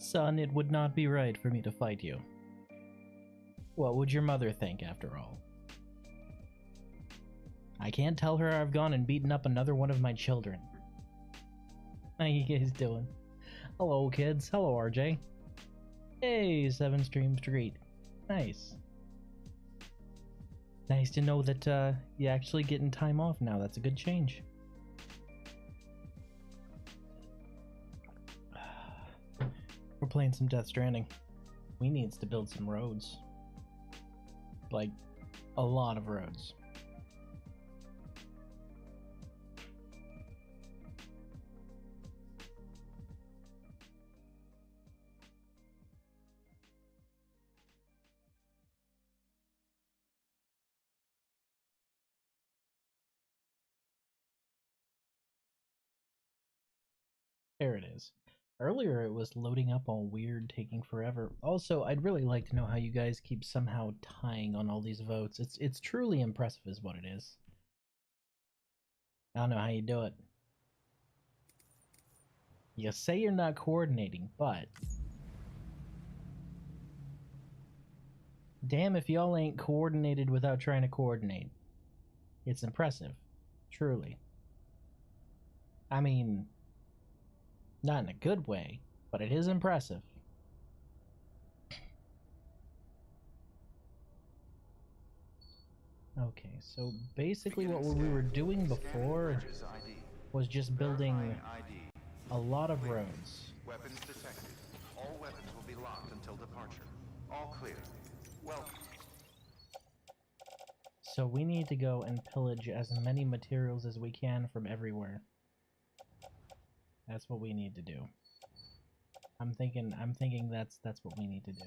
Son, it would not be right for me to fight you. What would your mother think, after all? I can't tell her I've gone and beaten up another one of my children. How you guys doing? Hello, kids. Hello, RJ. Hey, 7 Stream Street. Nice. Nice to know that you actually getting time off now. That's a good change. We're playing some Death Stranding. We needs to build some roads. Like, a lot of roads. There it is. Earlier it was loading up all weird, taking forever. Also, I'd really like to know how you guys keep somehow tying on all these votes. It's truly impressive is what it is. I don't know how you do it. You say you're not coordinating, but... damn if y'all ain't coordinated without trying to coordinate. It's impressive. Truly. I mean... not in a good way, but it is impressive. Okay, so basically what we were doing before was just building a lot of roads. Weapons detected. All weapons will be locked until departure. All clear. Welcome. So we need to go and pillage as many materials as we can from everywhere. That's what we need to do. I'm thinking that's what we need to do.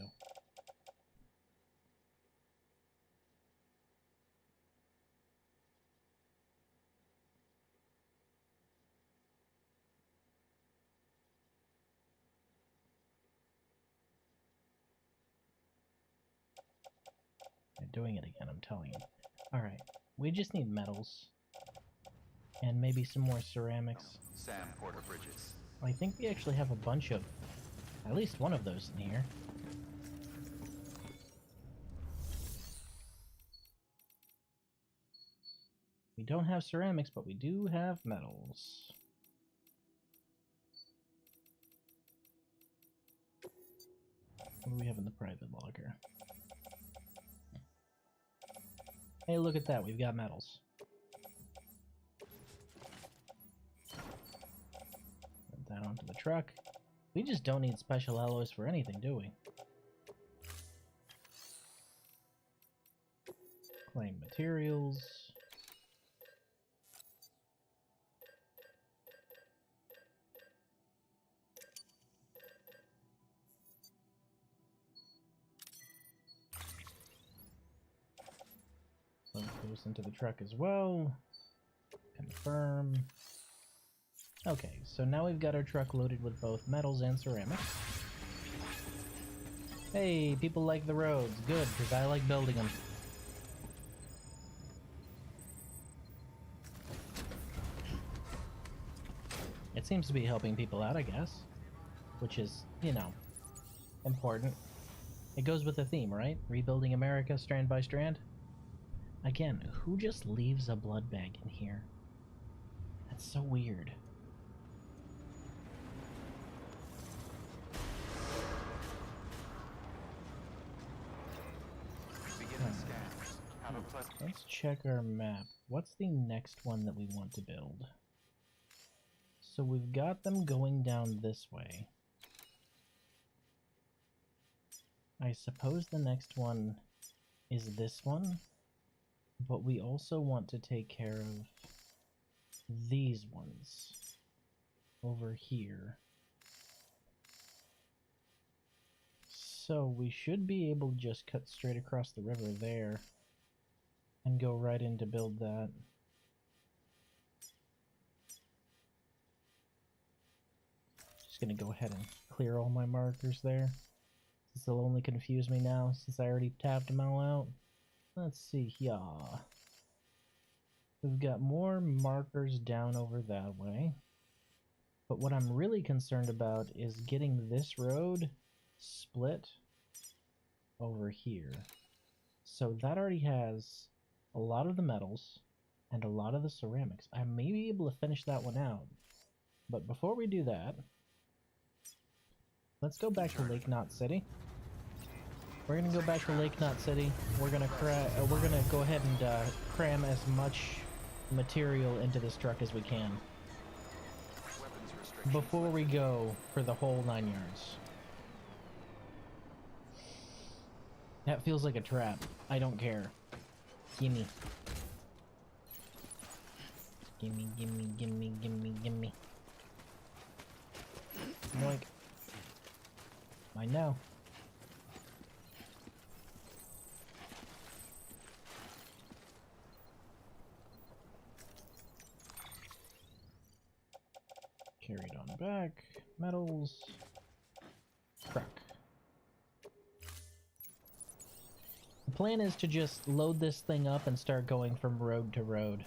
They're doing it again, I'm telling you. Alright, we just need metals. And maybe some more ceramics. Sam Porter Bridges. I think we actually have a bunch of... at least one of those in here. We don't have ceramics, but we do have metals. What do we have in the private logger? Hey, look at that. We've got metals. Put that onto the truck. We just don't need special alloys for anything, do we? Claim materials. Plug those into the truck as well. Confirm. Okay, so now we've got our truck loaded with both metals and ceramics. Hey, people like the roads. Good, because I like building them. It seems to be helping people out, I guess. Which is, you know, important. It goes with the theme, right? Rebuilding America, strand by strand. Again, who just leaves a blood bag in here? That's so weird. Let's check our map. What's the next one that we want to build? So we've got them going down this way. I suppose the next one is this one, but we also want to take care of these ones over here. So we should be able to just cut straight across the river there and go right in to build that. Just gonna go ahead and clear all my markers there. This will only confuse me now since I already tapped them all out. Let's see here. We've got more markers down over that way. But what I'm really concerned about is getting this road split over here. So that already has a lot of the metals and a lot of the ceramics. I may be able to finish that one out. But before we do that, let's go back to Lake Knot City. We're gonna go back to Lake Knot City. We're gonna go ahead and cram as much material into this truck as we can before we go for the whole 9 yards. That feels like a trap. I don't care. Gimme. Gimme, gimme, gimme, gimme, gimme. Yoink. Mine now. Carried on back. Metals. Truck. The plan is to just load this thing up and start going from road to road.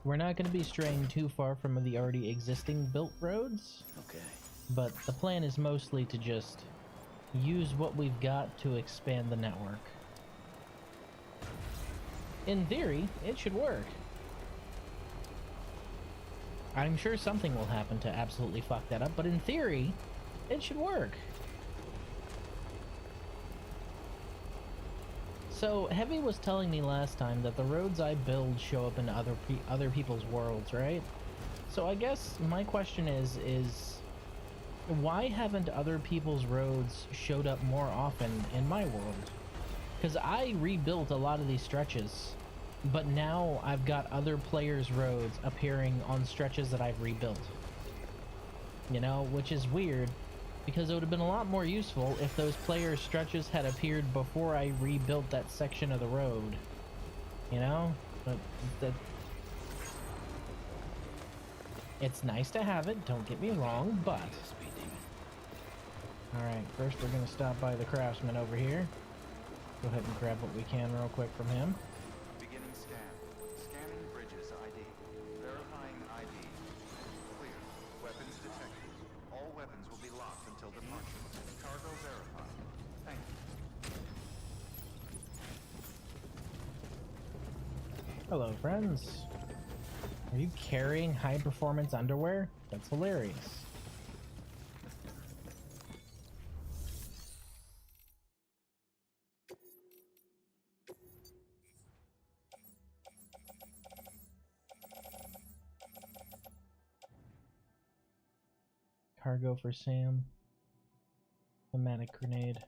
We're not going to be straying too far from the already existing built roads. Okay. But the plan is mostly to just use what we've got to expand the network. In theory, it should work. I'm sure something will happen to absolutely fuck that up, but in theory, it should work. So, Heavy was telling me last time that the roads I build show up in other people's worlds, right? So I guess my question is why haven't other people's roads showed up more often in my world? Because I rebuilt a lot of these stretches, but now I've got other players' roads appearing on stretches that I've rebuilt. You know, which is weird, because it would have been a lot more useful if those players' stretches had appeared before I rebuilt that section of the road. You know? But it's nice to have it, don't get me wrong, but... Alright, first we're going to stop by the craftsman over here. Go ahead and grab what we can real quick from him. Beginning scan. Scanning bridges ID. Verifying ID. Clear. Weapons detected. All weapons will be locked until departure. Cargo verified. Thank you. Hello, friends. Are you carrying high-performance underwear? That's hilarious. Cargo for Sam. Thematic grenade.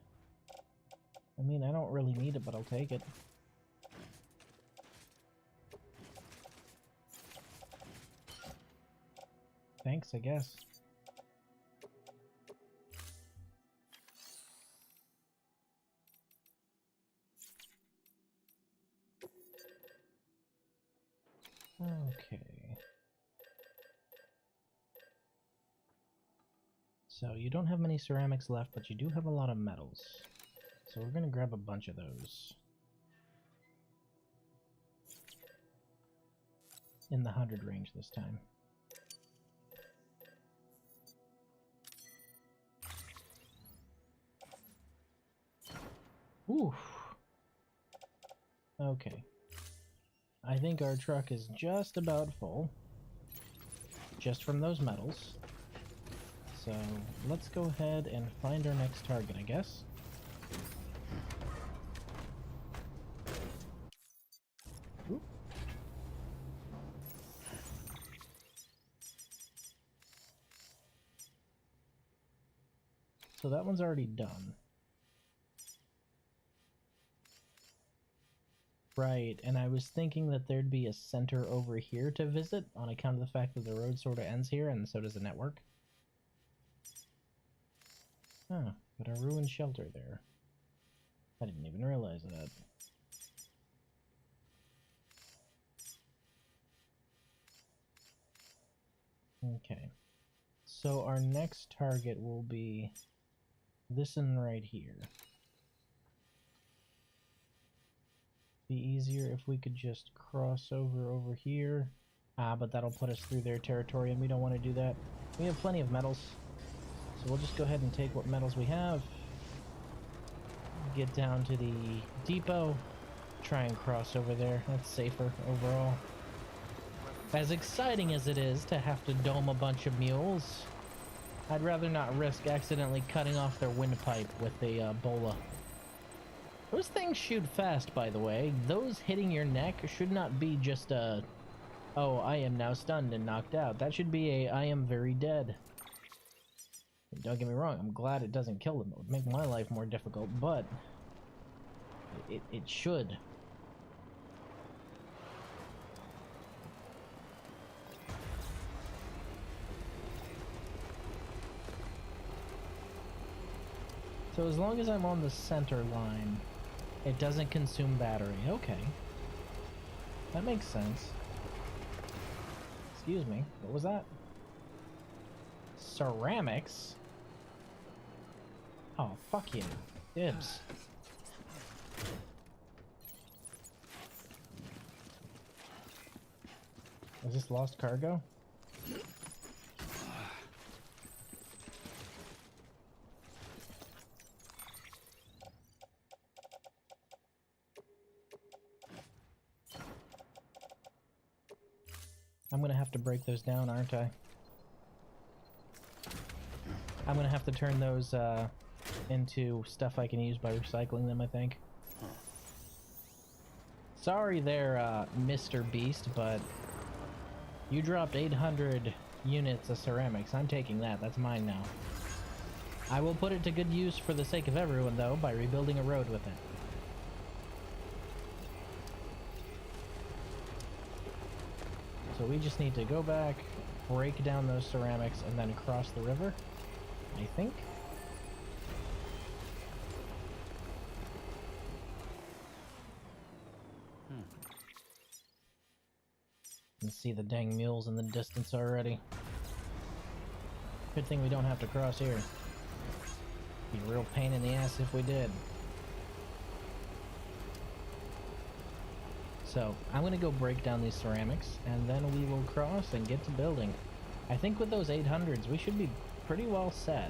I mean, I don't really need it, but I'll take it. Thanks, I guess. Okay. So you don't have many ceramics left, but you do have a lot of metals. So we're gonna grab a bunch of those. In the 100 range this time. Oof. Okay. I think our truck is just about full. Just from those metals. So let's go ahead and find our next target, I guess. Oop. So that one's already done. Right, and I was thinking that there'd be a center over here to visit on account of the fact that the road sort of ends here, and so does the network. Huh, got a ruined shelter there. I didn't even realize that. Okay. So our next target will be this one right here. Be easier if we could just cross over here But that'll put us through their territory, and we don't want to do that. We have plenty of metals, so we'll just go ahead and take what metals we have, get down to the depot, try and cross over there. That's safer overall. As exciting as it is to have to dome a bunch of mules, I'd rather not risk accidentally cutting off their windpipe with a bola. Those things shoot fast, by the way. Those hitting your neck should not be just a, oh, I am now stunned and knocked out. That should be a, I am very dead. Don't get me wrong, I'm glad it doesn't kill them. It would make my life more difficult, but it should. So as long as I'm on the center line, it doesn't consume battery. Okay. That makes sense. Excuse me, what was that? Ceramics? Oh, fuck you. Dibs. Is this lost cargo? I'm gonna have to break those down, aren't I? I'm gonna have to turn those into stuff I can use by recycling them, I think. Sorry there, Mr. Beast, but you dropped 800 units of ceramics. I'm taking that. That's mine now. I will put it to good use for the sake of everyone, though, by rebuilding a road with it. So we just need to go back, break down those ceramics, and then cross the river, I think. You can see the dang mules in the distance already. Good thing we don't have to cross here. Be a real pain in the ass if we did. So, I'm gonna go break down these ceramics, and then we will cross and get to building. I think with those 800s, we should be pretty well set.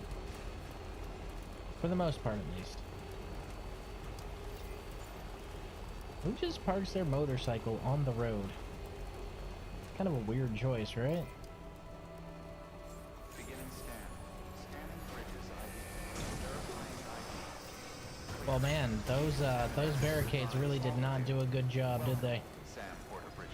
For the most part, at least. Who just parks their motorcycle on the road? Kind of a weird choice, right? Beginning scan. Scanning bridges ID. Verifying ID. Well, man, those barricades really did not do a good job, did they? Sam Porter Bridges.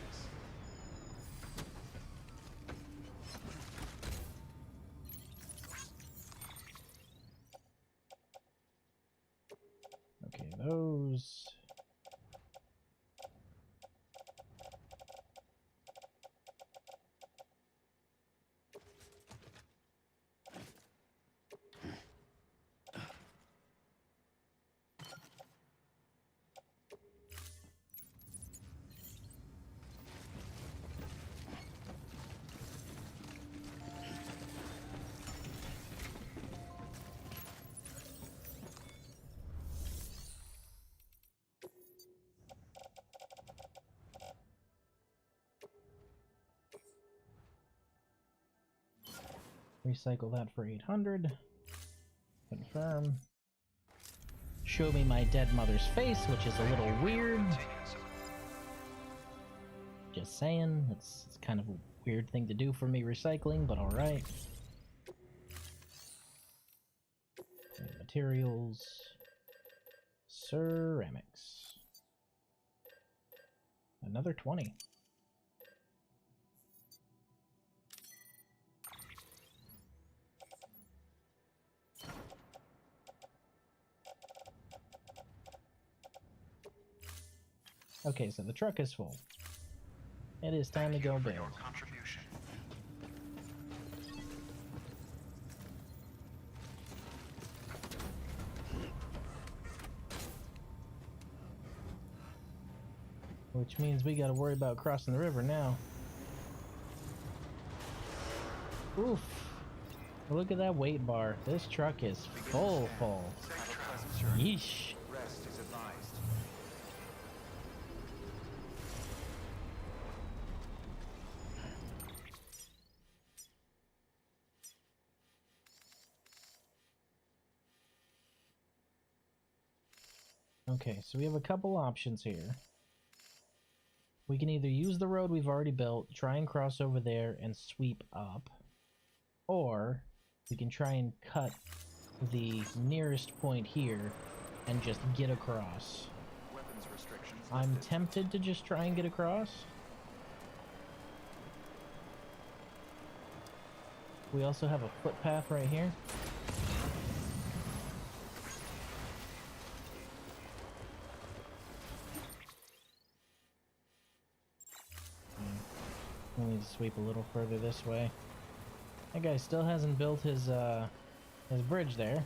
Okay, those... Recycle that for 800. Confirm. Show me my dead mother's face, which is a little weird. Just saying, it's kind of a weird thing to do for me recycling, but alright. Materials. Ceramics. Another 20. Okay, so the truck is full. It is time to go build. Contribution. Which means we gotta worry about crossing the river now. Oof. Look at that weight bar. This truck is full. Yeesh. Rest is advised. Okay, so we have a couple options here. We can either use the road we've already built, try and cross over there and sweep up, or we can try and cut the nearest point here and just get across. Weapons restrictions I'm lifted. tempted to just try and get across. We also have a footpath right here. We need to sweep a little further this way. That guy still hasn't built his bridge there.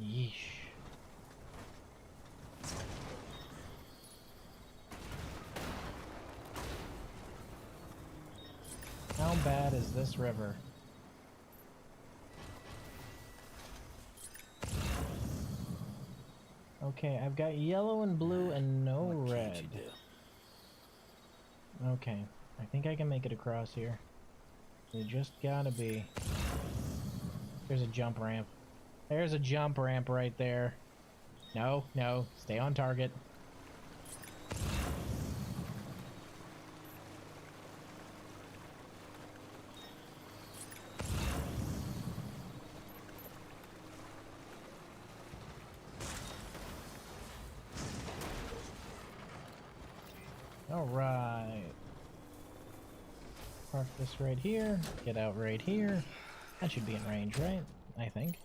Yeesh. How bad is this river? Okay, I've got yellow and blue and no red. Okay, I think I can make it across here. We just gotta be... There's a jump ramp. There's a jump ramp right there. No, no, stay on target. Alright. Park this right here. Get out right here. That should be in range, right? I think.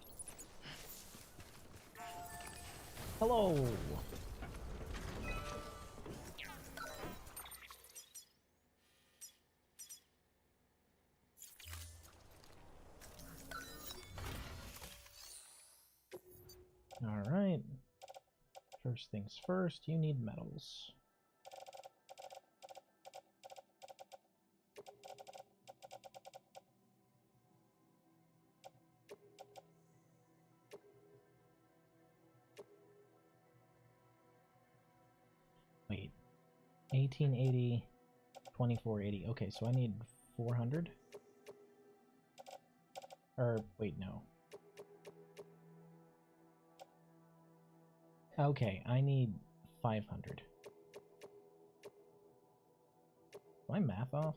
Hello! Alright. First things first, you need metals. Wait. 1880, 2480. Okay, so I need 400? Or, wait, no. Okay, I need 500. My math off?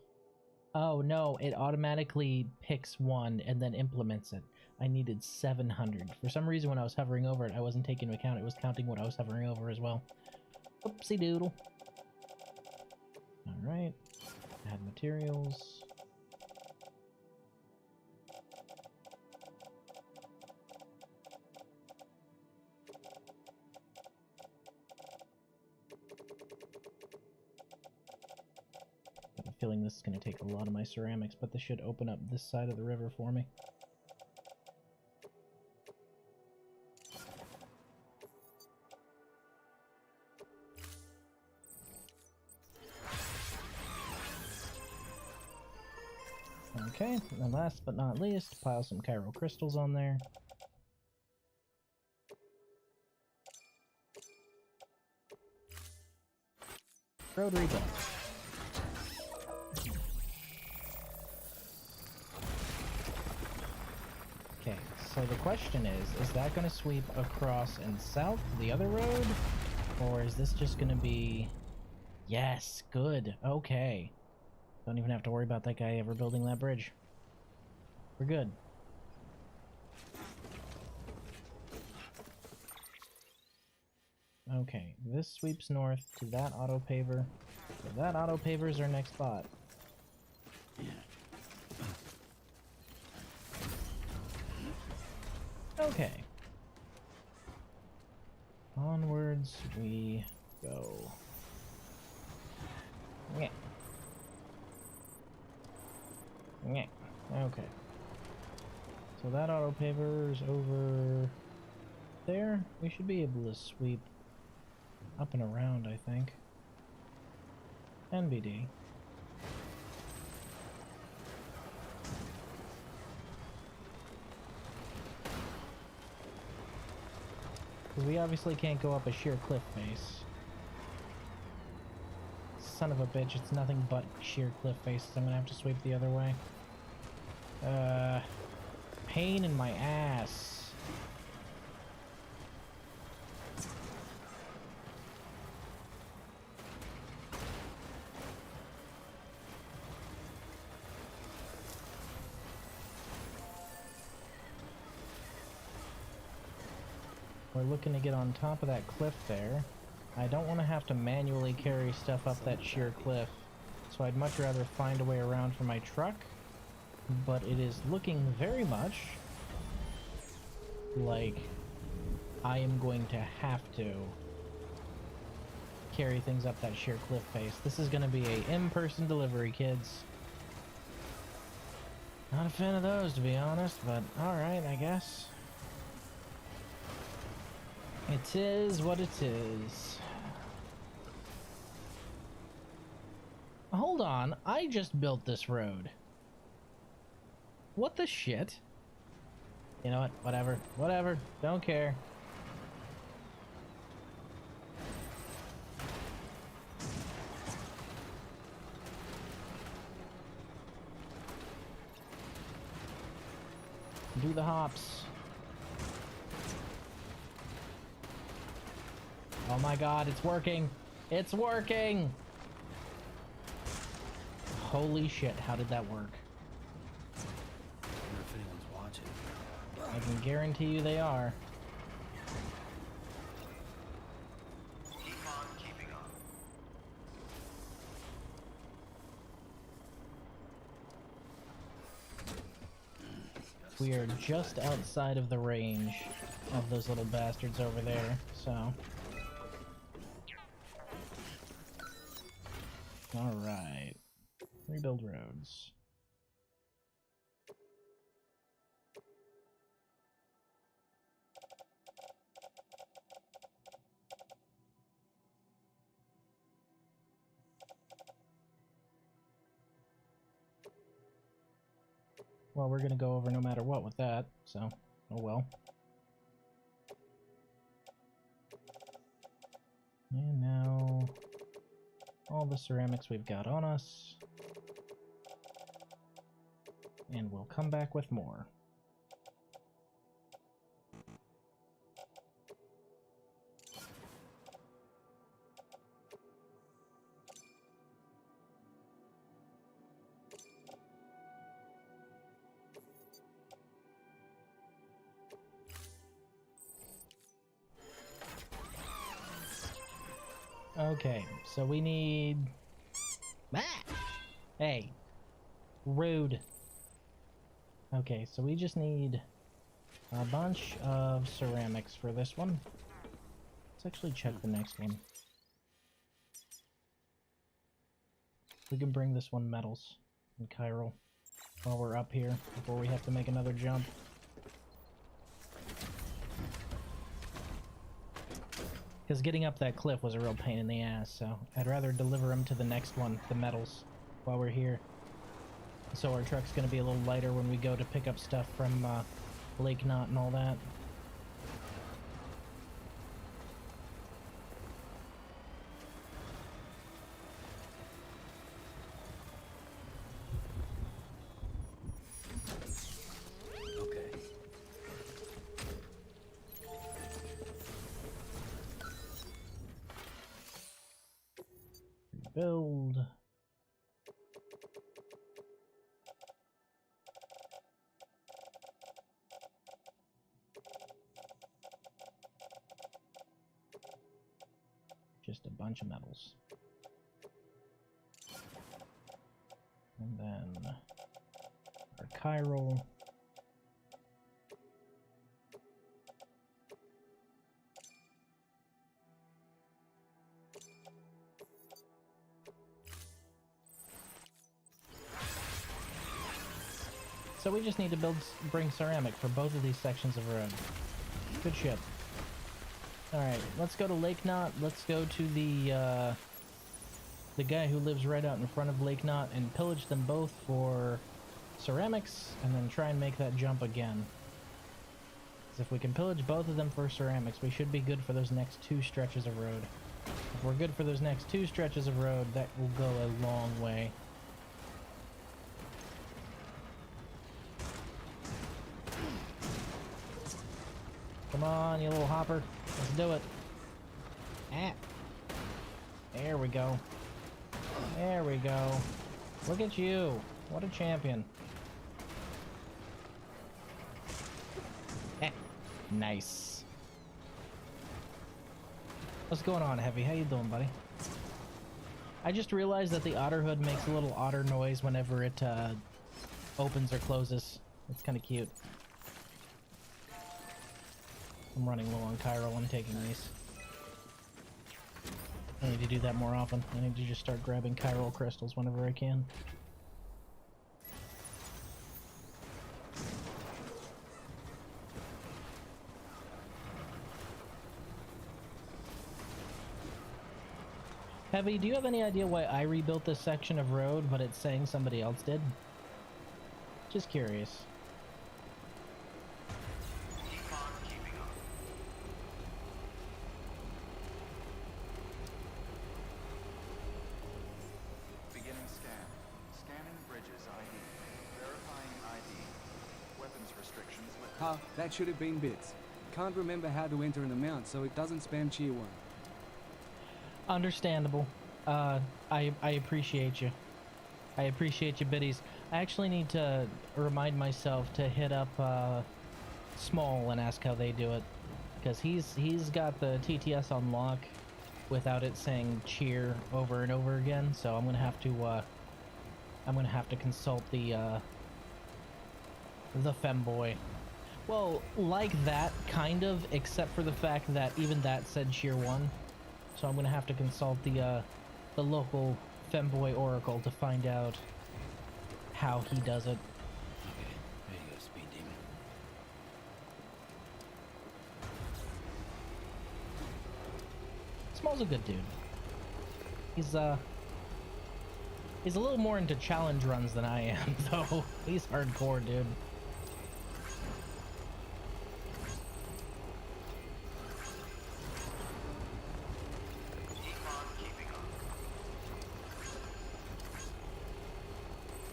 Oh no, it automatically picks one and then implements it. I needed 700. For some reason when I was hovering over it, I wasn't taking into account it was counting what I was hovering over as well. Oopsie doodle. Alright. Add materials. I have a feeling this is going to take a lot of my ceramics, but this should open up this side of the river for me. Okay, and last but not least, pile some chiral crystals on there. Road rebuilt. Okay, so the question is that going to sweep across and south the other road? Or is this just going to be... Yes, good, okay. Don't even have to worry about that guy ever building that bridge. We're good. Okay, this sweeps north to that auto paver. So that auto paver is our next spot. Okay. Onwards we go. Yeah. Yeah. Okay. So that auto paver is over there. We should be able to sweep up and around, I think. NBD. Because we obviously can't go up a sheer cliff face. Son of a bitch, it's nothing but sheer cliff face. I'm gonna have to sweep the other way. Pain in my ass. We're looking to get on top of that cliff there. I don't want to have to manually carry stuff up that sheer cliff, so I'd much rather find a way around for my truck, but it is looking very much like I am going to have to carry things up that sheer cliff face. This is going to be a in-person delivery, kids. Not a fan of those, to be honest, but alright, I guess. It is what it is. Hold on, I just built this road. What the shit? You know what? Whatever. Whatever. Don't care. Do the hops. Oh my god, it's working! It's working! Holy shit, how did that work? I wonder if anyone's watching. I can guarantee you they are. Keep on keeping on. We are just outside of the range of those little bastards over there, so... Alright. Rebuild roads. Well, we're gonna go over no matter what with that, so, oh well. And now, all the ceramics we've got on us. And we'll come back with more. Okay, so we need... Ah! Hey. Rude. Okay, so we just need a bunch of ceramics for this one. Let's actually check the next one. We can bring this one metals and chiral while we're up here before we have to make another jump. Because getting up that cliff was a real pain in the ass, so I'd rather deliver them to the next one, the metals, while we're here. So our truck's gonna be a little lighter when we go to pick up stuff from Lake Knot and all that. Okay. Build. Just a bunch of metals. And then our chiral. So we just need to bring ceramic for both of these sections of road. Good shit. Alright, let's go to Lake Knot. Let's go to the guy who lives right out in front of Lake Knot and pillage them both for ceramics, and then try and make that jump again. Because if we can pillage both of them for ceramics, we should be good for those next two stretches of road. If we're good for those next two stretches of road, that will go a long way. Come on, you little hopper. Let's do it. Ah. There we go. There we go. Look at you. What a champion. Eh. Nice. What's going on, Heavy? How you doing, buddy? I just realized that the otter hood makes a little otter noise whenever it opens or closes. It's kind of cute. I'm running low on Chiral. I'm taking these. I need to do that more often. I need to just start grabbing Chiral crystals whenever I can. Heavy, do you have any idea why I rebuilt this section of road, but it's saying somebody else did? Just curious. Beginning scan. Scanning bridges ID. Verifying ID. Weapons restrictions lifted. Huh, that should have been bits. Can't remember how to enter an amount so it doesn't spam tier 1. Understandable. I appreciate you. I appreciate you, biddies. I actually need to remind myself to hit up Small and ask how they do it, because he's got the TTS on lock without it saying cheer over and over again. So I'm gonna have to consult the femboy. Well, like that kind of, except for the fact that even that said cheer 1. So I'm gonna have to consult the local femboy oracle to find out how he does it. Okay, ready to go, Speed Demon. Small's a good dude. He's a little more into challenge runs than I am, though. He's hardcore, dude.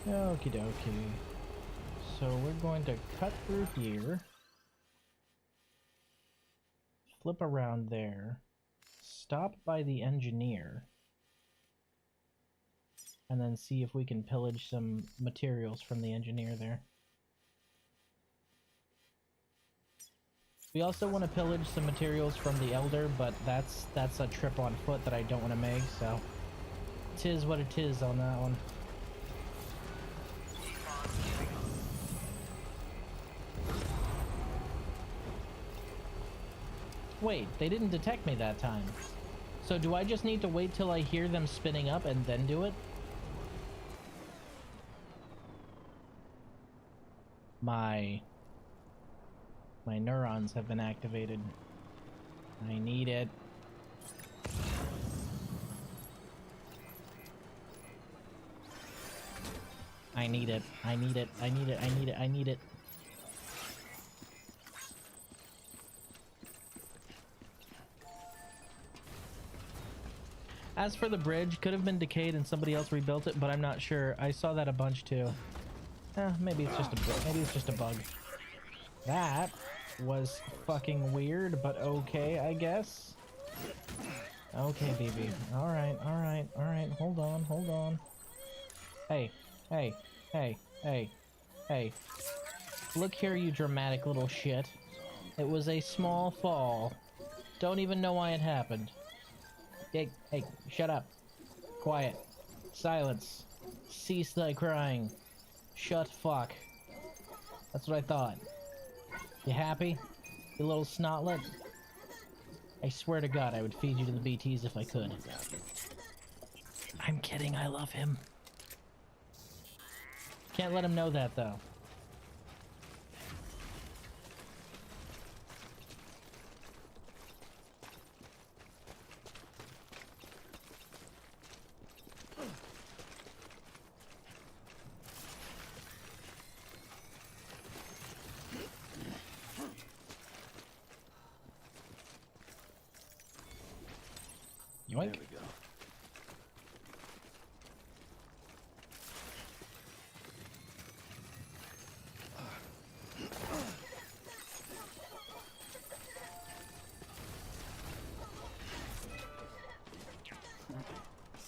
Okie dokie. So we're going to cut through here. Flip around there. Stop by the engineer. And then see if we can pillage some materials from the engineer there. We also want to pillage some materials from the Elder, but that's a trip on foot that I don't want to make, so... Tis what it is on that one. Wait, they didn't detect me that time. So do I just need to wait till I hear them spinning up and then do it? My neurons have been activated. I need it. I need it. I need it. I need it. I need it. I need it. As for the bridge, could have been decayed and somebody else rebuilt it, but I'm not sure. I saw that a bunch too. Maybe it's just a bug. That was fucking weird, but okay, I guess. Okay, BB. Alright, alright, alright. Hold on, hold on. Hey, hey, hey, hey, hey. Look here, you dramatic little shit. It was a small fall. Don't even know why it happened. Hey, hey, shut up. Quiet. Silence. Cease thy crying. Shut fuck. That's what I thought. You happy? You little snotlet? I swear to God I would feed you to the BTs if I could. I'm kidding, I love him. Can't let him know that though. Yoink. There we go.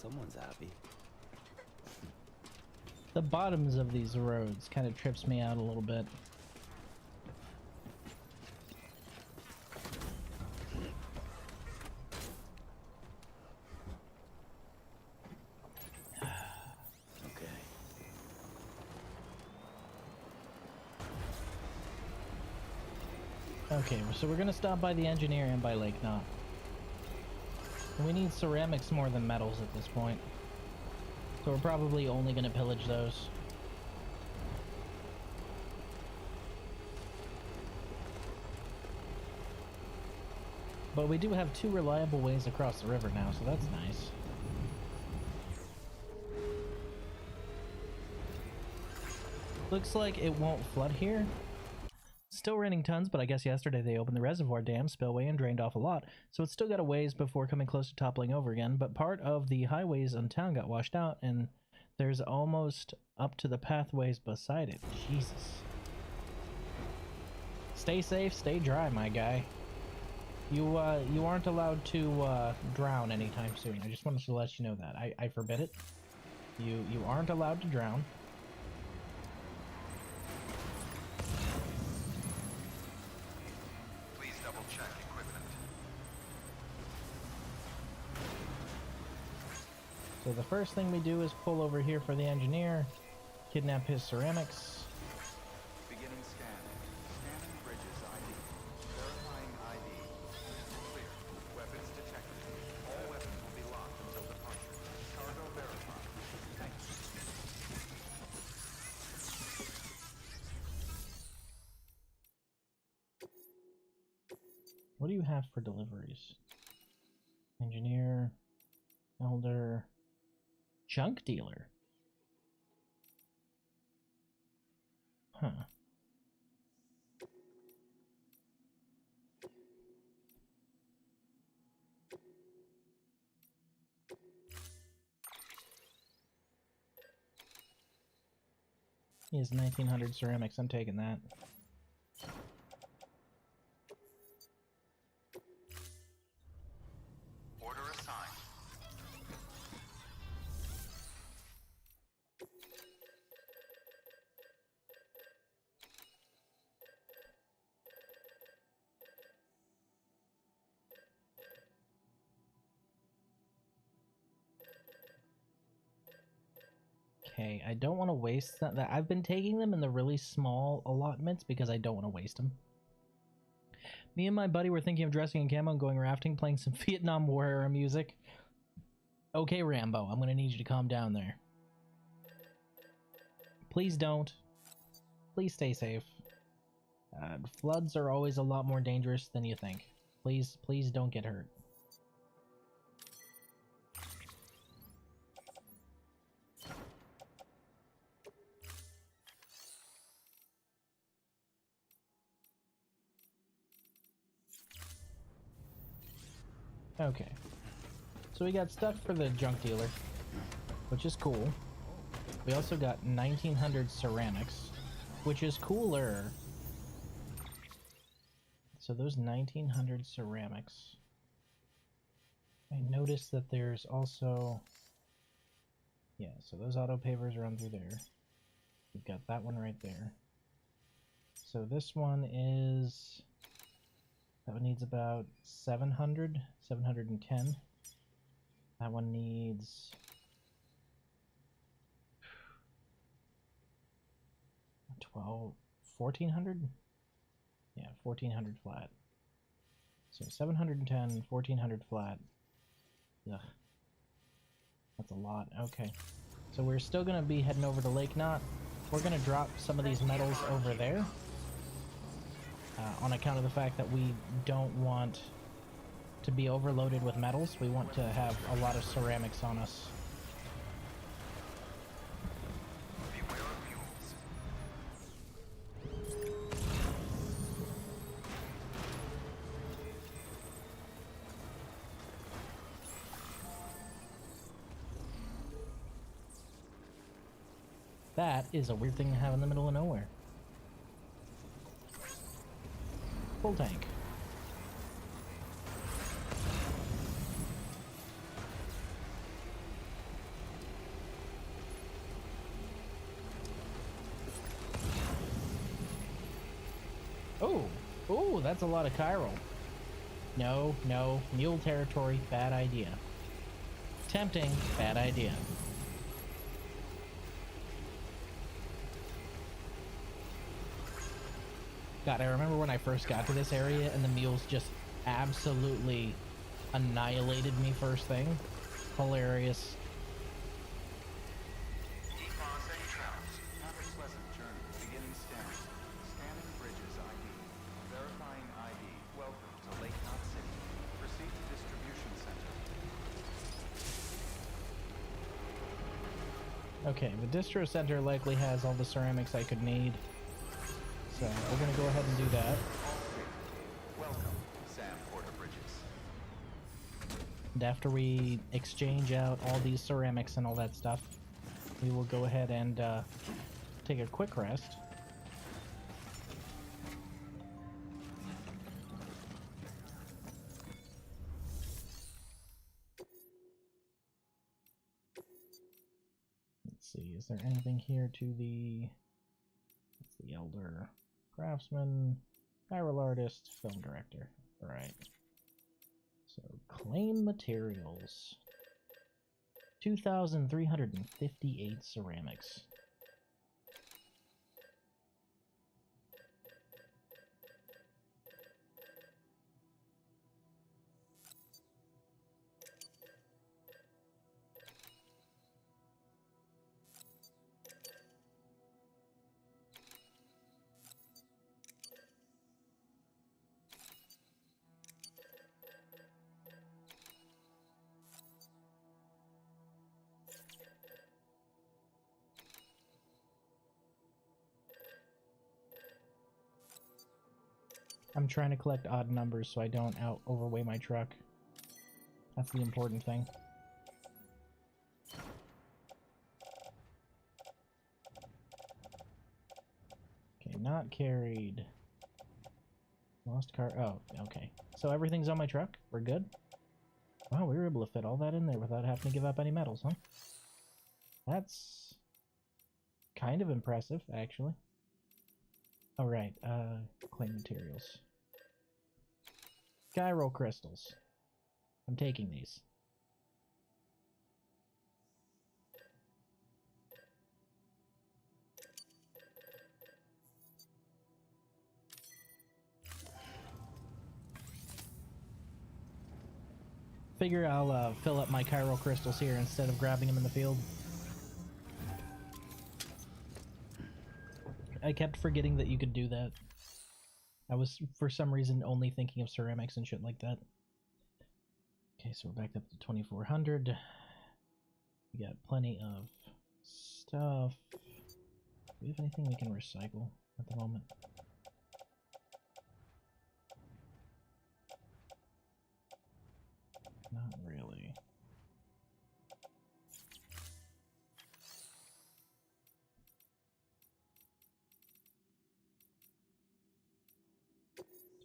Someone's happy. The bottoms of these roads kind of trips me out a little bit. Okay. Okay, so we're gonna stop by the engineer and by Lake Knot. We need ceramics more than metals at this point. So we're probably only going to pillage those. But we do have 2 reliable ways across the river now, so that's nice. Looks like it won't flood here. Still raining tons, but I guess yesterday they opened the reservoir dam spillway and drained off a lot, so it's still got a ways before coming close to toppling over again, but part of the highways in town got washed out, and there's almost up to the pathways beside it. Jesus. Stay safe, stay dry, my guy. You aren't allowed to drown anytime soon. I just wanted to let you know that. I forbid it. You aren't allowed to drown. So the first thing we do is pull over here for the engineer, kidnap his ceramics. Beginning scan. Scanning bridges ID. Verifying ID. Clear. Weapons detected. All weapons will be locked until departure. Cargo verified. Thanks. What do you have for deliveries? Engineer, elder, junk dealer. Huh. He has 1900 ceramics. I'm taking that. Order assigned. Okay, I don't want to waste that. I've been taking them in the really small allotments because I don't want to waste them. Me and my buddy were thinking of dressing in camo and going rafting, playing some Vietnam War era music. Okay, Rambo, I'm gonna need you to calm down there. Please don't. Please stay safe. Floods are always a lot more dangerous than you think. Please don't get hurt. Okay. So we got stuff for the junk dealer, which is cool. We also got 1900 ceramics, which is cooler. So those 1900 ceramics. I noticed that there's also... Yeah, so those auto pavers run through there. We've got that one right there. So this one is... That one needs about 700, 710. That one needs... 1400? Yeah, 1400 flat. So 710, 1400 flat. Ugh. That's a lot. Okay. So we're still going to be heading over to Lake Knot. We're going to drop some of these metals over there. On account of the fact that we don't want to be overloaded with metals. We want to have a lot of ceramics on us. Beware of mules. That is a weird thing to have in the middle of nowhere. Full tank. Ooh! Ooh, that's a lot of chiral. No, no. Mule territory, bad idea. Tempting, bad idea. God, I remember when I first got to this area and the mules just absolutely annihilated me first thing. Hilarious. Keep on safe travels. Have a pleasant journey. Beginning scanning. Scanning bridges ID. Verifying ID. Welcome to Lake Knot City. Proceed to distribution center. Okay, the distro center likely has all the ceramics I could need. So we're gonna go ahead and do that. All clear. Welcome, Sam Porter Bridges. And after we exchange out all these ceramics and all that stuff, we will go ahead and take a quick rest. Let's see, is there anything here to the... What's the elder? Craftsman, chiral artist, film director. Alright. So, claim materials. 2,358 ceramics. I'm trying to collect odd numbers so I don't overweigh my truck. That's the important thing. Okay, not carried. Lost car. Oh, okay. So everything's on my truck? We're good? Wow, we were able to fit all that in there without having to give up any metals, huh? That's kind of impressive, actually. Alright, claim materials. Gyro crystals. I'm taking these. Figure I'll fill up my chiral crystals here instead of grabbing them in the field. I kept forgetting that you could do that. I was, for some reason, only thinking of ceramics and shit like that. Okay, so we're back up to 2,400. We got plenty of stuff. Do we have anything we can recycle at the moment? Not really.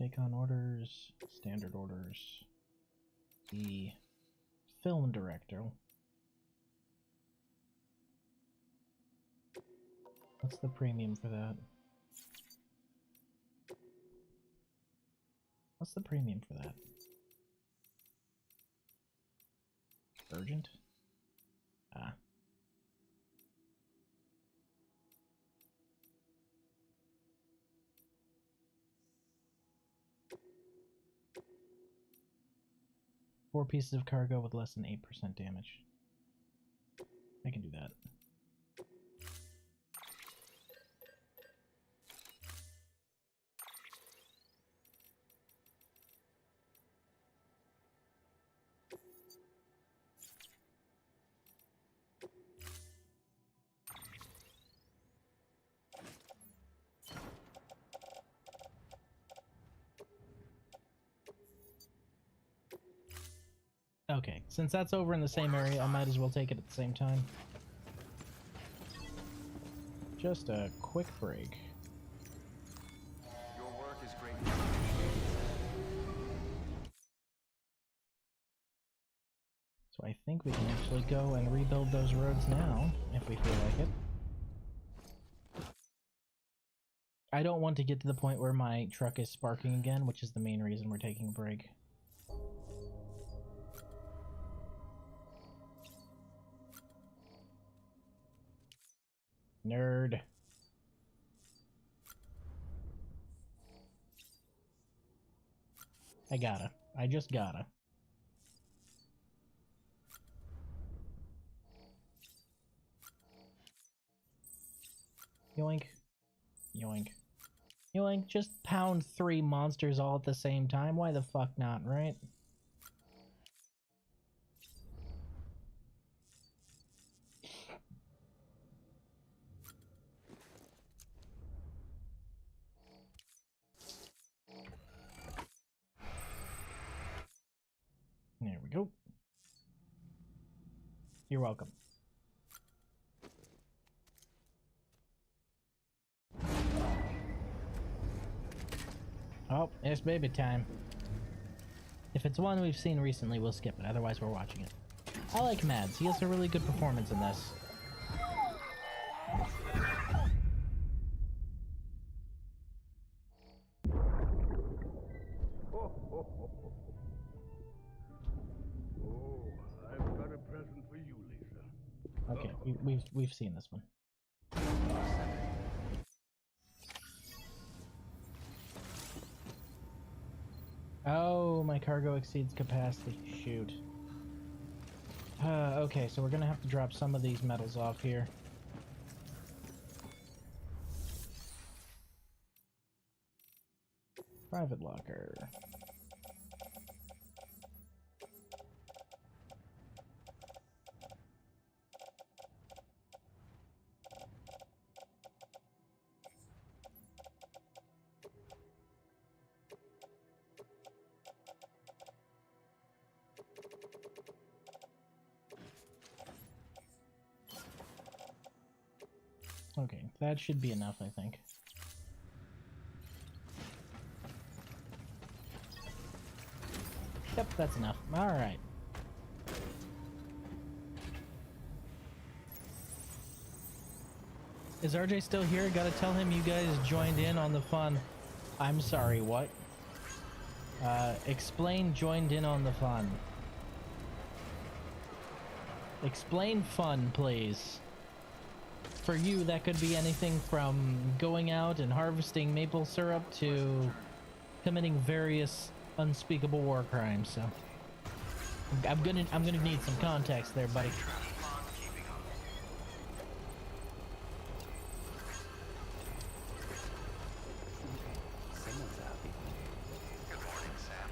Take on orders, standard orders. The film director. What's the premium for that? What's the premium for that? Urgent? Ah. Four pieces of cargo with less than 8% damage. I can do that. Okay, since that's over in the same area, I might as well take it at the same time. Just a quick break. Your work is greatly appreciated. So I think we can actually go and rebuild those roads now, if we feel like it. I don't want to get to the point where my truck is sparking again, which is the main reason we're taking a break. Nerd. I gotta. I just gotta. Yoink. Yoink. Yoink. Just pound 3 monsters all at the same time. Why the fuck not, right? There we go. You're welcome. Oh, it's baby time. If it's one we've seen recently, we'll skip it. Otherwise, we're watching it. I like Mads. He has a really good performance in this. Oh, I've got a present for you, Lisa. Okay, we've seen this one. Oh, my cargo exceeds capacity. Shoot. Okay, so we're gonna have to drop some of these metals off here. Private locker. Okay, that should be enough, I think. Yep, that's enough. Alright. Is RJ still here? Gotta tell him you guys joined in on the fun. I'm sorry, what? Explain joined in on the fun. Explain fun, please. For you, that could be anything from going out and harvesting maple syrup to committing various unspeakable war crimes. So I'm gonna need some context there, buddy. Someone's happy. Good morning, Sam.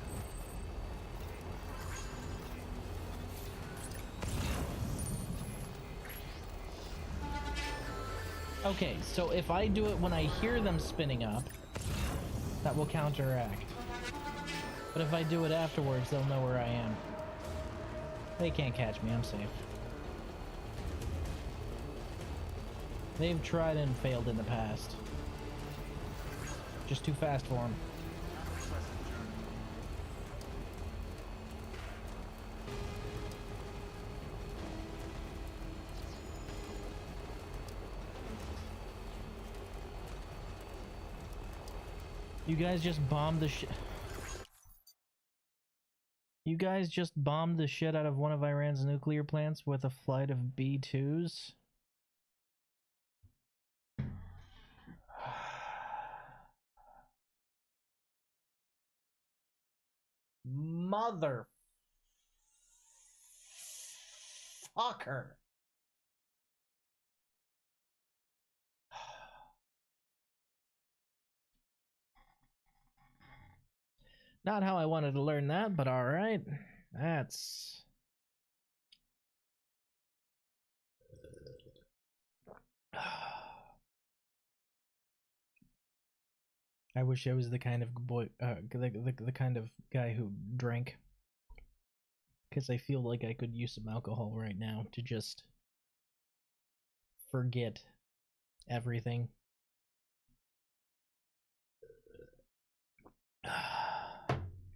Okay, so if I do it when I hear them spinning up, that will counteract. But if I do it afterwards, they'll know where I am. They can't catch me, I'm safe. They've tried and failed in the past. Just too fast for them. You guys just bombed the shit. You guys just bombed the shit out of one of Iran's nuclear plants with a flight of B-2s? Mother fucker. Not how I wanted to learn that, but alright. That's... I wish I was the kind of boy, the kind of guy who drank. Because I feel like I could use some alcohol right now to just forget everything.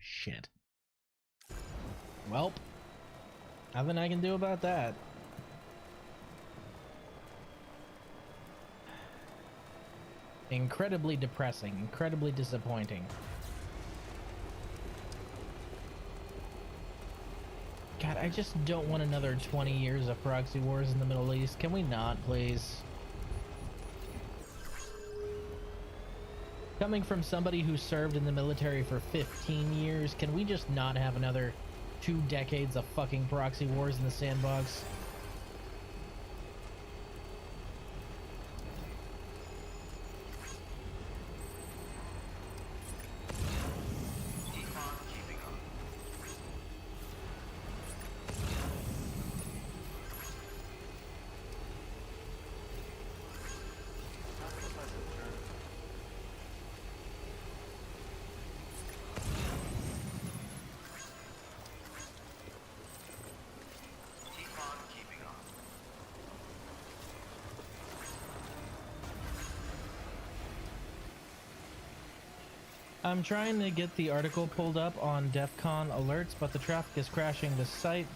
Shit. Welp. Nothing I can do about that. Incredibly depressing, incredibly disappointing. God, I just don't want another 20 years of proxy wars in the Middle East. Can we not, please? Coming from somebody who served in the military for 15 years, can we just not have another 2 decades of fucking proxy wars in the sandbox? I'm trying to get the article pulled up on DEF CON alerts, but the traffic is crashing the site.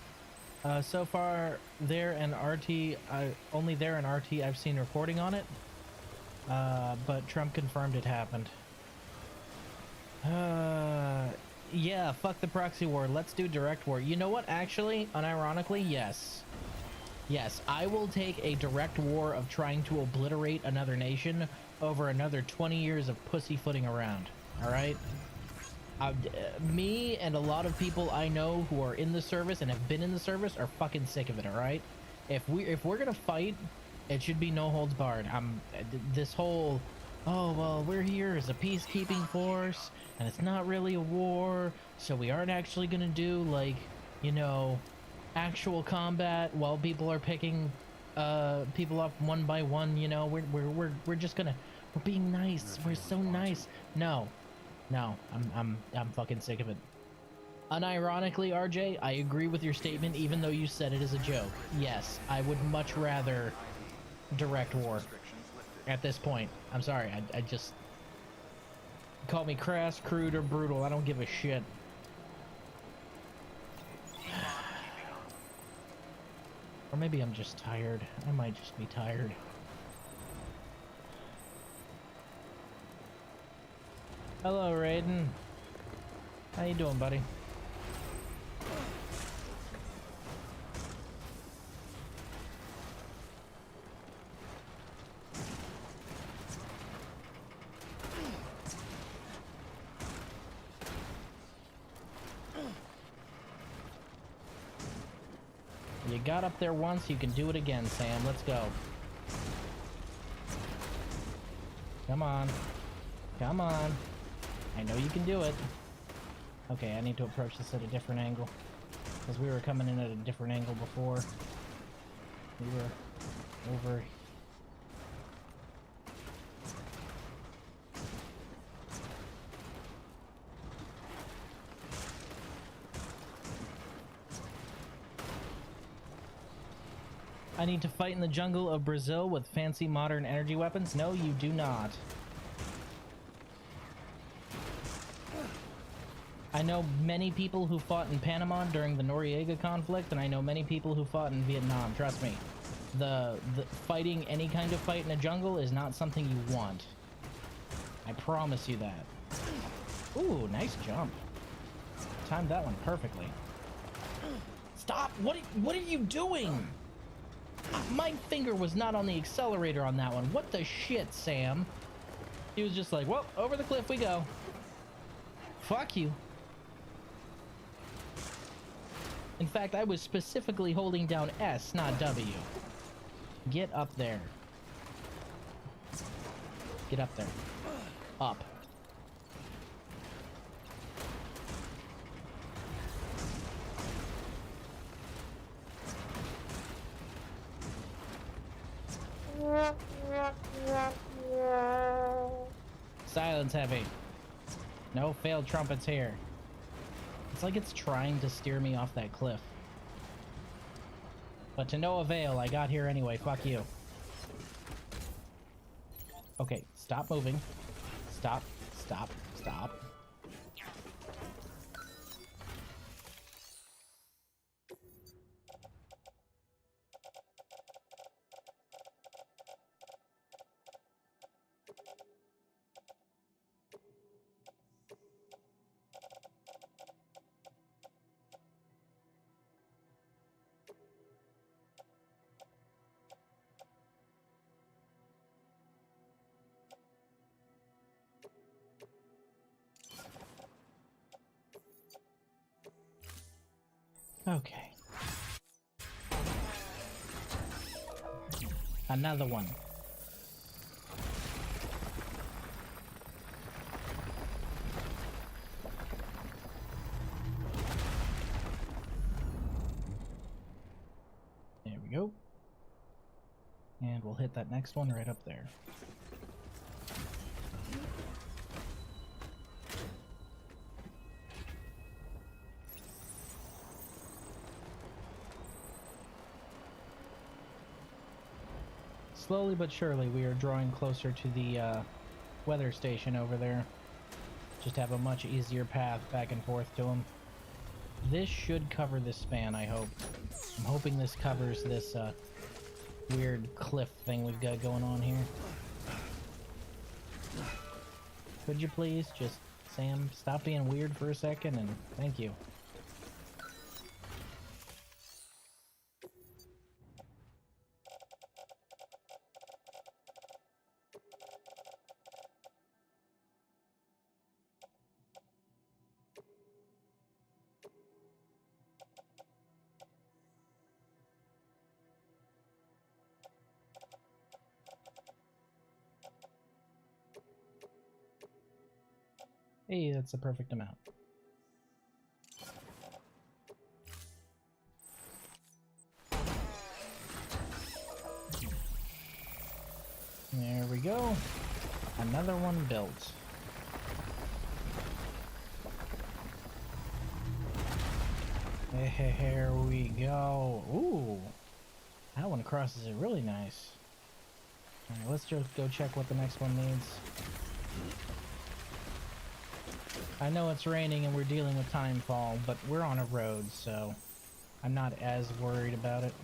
So far, only there and RT I've seen reporting on it. But Trump confirmed it happened. Yeah, fuck the proxy war. Let's do direct war. You know what? Actually, unironically, yes. Yes, I will take a direct war of trying to obliterate another nation over another 20 years of pussyfooting around. All right? Me and a lot of people I know who are in the service and have been in the service are fucking sick of it, all right? If we're gonna fight, it should be no holds barred. This whole, oh well, we're here as a peacekeeping force and it's not really a war, so we aren't actually gonna do, like, you know, actual combat while people are picking people up one by one. You know, we're just gonna, we're being nice, we're so nice. No, I'm fucking sick of it. Unironically, RJ, I agree with your statement, even though you said it as a joke. Yes, I would much rather direct war at this point. I'm sorry, I just, call me crass, crude, or brutal, I don't give a shit. Or maybe I'm just tired. I might just be tired. Hello, Raiden. How you doing, buddy? You got up there once, you can do it again, Sam. Let's go. Come on. Come on. I know you can do it. Okay, I need to approach this at a different angle. Because we were coming in at a different angle before. We were over... I need to fight in the jungle of Brazil with fancy modern energy weapons? No, you do not. I know many people who fought in Panama during the Noriega conflict, and I know many people who fought in Vietnam. Trust me. The fighting any kind of fight in a jungle is not something you want. I promise you that. Ooh, nice jump. Timed that one perfectly. Stop! What are you doing? My finger was not on the accelerator on that one. What the shit, Sam? He was just like, well, over the cliff we go. Fuck you. In fact, I was specifically holding down S, not W. Get up there. Get up there. Up. Silence heavy. No failed trumpets here. It's like it's trying to steer me off that cliff. But to no avail, I got here anyway. Fuck you. Okay, stop moving. Stop, stop, stop. Okay. Another one. There we go. And we'll hit that next one right up there. Slowly but surely, we are drawing closer to the weather station over there. Just have a much easier path back and forth to them. This should cover this span, I hope. I'm hoping this covers this weird cliff thing we've got going on here. Could you please just, Sam, stop being weird for a second, and thank you. Hey, that's the perfect amount. There we go. Another one built. Here we go. Ooh. That one crosses it really nice. Alright, let's just go check what the next one needs. I know it's raining and we're dealing with timefall, but we're on a road, so I'm not as worried about it.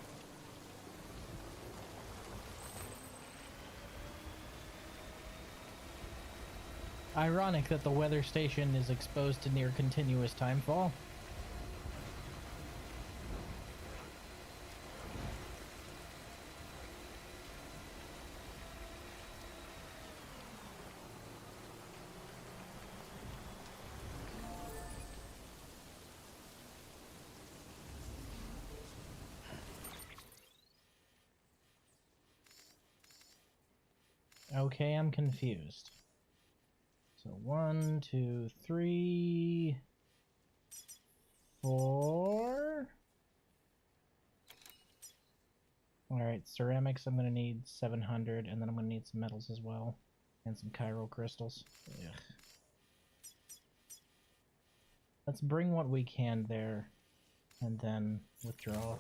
Ironic that the weather station is exposed to near continuous timefall. Okay, I'm confused. So 1, 2, 3, 4. Alright, ceramics I'm gonna need 700, and then I'm gonna need some metals as well. And some chiral crystals. Ugh. Let's bring what we can there, and then withdraw.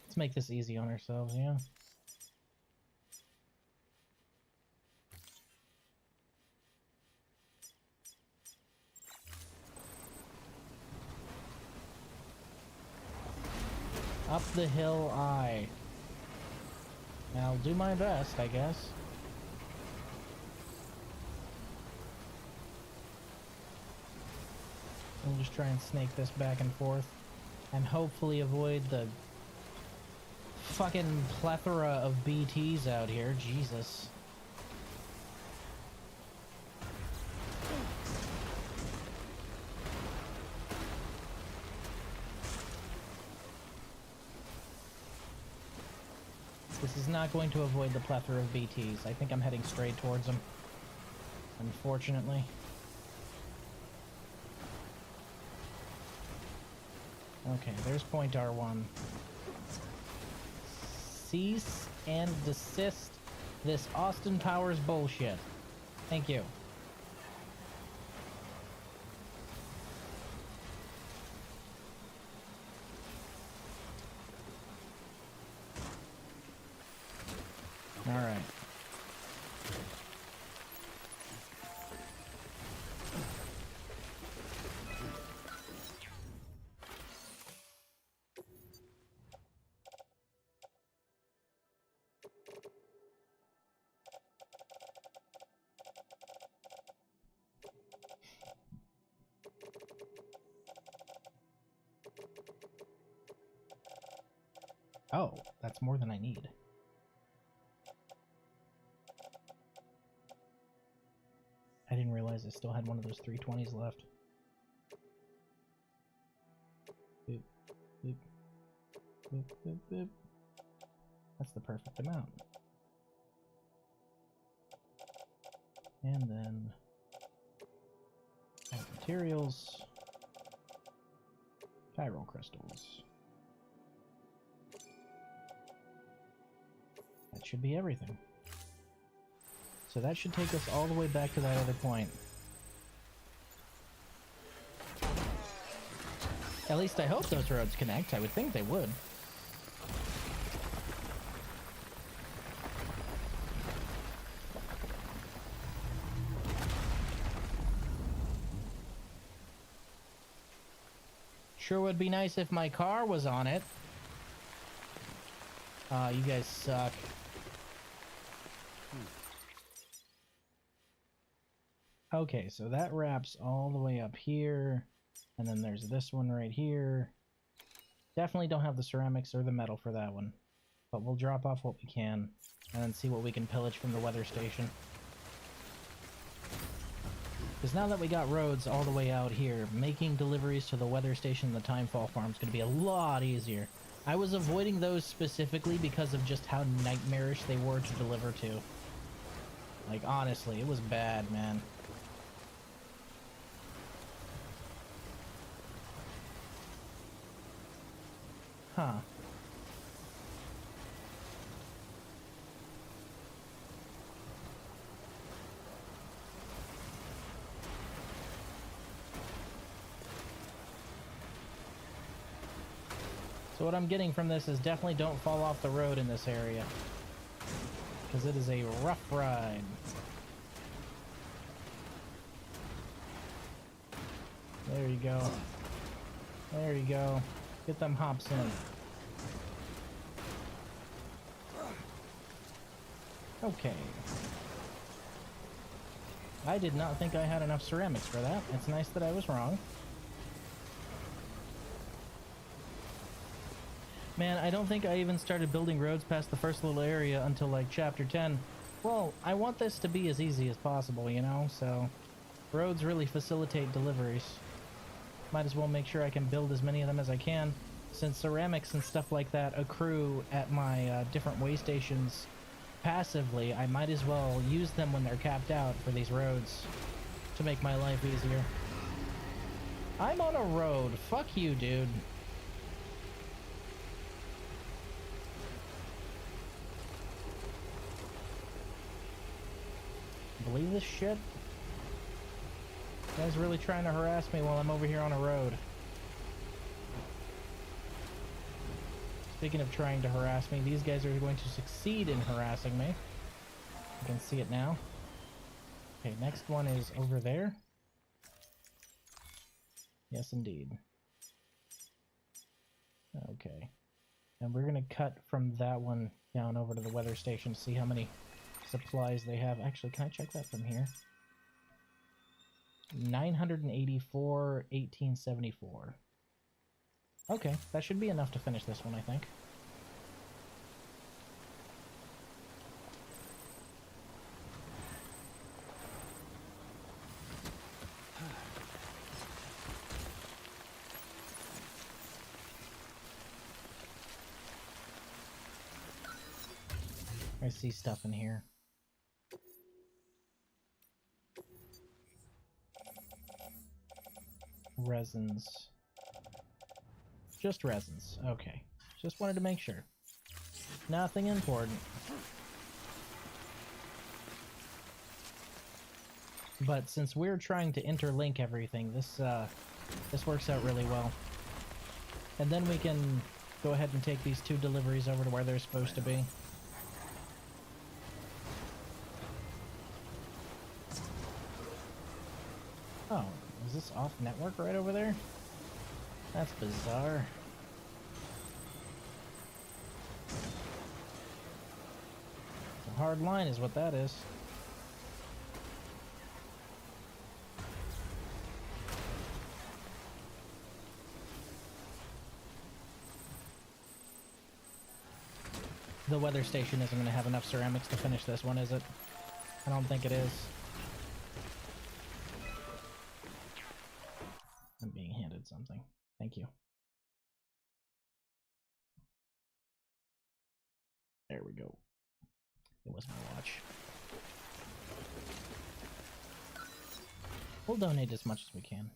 Let's make this easy on ourselves, yeah? Up the hill I'll do my best, I guess. We'll just try and snake this back and forth, and hopefully avoid the fucking plethora of BTs out here. Jesus. This is not going to avoid the plethora of BTs. I think I'm heading straight towards them. Unfortunately. Okay, there's point R1. Cease and desist this Austin Powers bullshit. Thank you. Alright. Oh, that's more than I need. I didn't realize I still had one of those 320s left. Boop, boop, boop, boop, boop. That's the perfect amount. And then add materials, chiral crystals. That should be everything. So that should take us all the way back to that other point. At least I hope those roads connect. I would think they would. Sure would be nice if my car was on it. You guys suck. Okay, so that wraps all the way up here. And then there's this one right here. Definitely don't have the ceramics or the metal for that one. But we'll drop off what we can. And then see what we can pillage from the weather station. Because now that we got roads all the way out here, making deliveries to the weather station and the Timefall farm is going to be a lot easier. I was avoiding those specifically because of just how nightmarish they were to deliver to. Like, honestly, it was bad, man. Huh. So what I'm getting from this is definitely don't fall off the road in this area. Because it is a rough ride. There you go. There you go. Get them hops in. Okay. I did not think I had enough ceramics for that. It's nice that I was wrong. Man, I don't think I even started building roads past the first little area until like chapter 10. Well, I want this to be as easy as possible, you know, so roads really facilitate deliveries. Might as well make sure I can build as many of them as I can, since ceramics and stuff like that accrue at my different way stations passively. I might as well use them when they're capped out for these roads to make my life easier. I'm on a road. Fuck you, dude. Believe this shit? You guys really trying to harass me while I'm over here on a road. Speaking of trying to harass me, these guys are going to succeed in harassing me. You can see it now. Okay, next one is over there. Yes, indeed. Okay. And we're going to cut from that one down over to the weather station to see how many supplies they have. Actually, can I check that from here? 984, 1874. Okay, that should be enough to finish this one, I think. I see stuff in here. Resins. Just resins. Okay. Just wanted to make sure. Nothing important. But since we're trying to interlink everything, this works out really well. And then we can go ahead and take these two deliveries over to where they're supposed to be. Oh, is this off network right over there? That's bizarre. It's a hard line is what that is. The weather station isn't going to have enough ceramics to finish this one, is it? I don't think it is. Thank you. There we go. It was my watch. We'll donate as much as we can.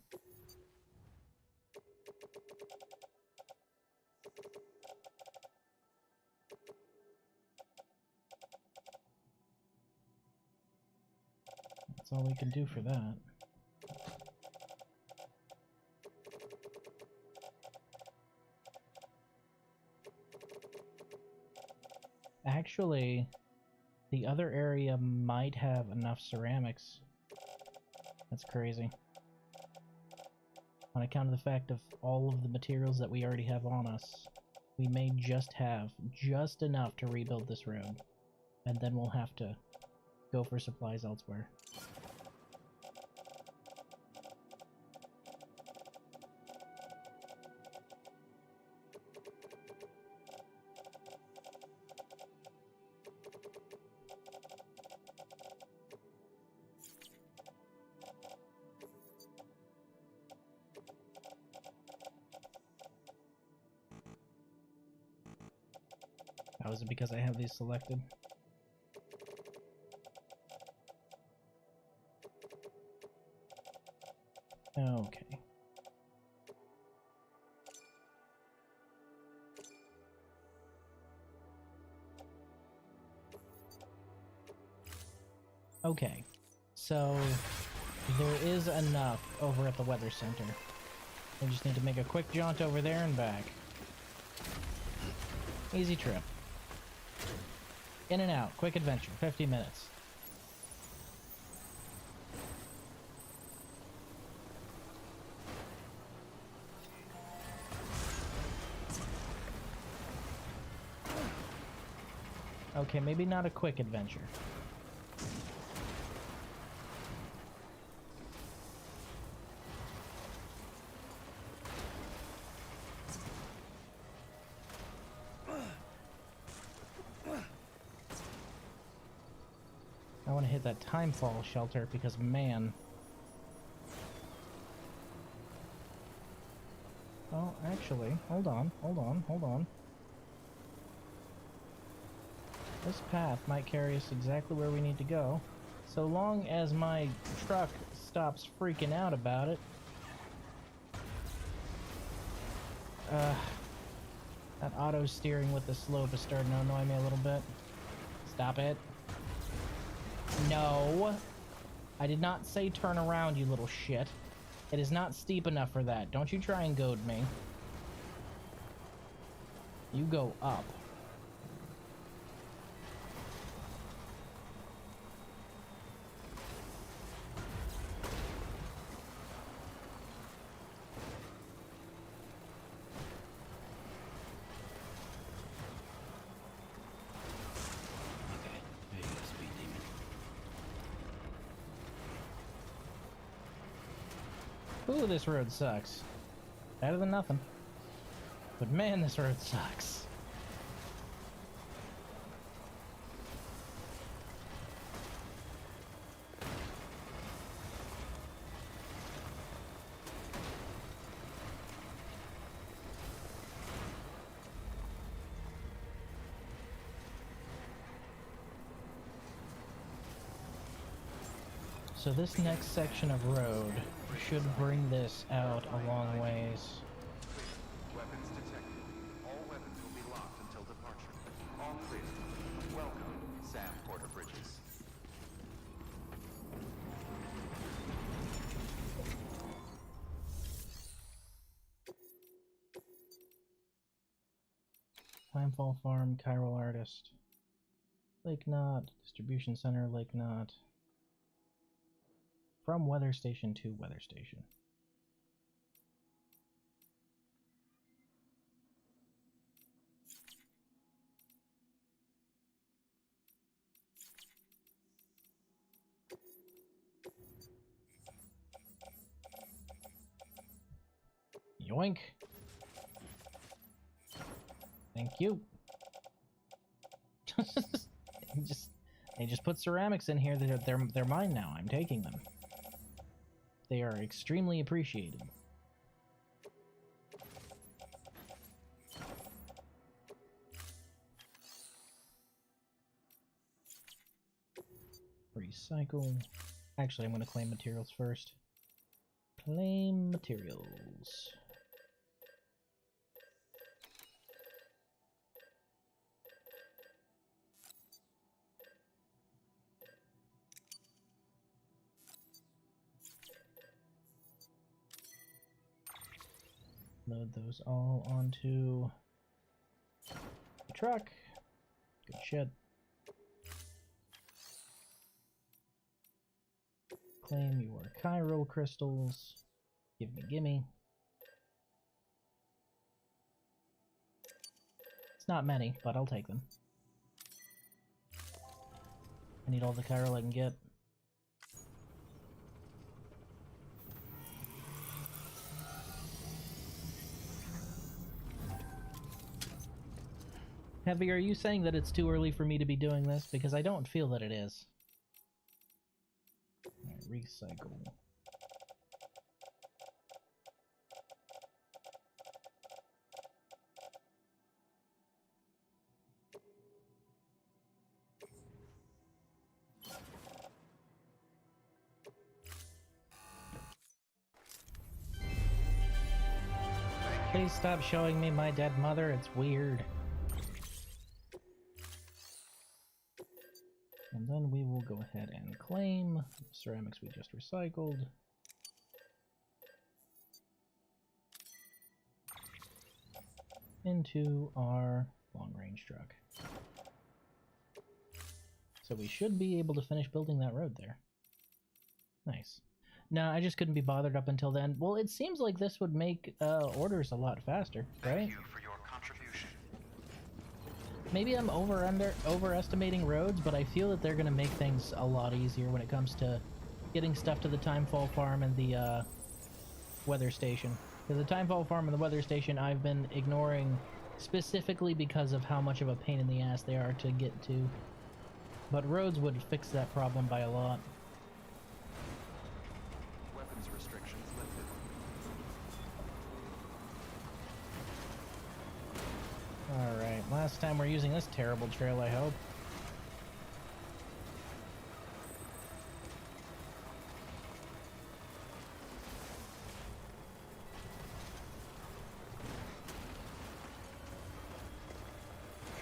That's all we can do for that. Actually, the other area might have enough ceramics. That's crazy. On account of the fact of all of the materials that we already have on us, we may just have just enough to rebuild this road. And then we'll have to go for supplies elsewhere. How is it because I have these selected? Okay. Okay. So there is enough over at the weather center. We just need to make a quick jaunt over there and back. Easy trip. In and out, quick adventure, 50 minutes. Okay, maybe not a quick adventure. I want to hit that timefall shelter because, man. Well, actually, hold on. This path might carry us exactly where we need to go, so long as my truck stops freaking out about it. That auto steering with the slope is starting to annoy me a little bit. Stop it. No. I did not say turn around, you little shit. It is not steep enough for that. Don't you try and goad me. You go up. Ooh, this road sucks. Better than nothing. But man, this road sucks. So this next section of road should bring this out a long ways. Weapons detected. All weapons will be locked until departure. All clear. Welcome, Sam Porter Bridges. Timefall Farm, Chiral Artist. Lake Knot, Distribution Center, Lake Knot. From weather station to weather station. Yoink. Thank you. They just put ceramics in here. They're mine now. I'm taking them. They are extremely appreciated. Recycle. Actually, I'm going to claim materials first. Claim materials. Load those all onto the truck. Good shit. Claim your chiral crystals. Gimme. It's not many, but I'll take them. I need all the chiral I can get. Heavy, are you saying that it's too early for me to be doing this? Because I don't feel that it is. Alright, recycle. Please stop showing me my dead mother, it's weird. And then we will go ahead and claim the ceramics we just recycled. Into our long-range truck. So we should be able to finish building that road there. Nice. No, I just couldn't be bothered up until then. Well, it seems like this would make orders a lot faster, right? Thank you for your contribution. Maybe I'm overestimating roads, but I feel that they're going to make things a lot easier when it comes to getting stuff to the Timefall Farm and the weather station. Because the Timefall Farm and the weather station I've been ignoring specifically because of how much of a pain in the ass they are to get to. But roads would fix that problem by a lot. Weapons restrictions lifted. Alright, last time we're using this terrible trail, I hope.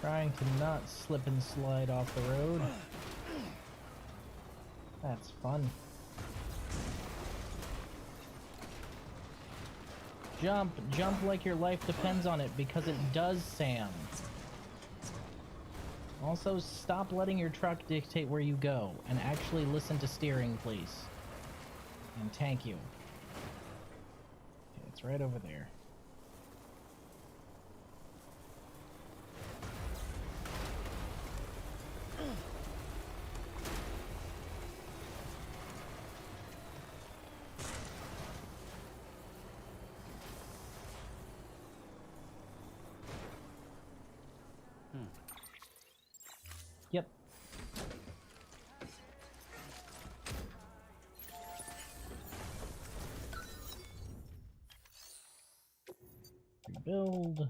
Trying to not slip and slide off the road. That's fun. Jump like your life depends on it, because it does, Sam. Also, stop letting your truck dictate where you go, and actually listen to steering, please. And thank you. Okay, it's right over there. Yep. Rebuild.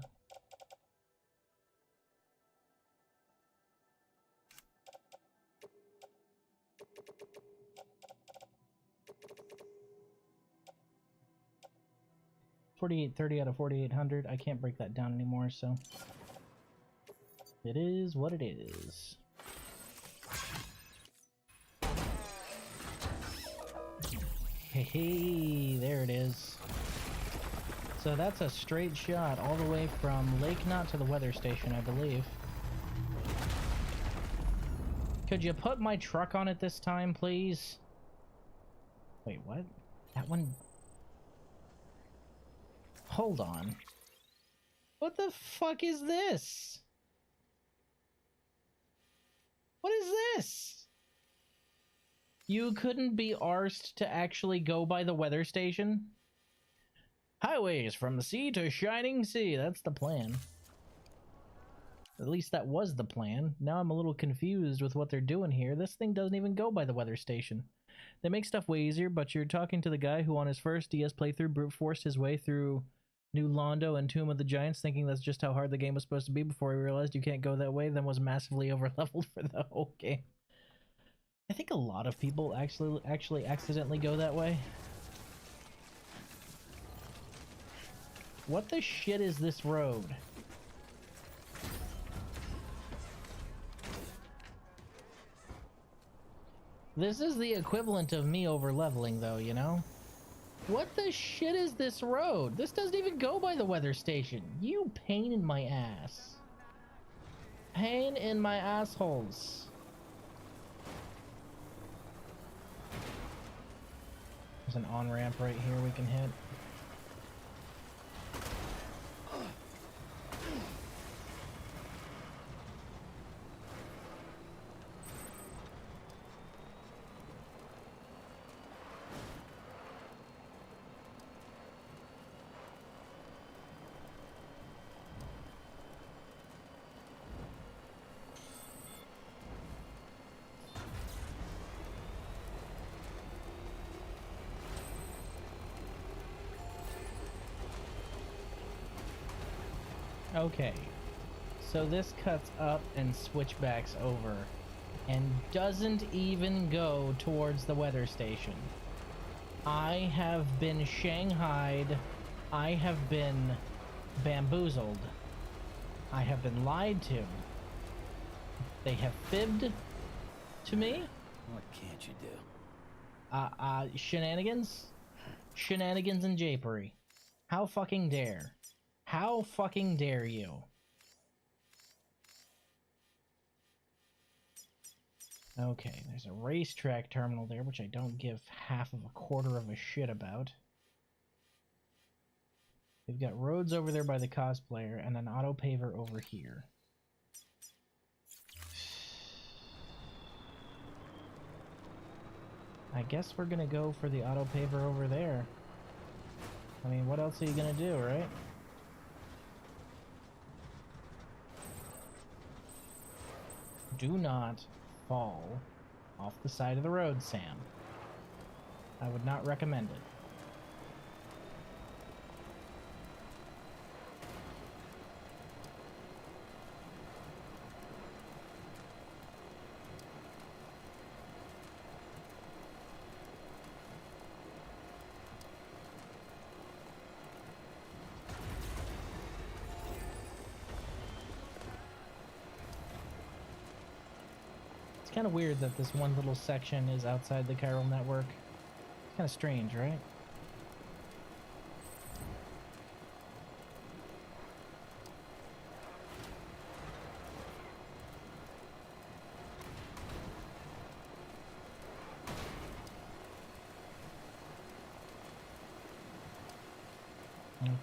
$4830 out of 4800. I can't break that down anymore, so it is what it is. Hey, there it is. So that's a straight shot all the way from Lake Knot to the weather station, I believe. Could you put my truck on it this time, please? Wait, what? That one... Hold on. What the fuck is this? What is this? You couldn't be arsed to actually go by the weather station? Highways from the sea to shining sea. That's the plan. At least that was the plan. Now I'm a little confused with what they're doing here. This thing doesn't even go by the weather station. They make stuff way easier, but you're talking to the guy who on his first DS playthrough brute forced his way through New Londo and Tomb of the Giants, thinking that's just how hard the game was supposed to be before he realized you can't go that way, then was massively overleveled for the whole game. I think a lot of people actually accidentally go that way. What the shit is this road? This is the equivalent of me over leveling though, you know? What the shit is this road? This doesn't even go by the weather station. You pain in my ass. Pain in my assholes. There's an on-ramp right here we can hit. Okay, so this cuts up and switchbacks over and doesn't even go towards the weather station. I have been shanghaied. I have been bamboozled. I have been lied to. They have fibbed to me. What can't you do? Shenanigans? Shenanigans and japery. How fucking dare? How fucking dare you? Okay, there's a racetrack terminal there, which I don't give half of a quarter of a shit about. We've got roads over there by the cosplayer and an auto paver over here. I guess we're gonna go for the auto paver over there. I mean, what else are you gonna do, right? Do not fall off the side of the road, Sam. I would not recommend it. It's kind of weird that this one little section is outside the chiral network. It's kind of strange, right?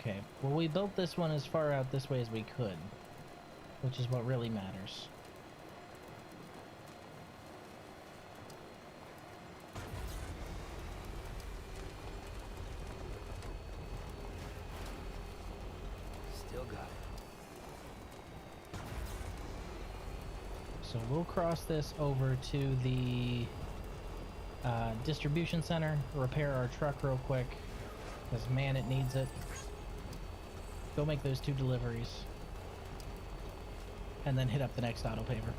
Okay, well, we built this one as far out this way as we could, which is what really matters. Still got it. So we'll cross this over to the distribution center, repair our truck real quick, because man, it needs it. Go make those 2 deliveries, and then hit up the next auto paver.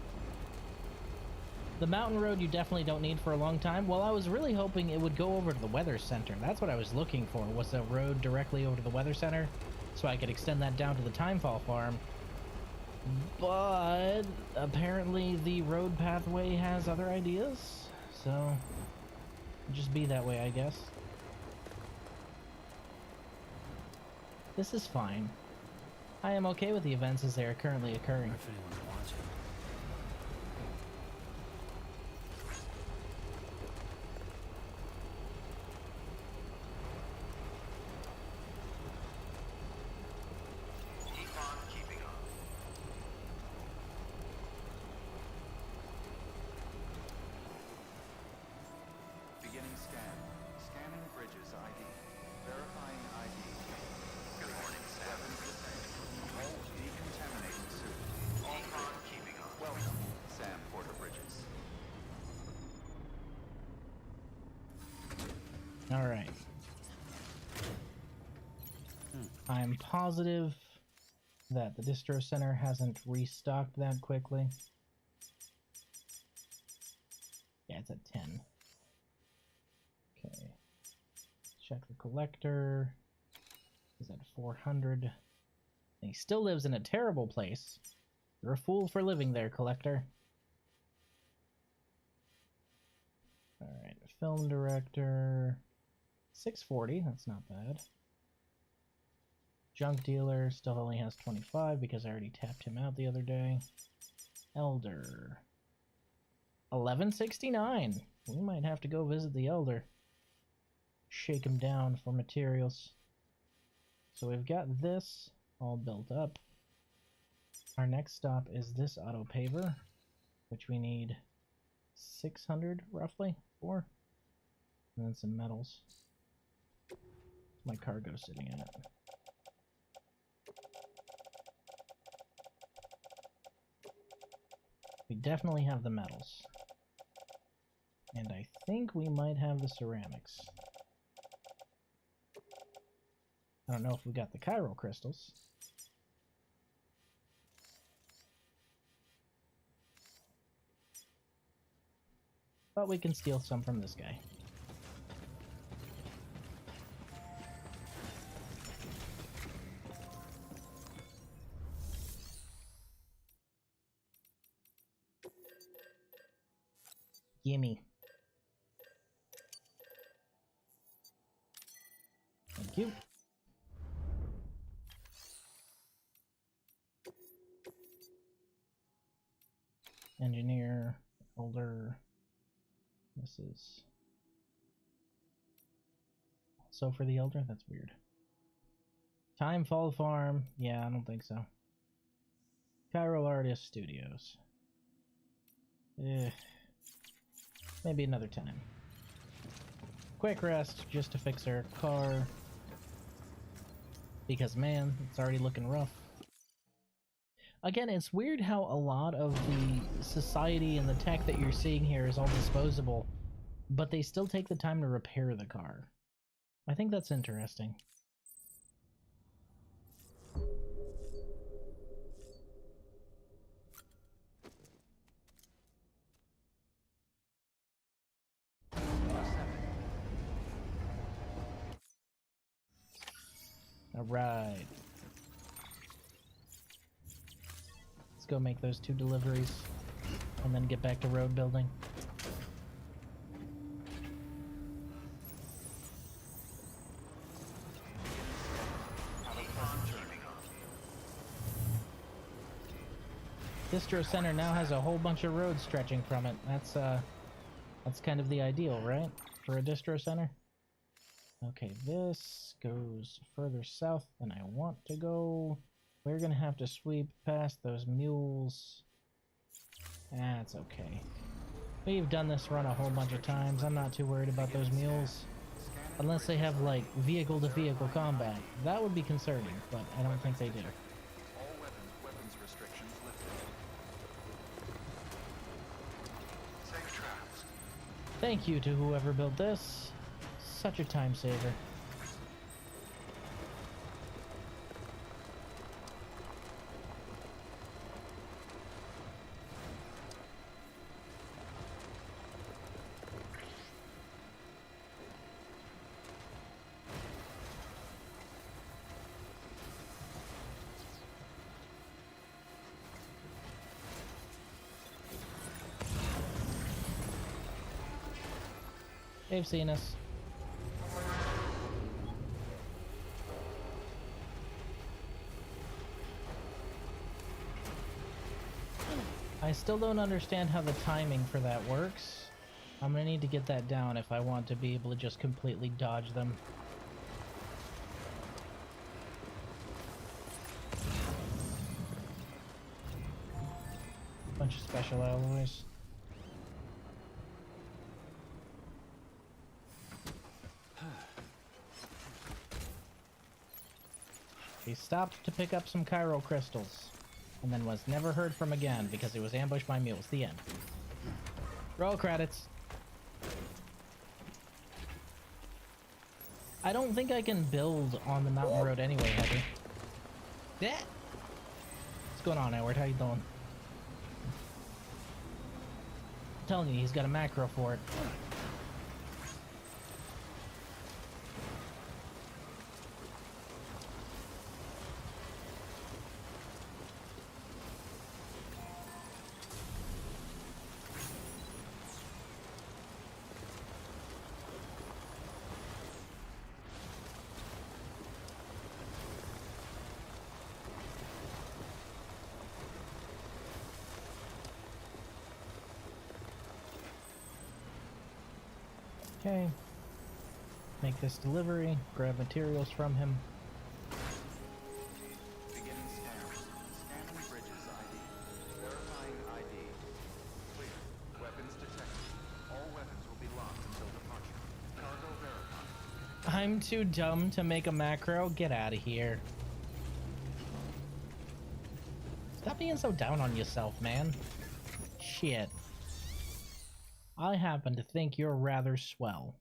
The mountain road you definitely don't need for a long time. Well, I was really hoping it would go over to the weather center. That's what I was looking for, was a road directly over to the weather center, so I could extend that down to the Timefall farm. But apparently the road pathway has other ideas, so just be that way, I guess. This is fine. I am okay with the events as they are currently occurring. If anyone's watching. Keep on keeping on. Beginning scan. Scanning bridges ID. Verifying ID. Good morning, Sam. Weapons detected. All decontaminating suit. All on keeping on. Welcome, Sam Porter Bridges. Alright. I'm positive that the distro center hasn't restocked that quickly. Yeah, it's at 10. Okay. Check the collector. He's at 400. And he still lives in a terrible place. You're a fool for living there, collector. Alright, film director. 640, that's not bad. Junk dealer still only has 25 because I already tapped him out the other day. Elder. 1169. We might have to go visit the Elder. Shake him down for materials. So we've got this all built up. Our next stop is this auto paver, which we need 600 roughly for. And then some metals. My cargo sitting in it. We definitely have the metals. And I think we might have the ceramics. I don't know if we got the chiral crystals. But we can steal some from this guy. Gimme. Thank you. Engineer, Elder. This is... So for the Elder? That's weird. Time Fall Farm. Yeah, I don't think so. Chiral Artist Studios. Maybe another time. Quick rest just to fix our car. Because, man, it's already looking rough. Again, it's weird how a lot of the society and the tech that you're seeing here is all disposable, but they still take the time to repair the car. I think that's interesting. Alright. Let's go make those 2 deliveries and then get back to road building. Distro Center now has a whole bunch of roads stretching from it. That's kind of the ideal, right? For a distro center? Okay, this goes further south than I want to go. We're gonna have to sweep past those mules. That's okay. We've done this run a whole bunch of times. I'm not too worried about those mules. Unless they have, like, vehicle-to-vehicle combat. That would be concerning, but I don't think they do. All weapons restrictions lifted. Safe travels. Thank you to whoever built this. Such a time saver. They've seen us. I still don't understand how the timing for that works. I'm gonna need to get that down if I want to be able to just completely dodge them. Bunch of special alloys. He stopped to pick up some chiral crystals, and then was never heard from again because he was ambushed by mules. The end. Roll credits. I don't think I can build on the mountain road anyway, Heavy. Yeah. What's going on, Edward? How you doing? telling you, he's got a macro for it. Okay. Make this delivery, grab materials from him. Beginning scans. Scanning bridges ID. Verifying ID. Clear. Weapons detected. All weapons will be locked until departure. Cargo verified. I'm too dumb to make a macro. Get out of here. Stop being so down on yourself, man. Shit. I happen to think you're rather swell.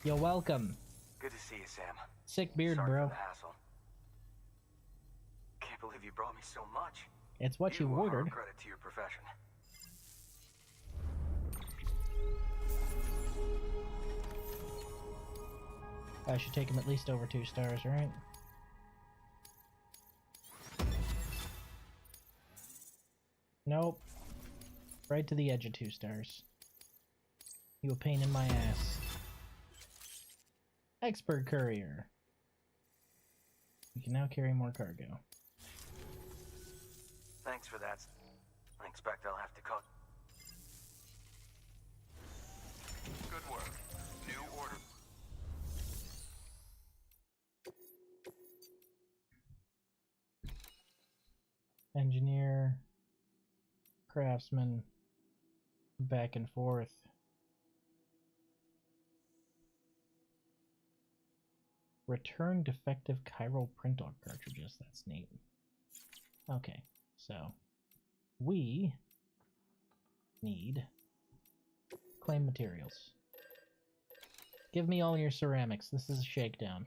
You're welcome. Good to see you, Sam. Sick beard, Sorry bro. for the hassle. Can't believe you brought me so much. It's what you are ordered. a credit to your profession. I should take him at least over 2 stars, right? Nope. Right to the edge of 2 stars. You a pain in my ass. Expert courier. You can now carry more cargo. Thanks for that. I expect I'll have to cut. Good work. New order. Engineer. Craftsman. Back and forth. Return defective chiral print-off cartridges. That's neat. Okay, so we need claim materials. Give me all your ceramics. This is a shakedown.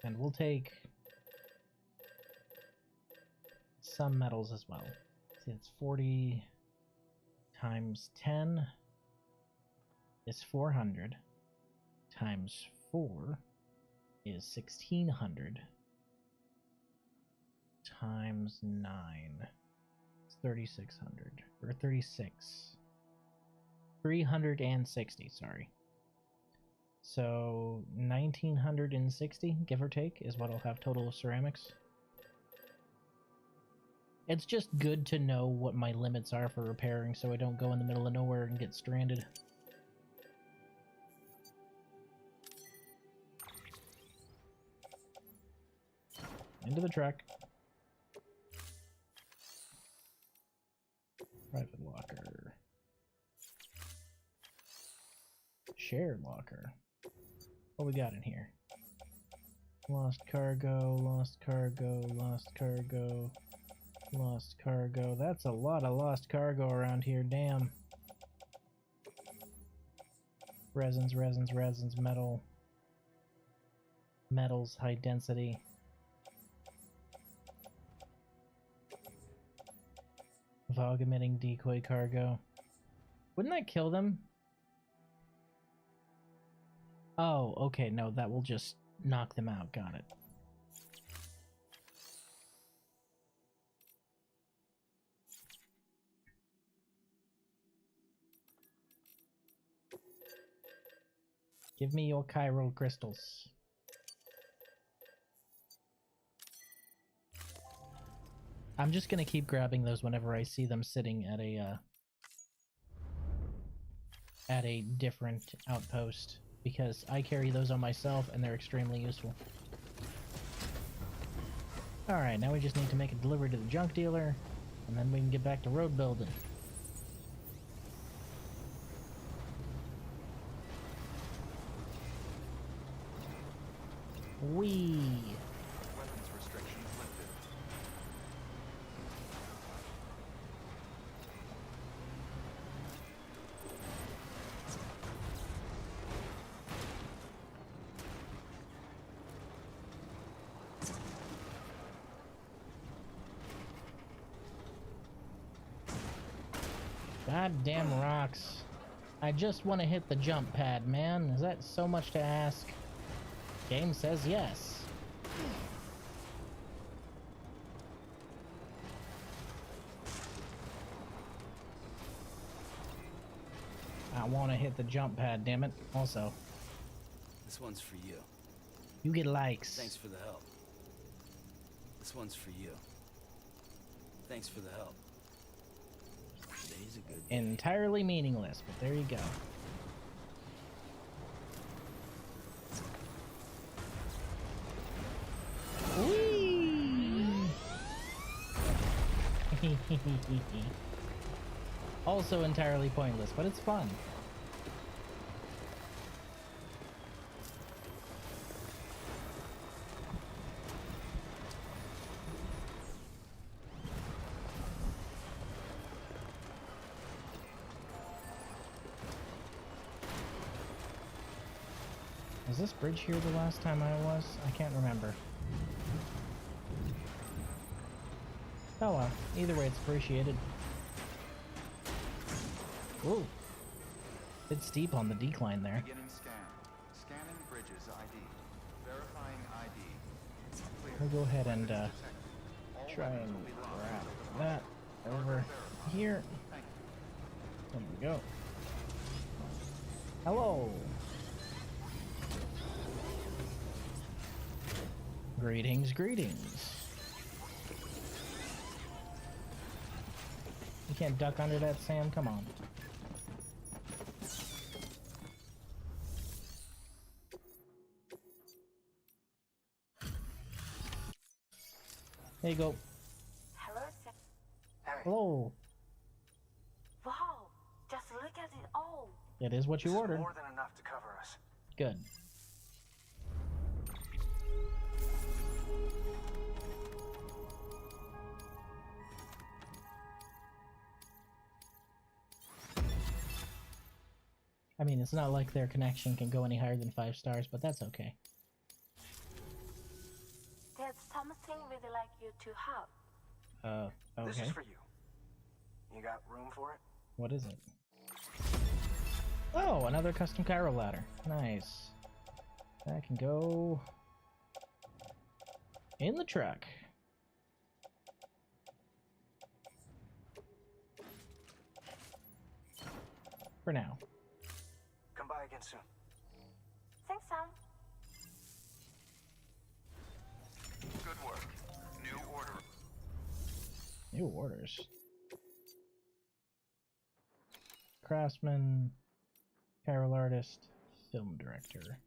And we'll take some metals as well. See, it's 40 times 10 is 400 times 4 is 1600 times 9 is 3600 or 36 360, sorry. So 1960, give or take, is what I'll have total of ceramics. It's just good to know what my limits are for repairing so I don't go in the middle of nowhere and get stranded. Into the truck. Private locker. Shared locker. What we got in here? Lost cargo, lost cargo, lost cargo, lost cargo. That's a lot of lost cargo around here, damn. Resins, resins, resins, metal. Metals, high density. Fog emitting decoy cargo. Wouldn't that kill them? Oh, okay, no, that will just knock them out. Got it. Give me your chiral crystals. I'm just gonna keep grabbing those whenever I see them sitting at a different outpost, because I carry those on myself and they're extremely useful. Alright, now we just need to make a delivery to the junk dealer, and then we can get back to road building. Whee! Weapons restrictions lifted. Goddamn rocks. I just want to hit the jump pad, man. Is that so much to ask? Game says yes. I want to hit the jump pad, damn it. Also, This one's for you. you get likes. Thanks for the help. This one's for you. Thanks for the help. Today's a good day. Entirely meaningless, but there you go. Whee! Also entirely pointless, but it's fun. Was this bridge here the last time I was? I can't remember. Oh well, either way it's appreciated. Whoa. Bit steep on the decline there. Beginning scan. Scanning bridges ID. Verifying ID. Clear. We'll go ahead and Detected. All try weapons and will be locked grab until the that marshal. over Verified. here. Thank you. There we go. Hello. Greetings, greetings. You can't duck under that, Sam? Come on. There you go. Hello, sir. Hey, Hello. Wow, just look at it all. It is what this you is ordered. more than enough to cover us. Good. I mean, it's not like their connection can go any higher than 5 stars, but that's okay. There's something we'd like you to have. This is Okay. for you. You got room for it? What is it? Oh, another custom Cairo ladder. Nice. That can go in the truck. For now. Come by again soon. Thanks, Sam. Good work. New order. New orders. Craftsman, Cairo artist, film director.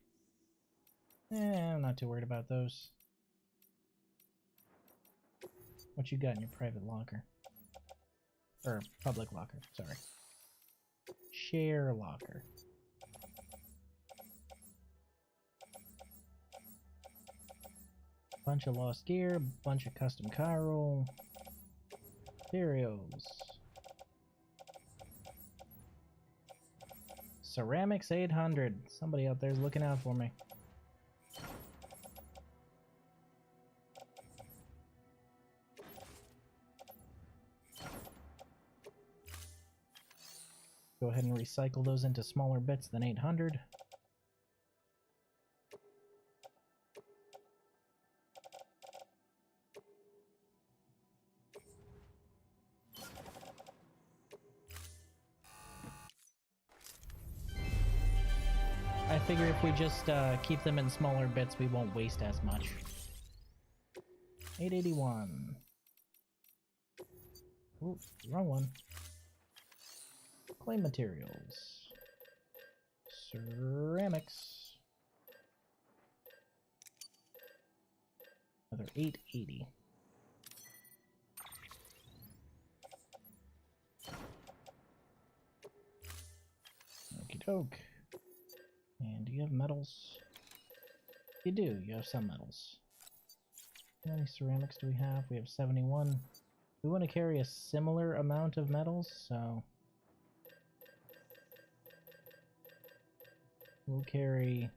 I'm not too worried about those. What you got in your private locker? Or public locker, sorry. Share locker. Bunch of lost gear, bunch of custom Cairo. Materials. Ceramics 800. Somebody out there's looking out for me. Go ahead and recycle those into smaller bits than 800. I figure if we just keep them in smaller bits, we won't waste as much. 881. Ooh, wrong one. Clay materials. Ceramics. Another 880. Okie doke. And do you have metals? You do, you have some metals. How many ceramics do we have? We have 71. We want to carry a similar amount of metals, so we'll carry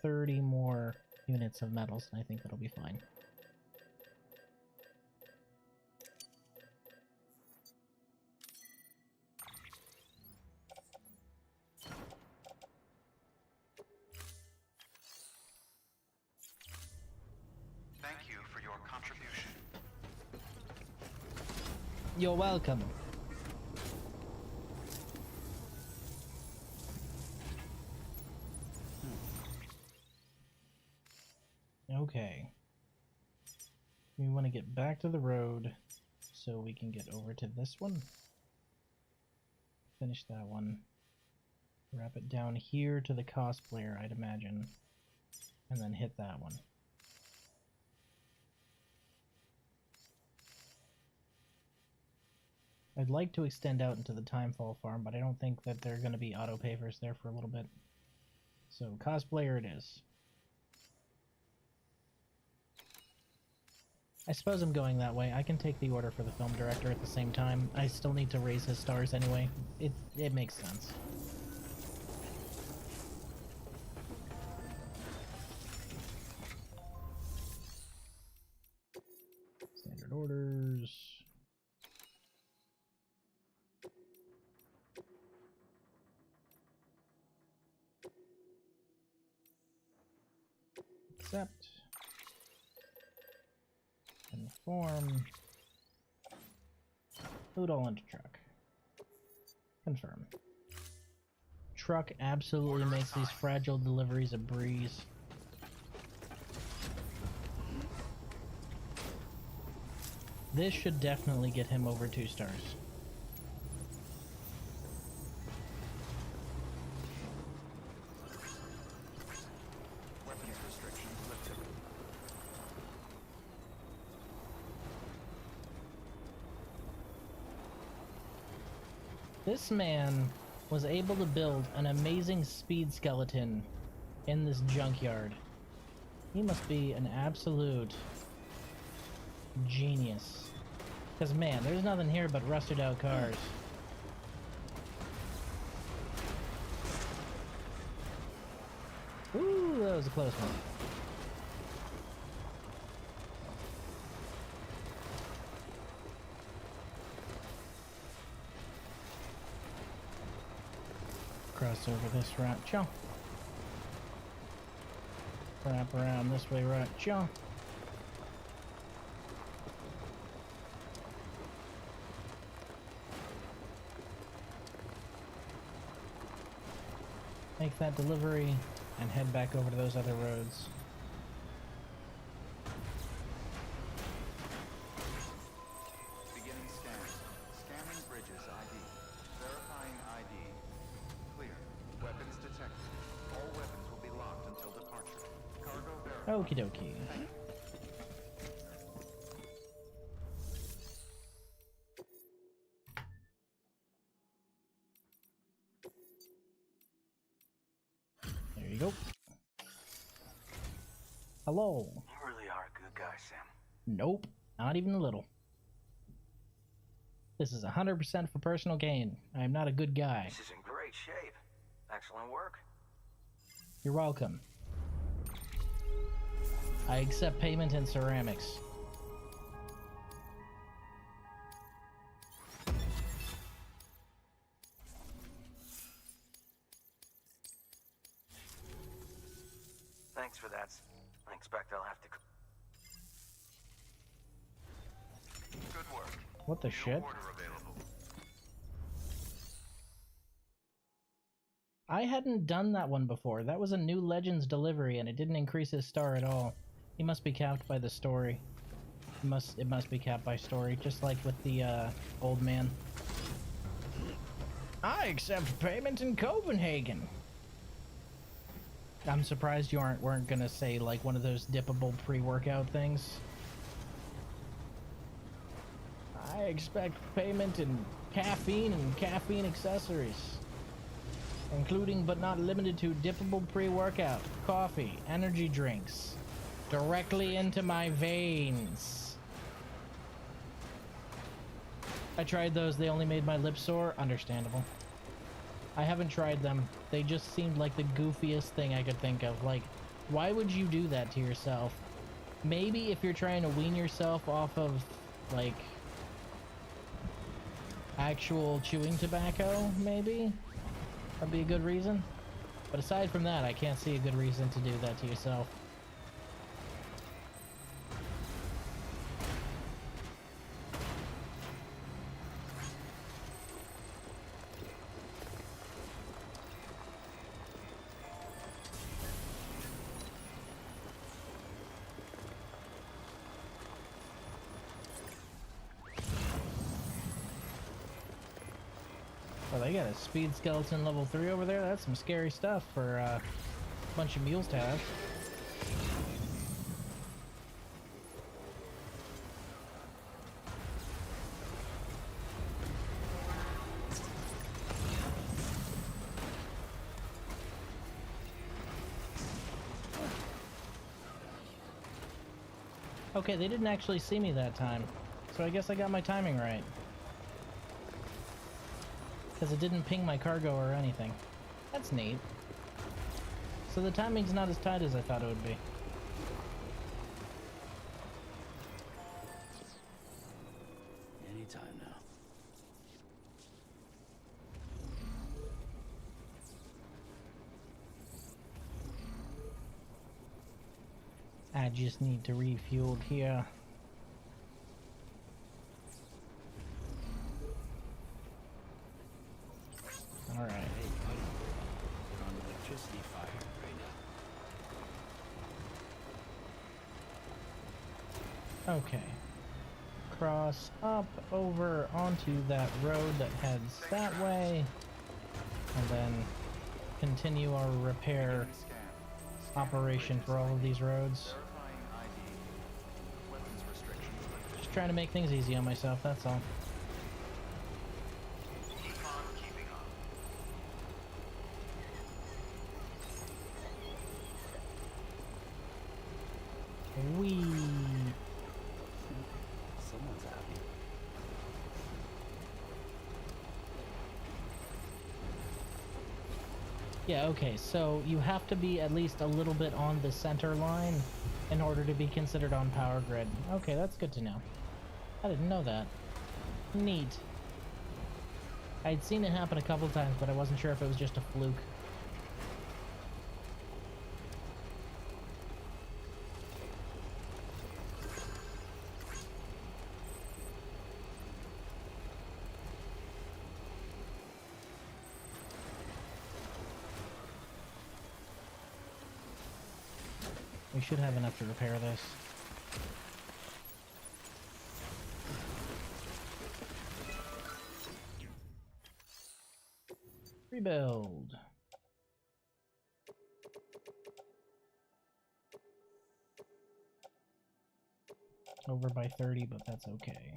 30 more units of metals, and I think that'll be fine. contribution. You're welcome. Okay. We want to get back to the road so we can get over to this one. Finish that one. Wrap it down here to the cosplayer, I'd imagine. And then hit that one. I'd like to extend out into the Timefall farm, but I don't think that there are going to be auto pavers there for a little bit. So, cosplayer it is. I suppose I'm going that way. I can take the order for the film director at the same time. I still need to raise his stars anyway. It makes sense. Standard orders. Accept. Conform. Load all into truck. Confirm. Truck absolutely makes these fragile deliveries a breeze. This should definitely get him over 2 stars. Weapons restrictions lifted. This man was able to build an amazing speed skeleton in this junkyard. He must be an absolute genius. Because, man, there's nothing here but rusted out cars. Ooh, that was a close one. Cross over this route, jump. Wrap around this way, right, jump. Make that delivery and head back over to those other roads. Beginning scan. Scanning bridges ID. Verifying ID. Clear. Weapons detected. All weapons will be locked until departure. Cargo verified. Okie dokie. There you go. Hello. You really are a good guy, Sam. Nope, not even a little. This is 100% for personal gain. I am not a good guy. This is in great shape. Excellent work. You're welcome. I accept payment in ceramics. Thanks for that. I expect I'll have to... Good work. What the New shit? order available. I hadn't done that one before. That was a new Legends delivery and it didn't increase his star at all. He must be capped by the story. It must be capped by story, just like with the old man. I accept payment in Copenhagen. I'm surprised you weren't gonna say like one of those dippable pre-workout things. I expect payment in caffeine and caffeine accessories, including but not limited to dippable pre-workout, coffee, energy drinks, directly into my veins. I tried those, they only made my lips sore. Understandable. I haven't tried them. They just seemed like the goofiest thing I could think of. Like, why would you do that to yourself? Maybe if you're trying to wean yourself off of, like, actual chewing tobacco, maybe? That'd be a good reason. But aside from that, I can't see a good reason to do that to yourself. Oh, they got a speed skeleton level 3 over there. That's some scary stuff for a bunch of mules to have. Okay, they didn't actually see me that time, so I guess I got my timing right. Because it didn't ping my cargo or anything. That's neat. So the timing's not as tight as I thought it would be. Anytime now. I just need to refuel here. Alright. Hey, buddy. You're on electricity fire right now. Okay. Cross up over onto that road that heads that way. And then continue our repair operation for all of these roads. Just trying to make things easy on myself, that's all. Wee. Someone's happy. Yeah, okay, so you have to be at least a little bit on the center line in order to be considered on power grid. Okay, that's good to know. I didn't know that. Neat. I'd seen it happen a couple times, but I wasn't sure if it was just a fluke. We should have enough to repair this. Rebuild. Over by 30, but that's okay.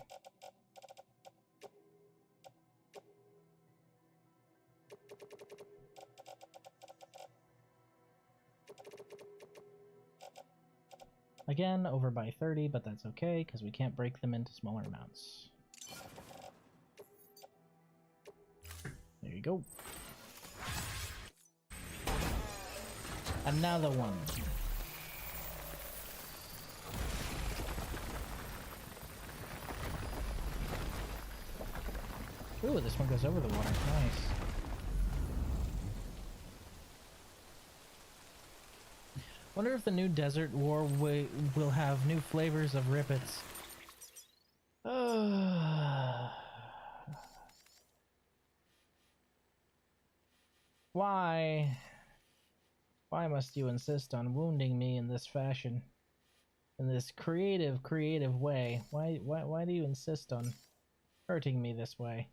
Again, over by 30, but that's okay, because we can't break them into smaller amounts. There you go. Another one. Ooh, this one goes over the water. Nice. Wonder if the new Desert War will have new flavors of rippets. Why? Why must you insist on wounding me in this fashion? In this creative way? Why do you insist on hurting me this way?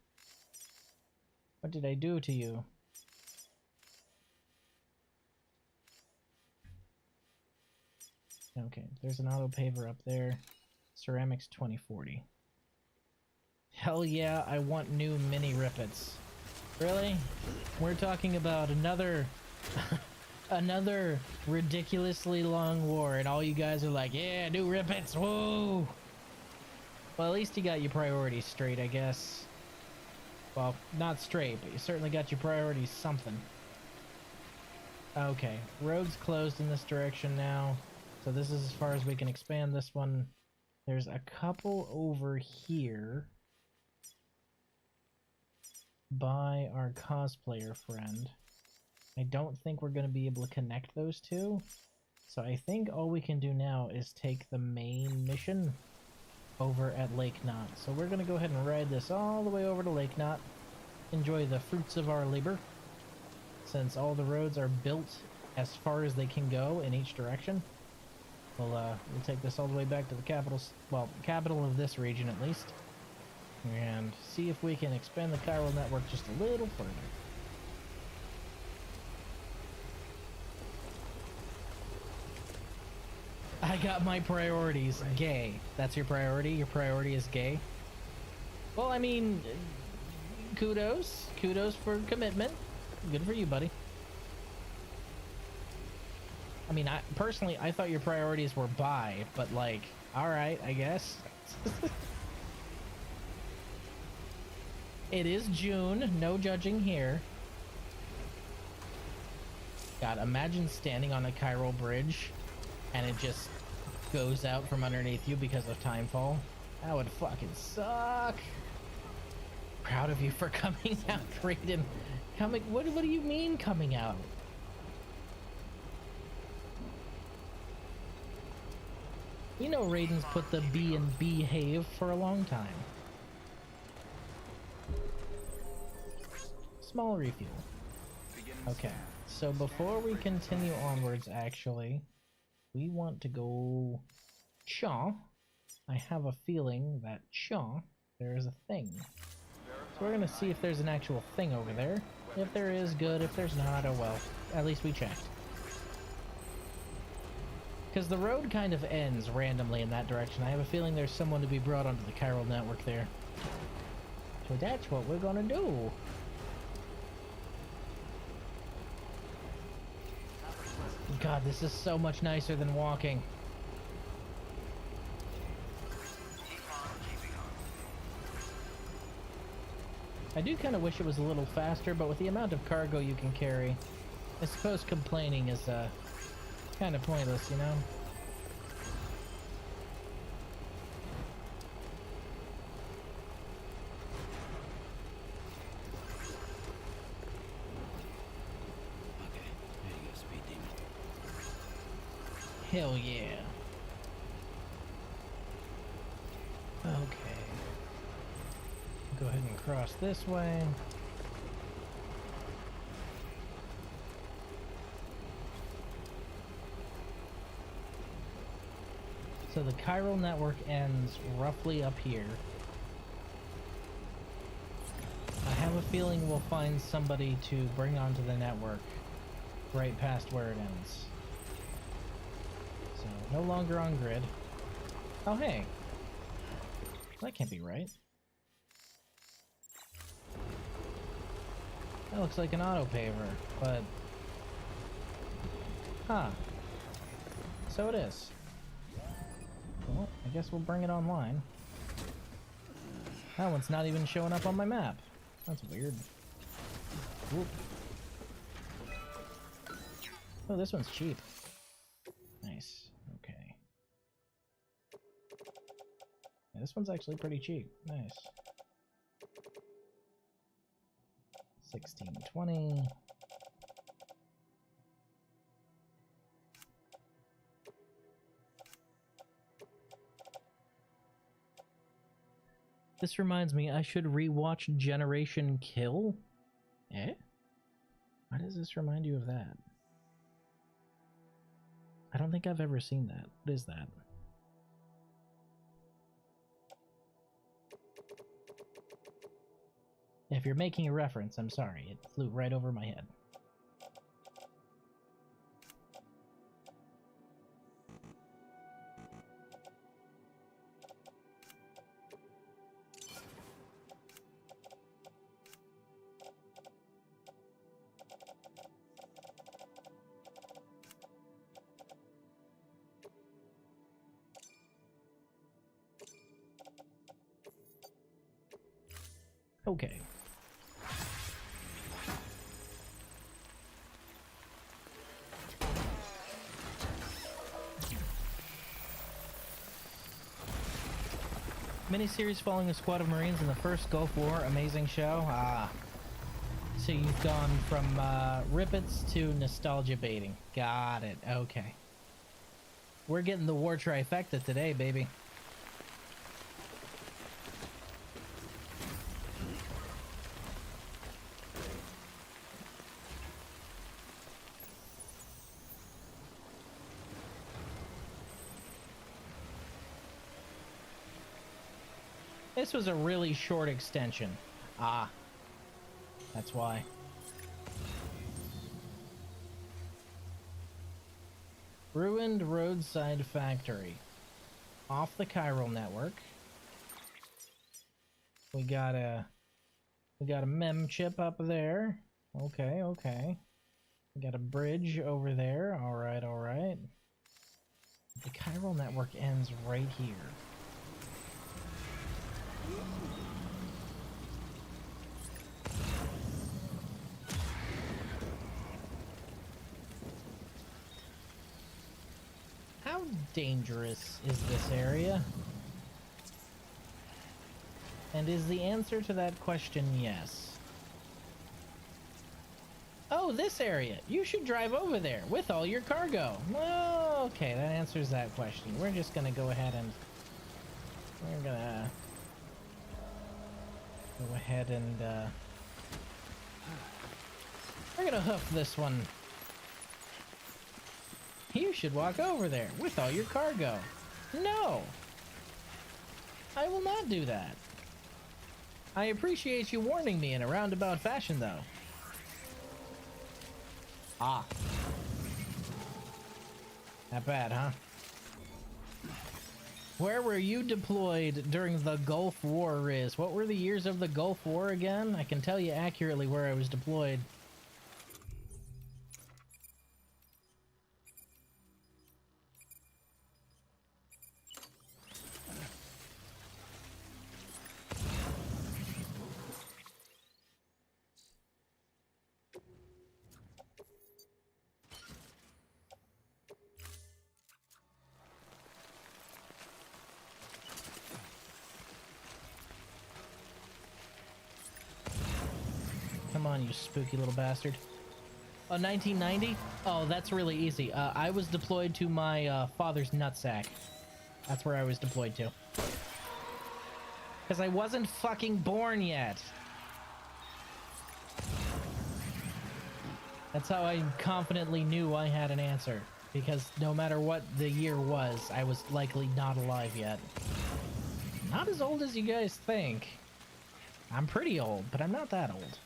What did I do to you? Okay, there's an auto paver up there. Ceramics 2040. Hell yeah, I want new mini rippets. Really? We're talking about another another ridiculously long war and all you guys are like, yeah, new rippets, whoa! Well, at least you got your priorities straight, I guess. Well, not straight, but you certainly got your priorities something. Okay, road's closed in this direction now. So this is as far as we can expand this one. There's a couple over here by our cosplayer friend. I don't think we're going to be able to connect those two. So I think all we can do now is take the main mission over at Lake Knot. So we're going to go ahead and ride this all the way over to Lake Knot. Enjoy the fruits of our labor. Since all the roads are built as far as they can go in each direction. We'll take this all the way back to the capital, well, capital of this region at least. and see if we can expand the chiral network just a little further. I got my priorities. Gay. That's your priority? Your priority is gay? Well, I mean, kudos. Kudos for commitment. Good for you, buddy. I mean, personally, I thought your priorities were bi, but like, alright, I guess. It is June, no judging here. God, imagine standing on a chiral bridge and it just goes out from underneath you because of timefall. That would fucking suck. Proud of you for coming out, Raiden. What do you mean coming out? You know Raiden's put the B in behave for a long time. Small refuel. Okay, so before we continue onwards, actually, we want to go Cha. I have a feeling that Cha, there is a thing. So we're gonna see if there's an actual thing over there. If there is, good. If there's not, oh well. At least we checked. Because the road kind of ends randomly in that direction. I have a feeling there's someone to be brought onto the chiral network there. So that's what we're gonna do. God, this is so much nicer than walking. I do kind of wish it was a little faster, but with the amount of cargo you can carry, I suppose complaining is kind of pointless, you know? Okay, there you go, Speed Demon. Hell yeah. Okay. Go ahead and cross this way. So the chiral network ends roughly up here. I have a feeling we'll find somebody to bring onto the network right past where it ends. So, no longer on grid. Oh, hey. That can't be right. That looks like an auto paver, but... Huh. So it is. Well, I guess we'll bring it online. That one's not even showing up on my map. That's weird. Whoop. Oh, this one's cheap. Nice. Okay. Yeah, this one's actually pretty cheap. Nice. 1620. This reminds me, I should rewatch Generation Kill? Eh? Why does this remind you of that? I don't think I've ever seen that. What is that? If you're making a reference, I'm sorry. It flew right over my head. Okay. Miniseries following a squad of Marines in the first Gulf War. Amazing show. Ah. So you've gone from rippets to nostalgia baiting. Got it. Okay. We're getting the war trifecta today, baby. This was a really short extension. Ah, that's why. Ruined roadside factory. Off the chiral network. We got a mem chip up there. Okay, okay. We got a bridge over there. All right, all right. The chiral network ends right here. How dangerous is this area? And is the answer to that question yes? Oh, this area! You should drive over there with all your cargo. Well, okay, that answers that question. We're just gonna go ahead and... We're gonna hoof this one. You should walk over there with all your cargo. No! I will not do that. I appreciate you warning me in a roundabout fashion, though. Ah. Not bad, huh? Where were you deployed during the Gulf War, Riz? What were the years of the Gulf War again? I can tell you accurately where I was deployed. Come on, you spooky little bastard. Oh, 1990? Oh, that's really easy. I was deployed to my father's nutsack. That's where I was deployed to. Because I wasn't fucking born yet. That's how I confidently knew I had an answer. Because no matter what the year was, I was likely not alive yet. Not as old as you guys think. I'm pretty old, but I'm not that old.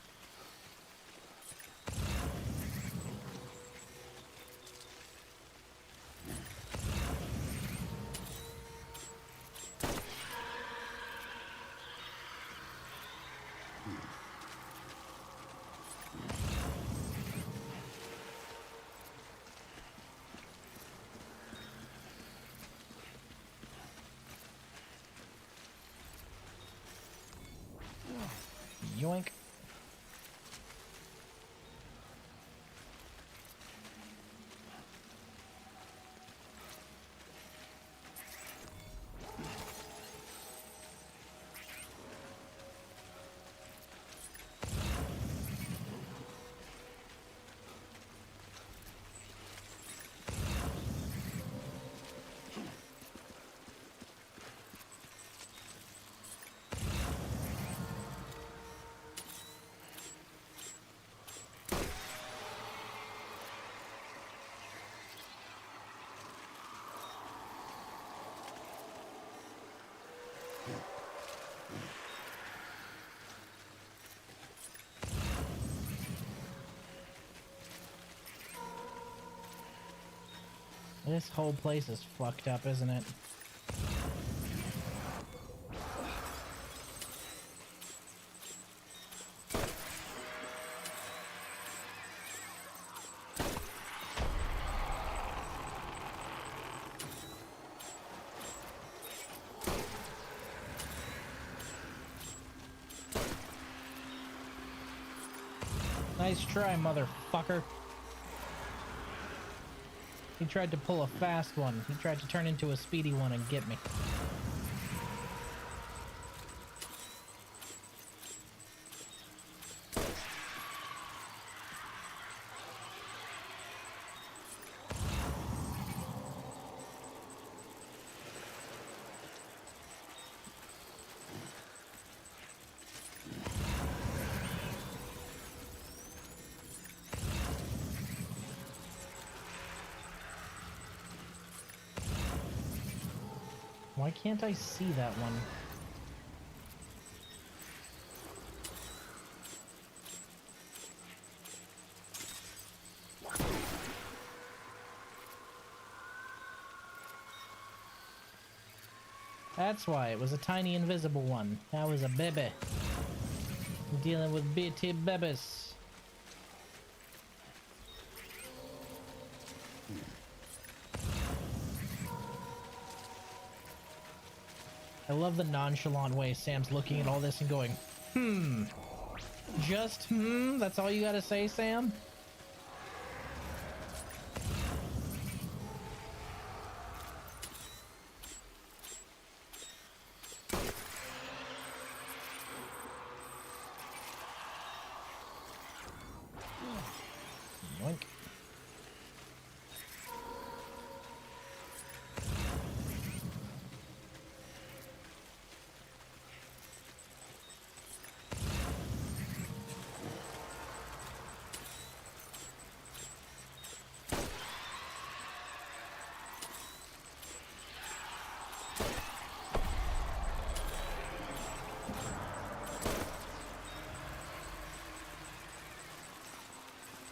Yoink. This whole place is fucked up, isn't it? Nice try, motherfucker. He tried to pull a fast one. He tried to turn into a speedy one and get me. Why can't I see that one? That's why it was a tiny invisible one. That was a baby. I'm dealing with BT babies. I love the nonchalant way Sam's looking at all this and going, just that's all you gotta say, Sam? Yoink.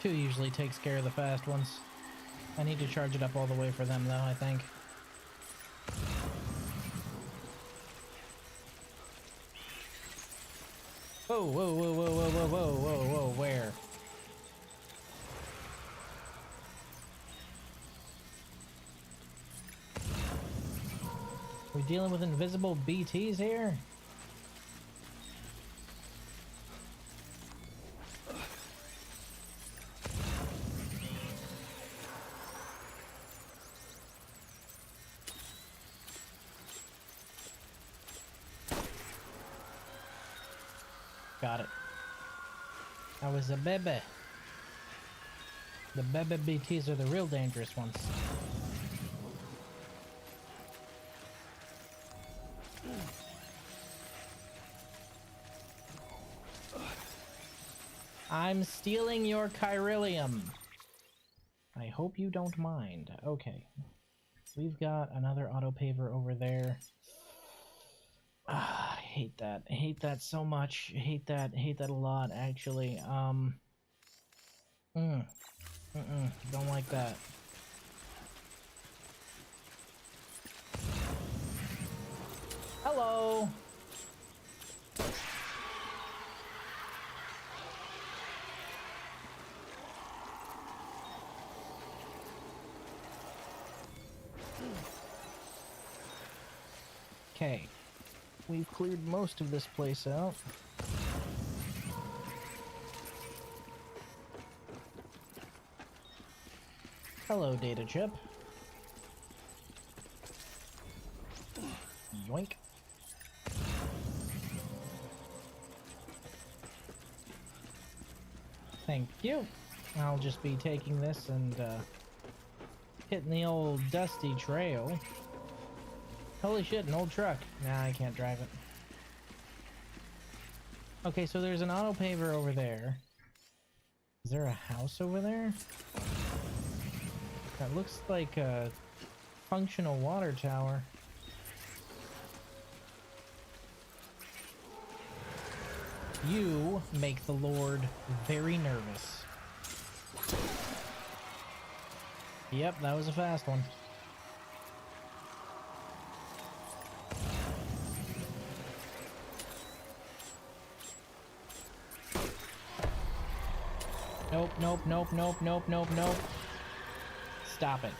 Two usually takes care of the fast ones. I need to charge it up all the way for them, though, I think. Whoa, whoa, whoa, whoa, whoa, whoa, whoa, whoa, whoa, where? We dealing with invisible BTs here? Got it. That was a baby. The baby BTs are the real dangerous ones. I'm stealing your chiralium. I hope you don't mind. Okay. We've got another auto paver over there. I hate that. I hate that so much. I hate that. I hate that a lot, actually. Don't like that. Hello. Okay. We've cleared most of this place out. Hello, data chip. Yoink. Thank you. I'll just be taking this and hitting the old dusty trail. Holy shit, an old truck. Nah, I can't drive it. Okay, so there's an auto paver over there. Is there a house over there? That looks like a functional water tower. You make the Lord very nervous. Yep, that was a fast one. Nope, nope, nope, nope, nope, nope, nope. Stop it.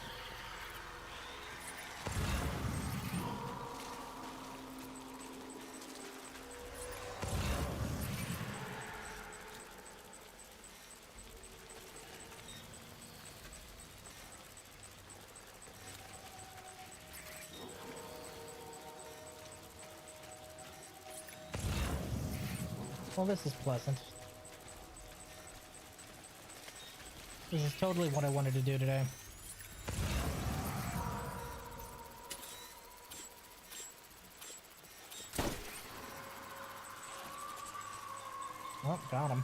Well, this is pleasant. This is totally what I wanted to do today. Oh, got him.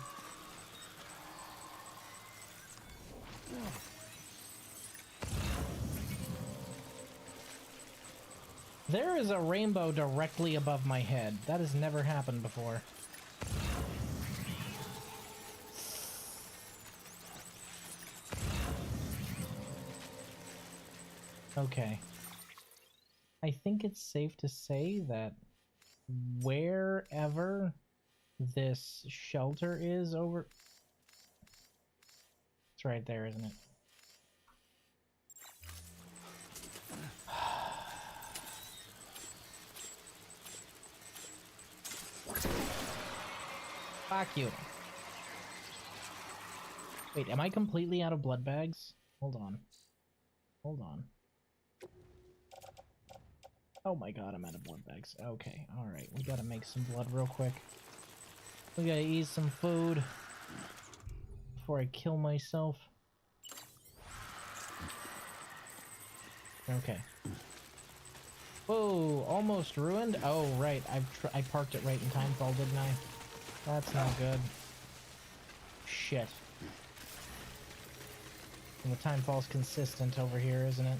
There is a rainbow directly above my head. That has never happened before. Okay. I think it's safe to say that wherever this shelter is over... It's right there, isn't it? Fuck you. Wait, am I completely out of blood bags? Hold on. Hold on. Oh my god, I'm out of blood bags. Okay, alright. We gotta make some blood real quick. We gotta eat some food before I kill myself. Okay. Whoa, almost ruined? Oh, right. I parked it right in timefall, didn't I? That's not good. Shit. And the timefall's consistent over here, isn't it?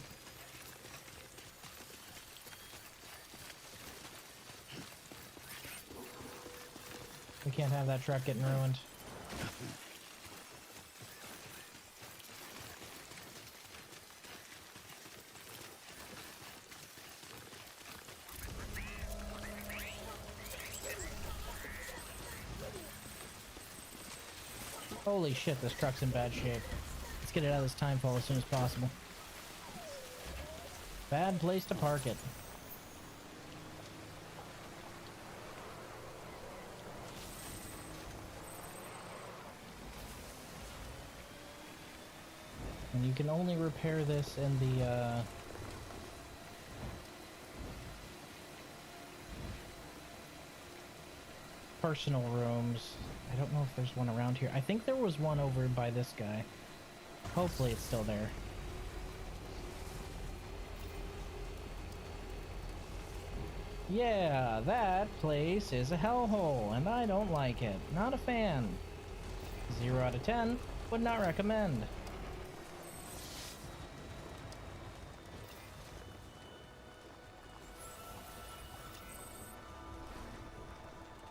We can't have that truck getting ruined. Holy shit, this truck's in bad shape. Let's get it out of this timefall as soon as possible. Bad place to park it. And you can only repair this in the, personal rooms. I don't know if there's one around here. I think there was one over by this guy. Hopefully it's still there. Yeah, that place is a hellhole, and I don't like it. Not a fan. 0 out of 10. Would not recommend.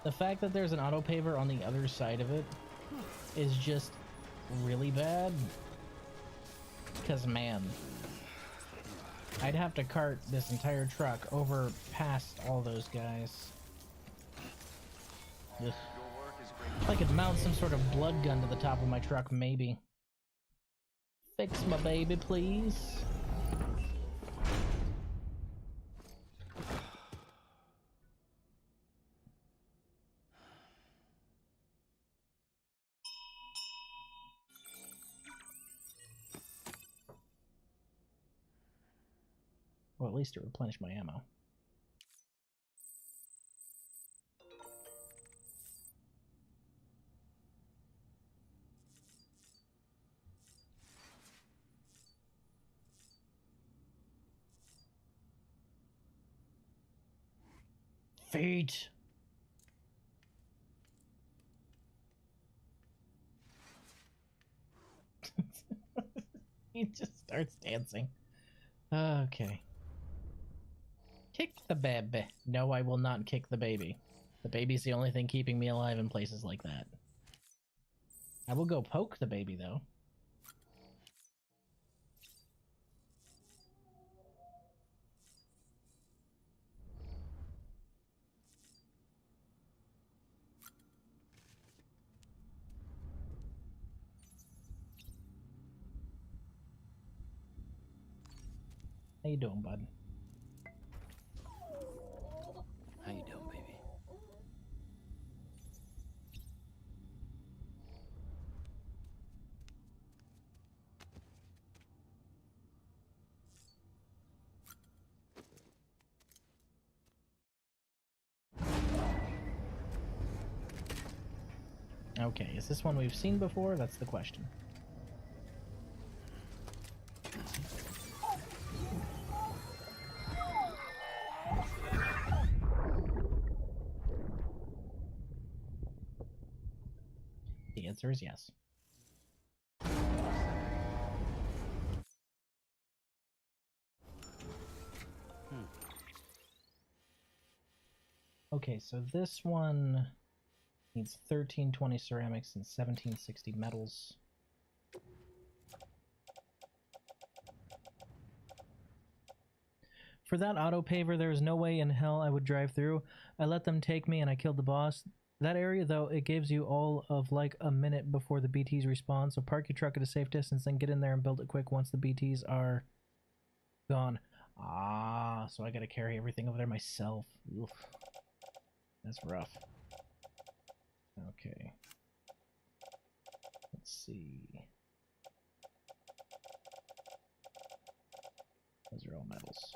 The fact that there's an auto paver on the other side of it is just really bad. Because, man, I'd have to cart this entire truck over past all those guys. Ugh. If I could mount some sort of blood gun to the top of my truck, maybe. Fix my baby, please. Well, at least it replenished my ammo. Fate! He just starts dancing. Okay. Kick the baby. No, I will not kick the baby. The baby's the only thing keeping me alive in places like that. I will go poke the baby, though. How you doing, bud? How you doing, baby? Okay, is this one we've seen before? That's the question. The answer is yes. Okay, so this one needs 1320 ceramics and 1760 metals. For that auto paver, there is no way in hell I would drive through. I let them take me and I killed the boss. That area, though, it gives you all of like a minute before the BTs respawn, so park your truck at a safe distance, then get in there and build it quick once the BTs are gone. Ah, so I gotta carry everything over there myself. Oof. That's rough. Okay. Let's see. Those are all metals.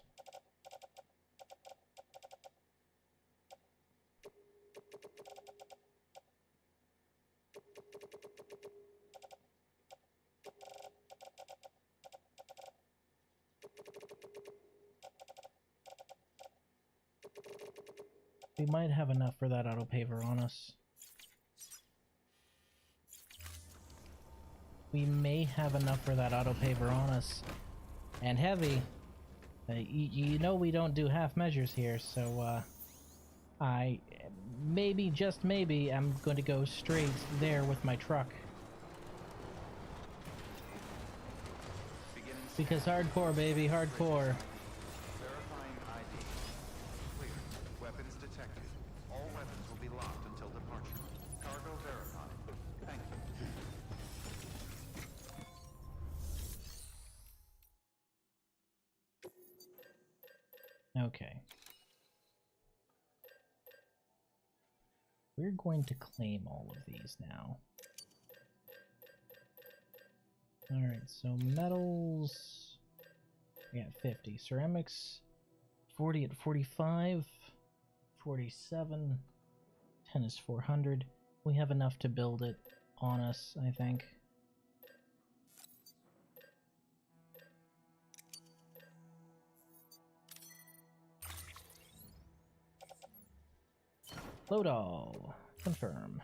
We might have enough for that auto paver on us. We may have enough for that auto paver on us. And heavy. You know we don't do half measures here, so I maybe, just maybe, I'm going to go straight there with my truck. Because hardcore, baby, hardcore. Verifying ID. Clear. Weapons detected. All weapons will be locked until departure. Cargo verified. Thank you. Okay. We're going to claim all of these now. Alright, so metals... We got 50. Ceramics, 40 at 45. 47. 10 is 400. We have enough to build it on us, I think. Load all. Confirm.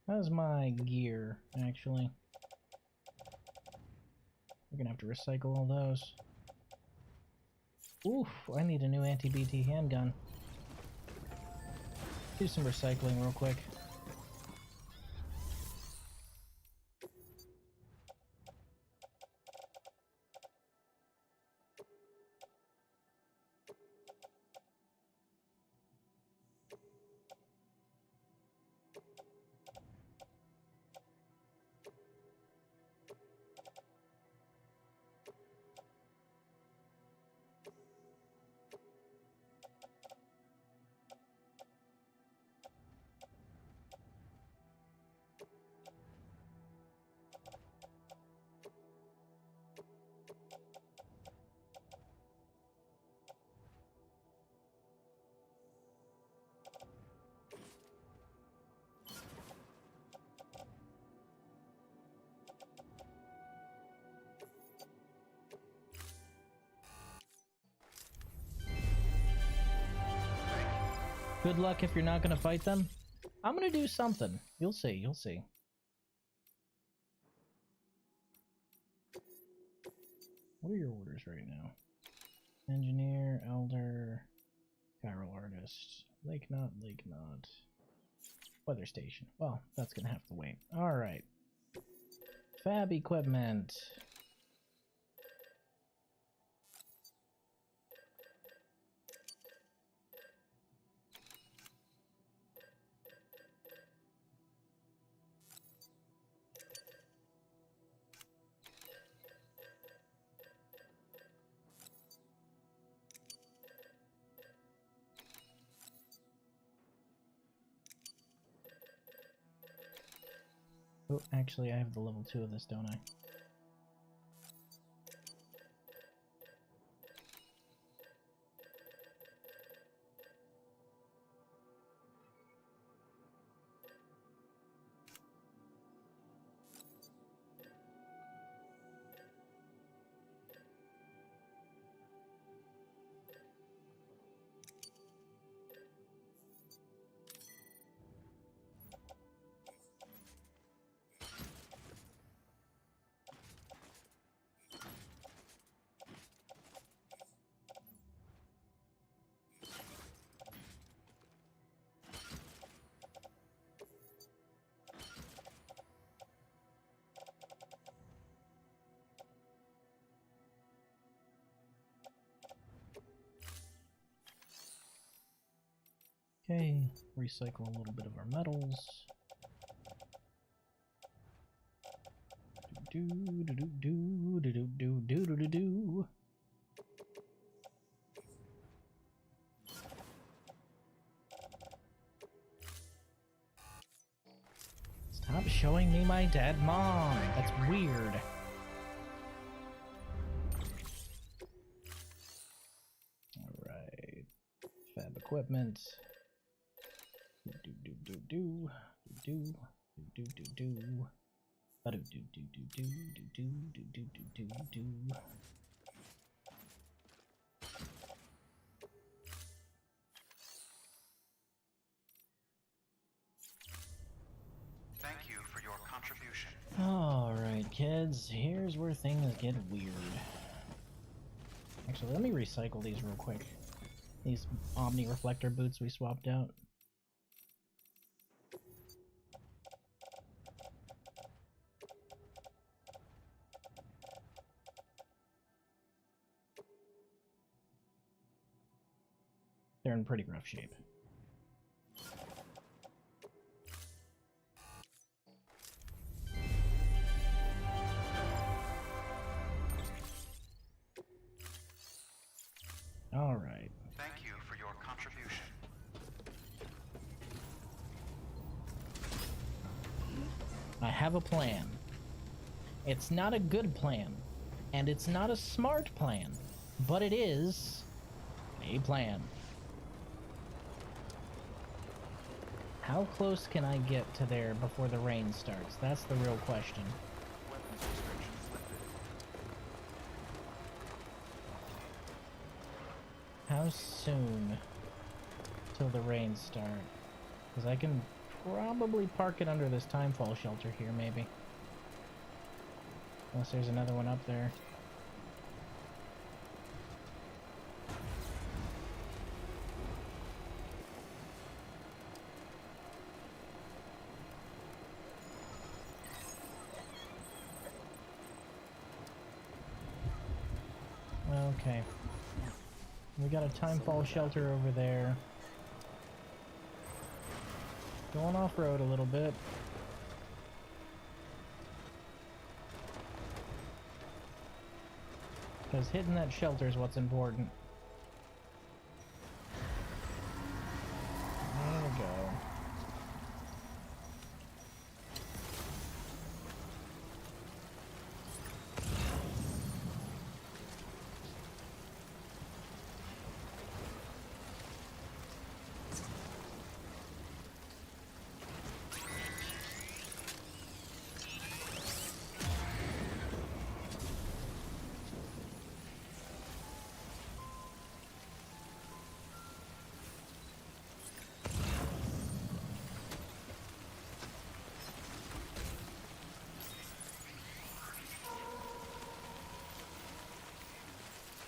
How's my gear, actually? We're gonna have to recycle all those. Oof, I need a new anti-BT handgun. Do some recycling real quick. Good luck if you're not gonna fight them. I'm gonna do something. You'll see, you'll see. What are your orders right now? Engineer, elder, chiral artist, lake knot, weather station. Well, that's gonna have to wait. Alright. Fab equipment. Oh, actually, I have the level 2 of this, don't I? Okay, recycle a little bit of our metals. Do do do do do do do do do do. Stop showing me my dead mom. That's weird. All right, fab equipment. Do do do do do do do do. Do do do do do do do do do do do. Thank you for your contribution. Alright, kids, here's where things get weird. Actually, let me recycle these real quick. These Omni reflector boots we swapped out. They're in pretty rough shape. All right. Thank you for your contribution. I have a plan. It's not a good plan, and it's not a smart plan, but it is a plan. How close can I get to there before the rain starts? That's the real question. Weapons restrictions lifted. How soon till the rains start? Because I can probably park it under this timefall shelter here, maybe. Unless there's another one up there. Okay. We got a timefall shelter over there. Going off-road a little bit. Because hitting that shelter is what's important. There we go.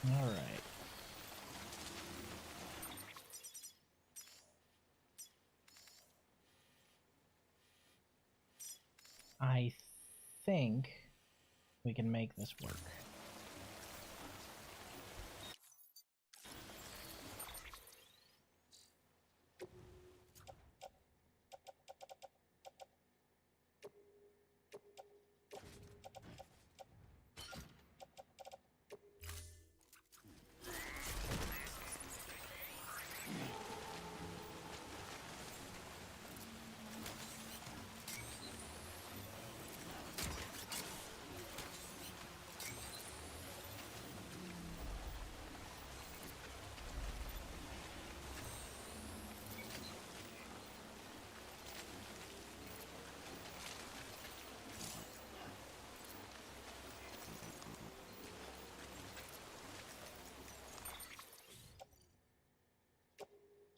All right. I think we can make this work.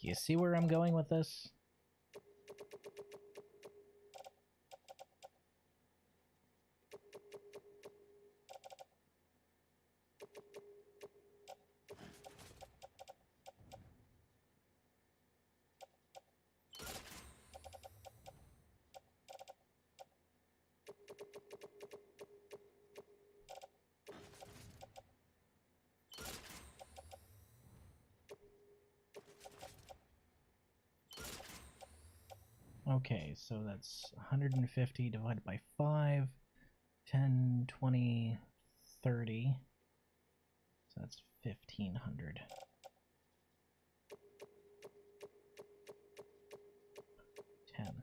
You see where I'm going with this? Okay, so that's 150 divided by 5, 10, 20, 30. So that's 1,500. 10.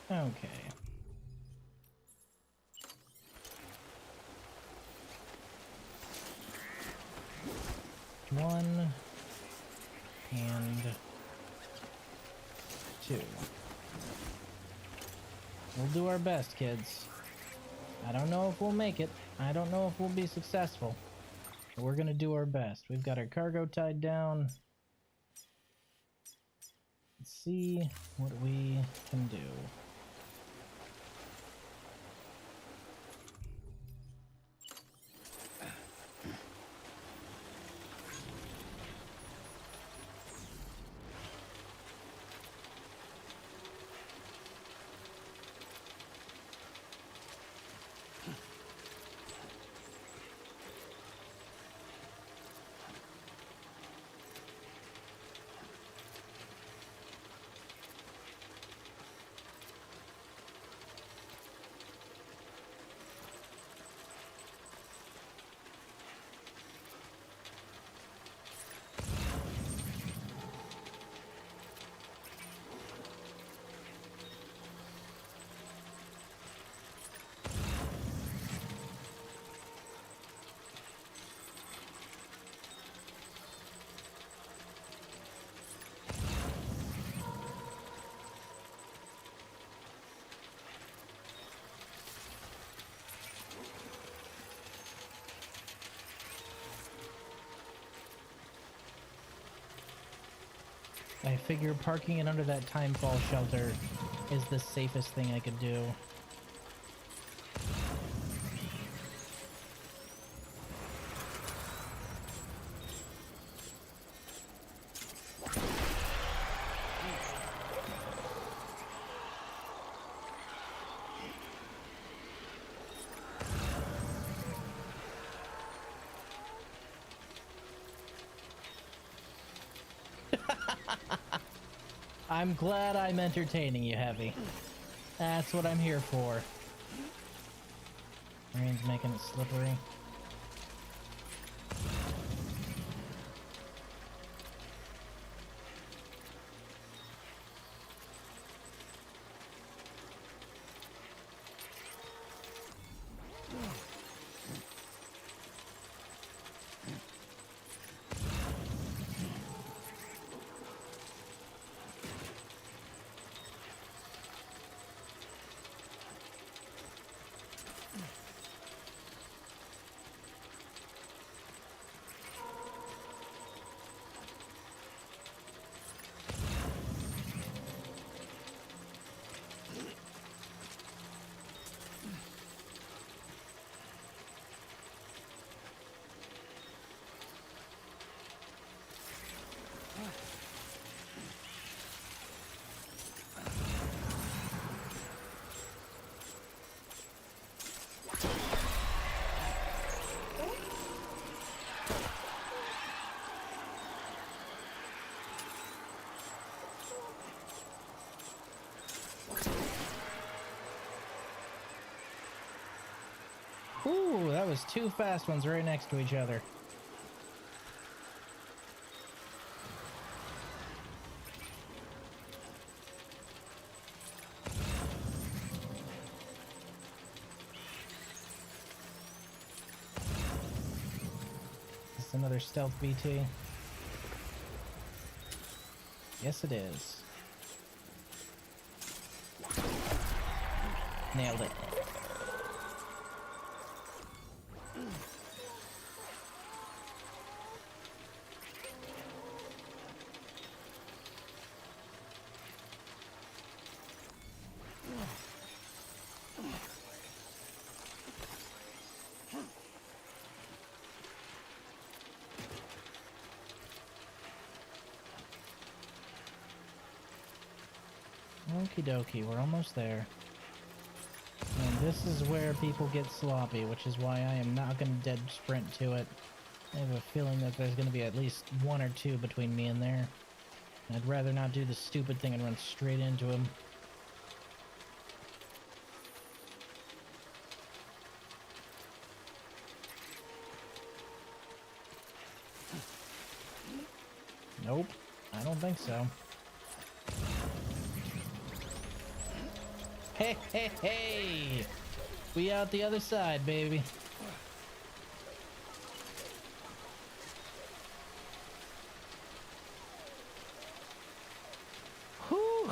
Okay. One and 2. We'll do our best, kids. I don't know if we'll make it. I don't know if we'll be successful. But we're gonna do our best. We've got our cargo tied down. Let's see what we can do. I figure parking it under that timefall shelter is the safest thing I could do. I'm glad I'm entertaining you, Heavy. That's what I'm here for. Rain's making it slippery. Ooh, that was 2 fast ones right next to each other. another stealth BT. Yes, it is. Nailed it. Okie dokie, we're almost there. And this is where people get sloppy, which is why I am not going to dead sprint to it. I have a feeling that there's going to be at least one or two between me and there. I'd rather not do the stupid thing and run straight into him. Nope, I don't think so. Hey, hey, hey! We out the other side, baby. Whew.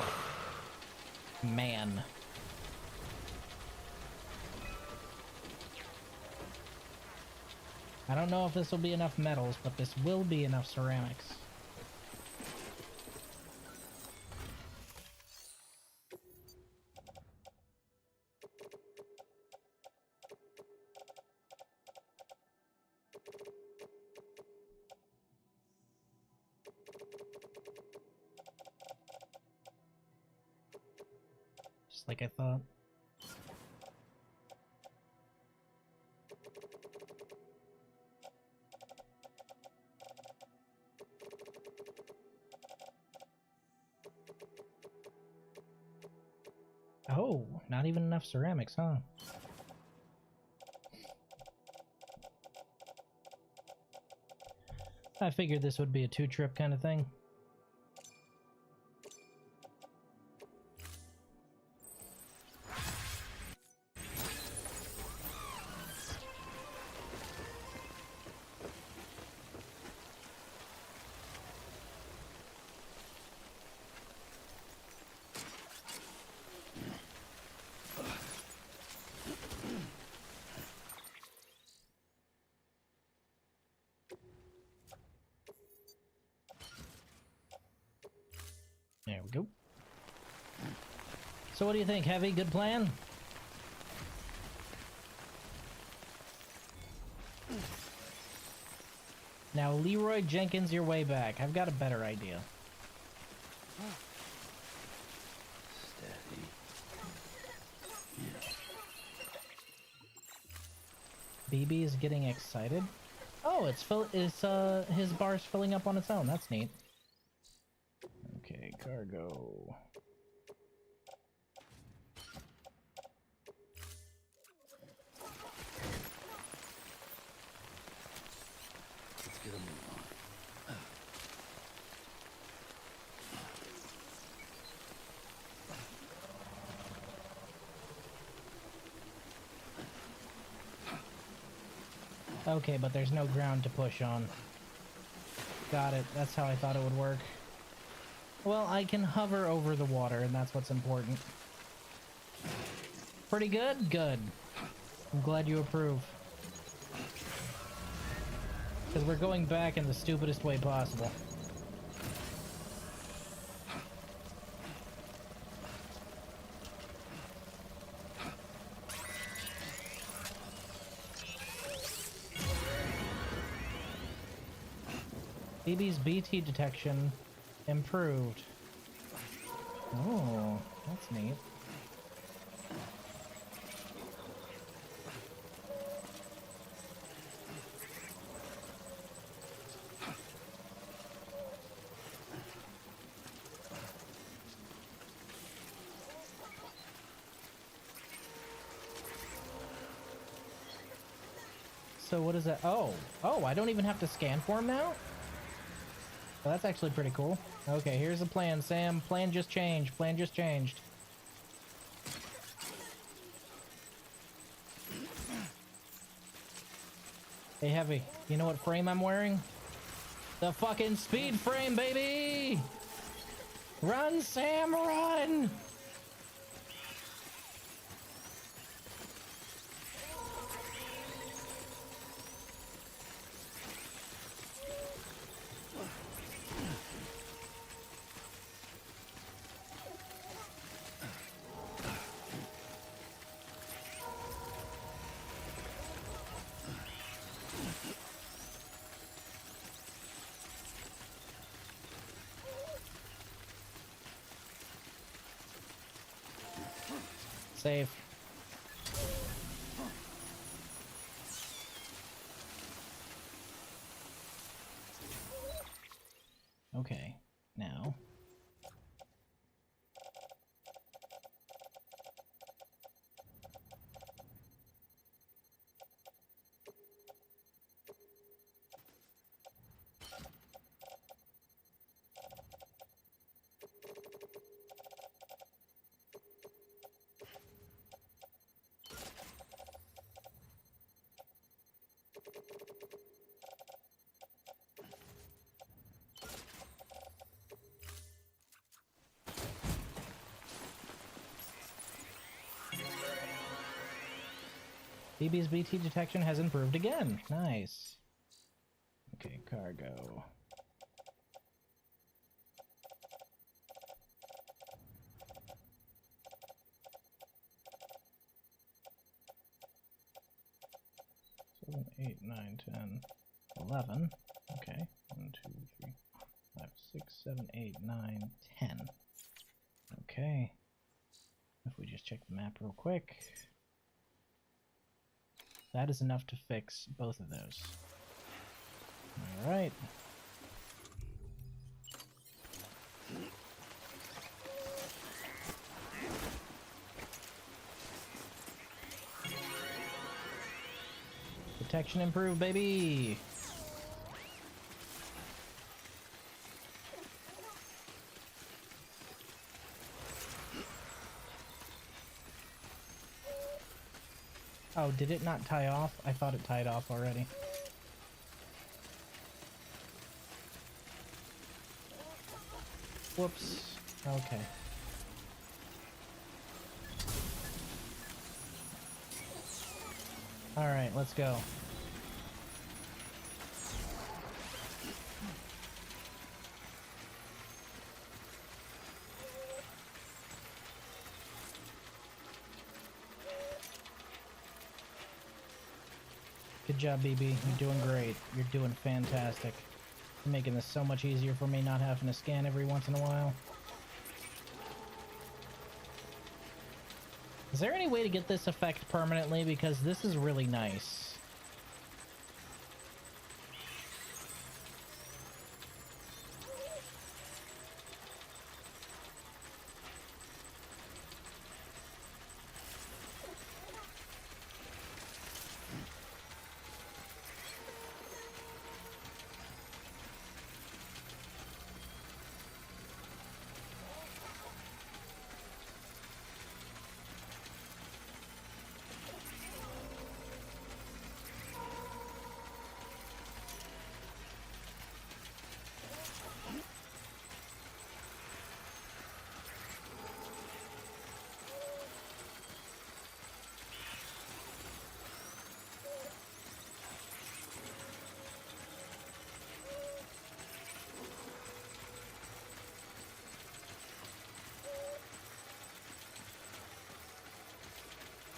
Man. I don't know if this will be enough metals, but this will be enough ceramics. Just like I thought. Oh, not even enough ceramics, huh? I figured this would be a two-trip kind of thing. There we go. So what do you think, Heavy? Good plan? Now, Leroy Jenkins, you're way back. I've got a better idea. Steady. BB is getting excited. Oh, his bar's filling up on its own. That's neat. Okay, cargo. Let's get a move on. Okay, but there's no ground to push on. Got it. That's how I thought it would work. Well, I can hover over the water, and that's what's important. Pretty good? Good. I'm glad you approve. Because we're going back in the stupidest way possible. BB's BT detection improved. Oh, that's neat. So what is that? Oh, I don't even have to scan for him now? Well, that's actually pretty cool. Okay, here's the plan, Sam. Plan just changed. Plan just changed. Hey, Heavy, you know what frame I'm wearing? The fucking speed frame, baby! Run, Sam, run! Save. Okay, now. BB's BT detection has improved again. Nice. Okay, cargo. Seven, 8, 9, 10, 11. Okay. 1, 2, 3, 5, 6, 7, 8, 9, 10. Okay. If we just check the map real quick. That is enough to fix both of those. Alright. Detection improved, baby! Oh, did it not tie off? I thought it tied off already. Whoops. Okay. Alright, let's go. Good job, BB. You're doing great. You're doing fantastic. You're making this so much easier for me not having to scan every once in a while. Is there any way to get this effect permanently? Because this is really nice.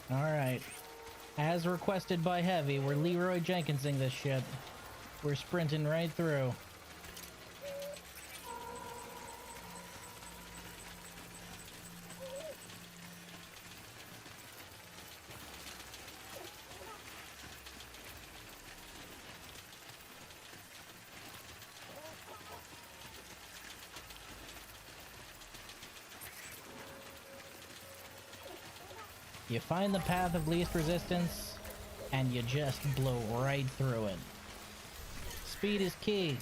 Alright. As requested by Heavy, we're Leroy Jenkinsing this shit. We're sprinting right through. You find the path of least resistance, and you just blow right through it. Speed is key.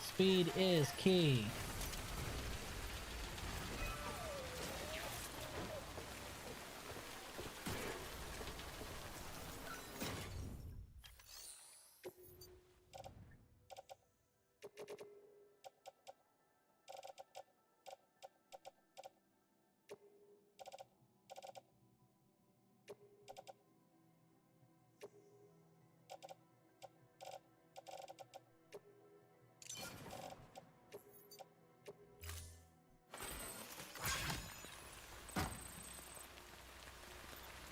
Speed is key.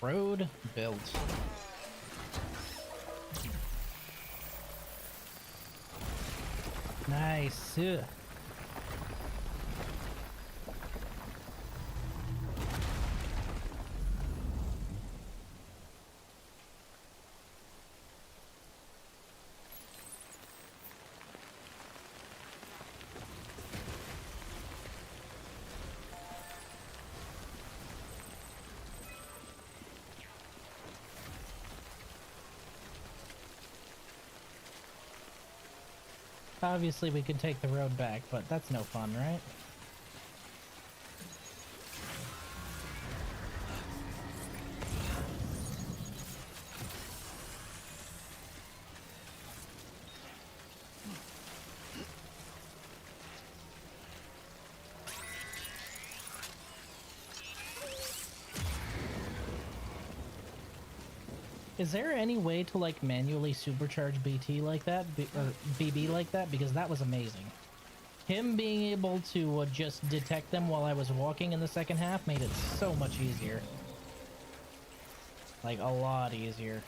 Road built. Nice. Ugh. Obviously, we can take the road back, but that's no fun, right? Is there any way to like manually supercharge BT like that, or BB like that? Because that was amazing. Him being able to just detect them while I was walking in the second half made it so much easier. Like a lot easier.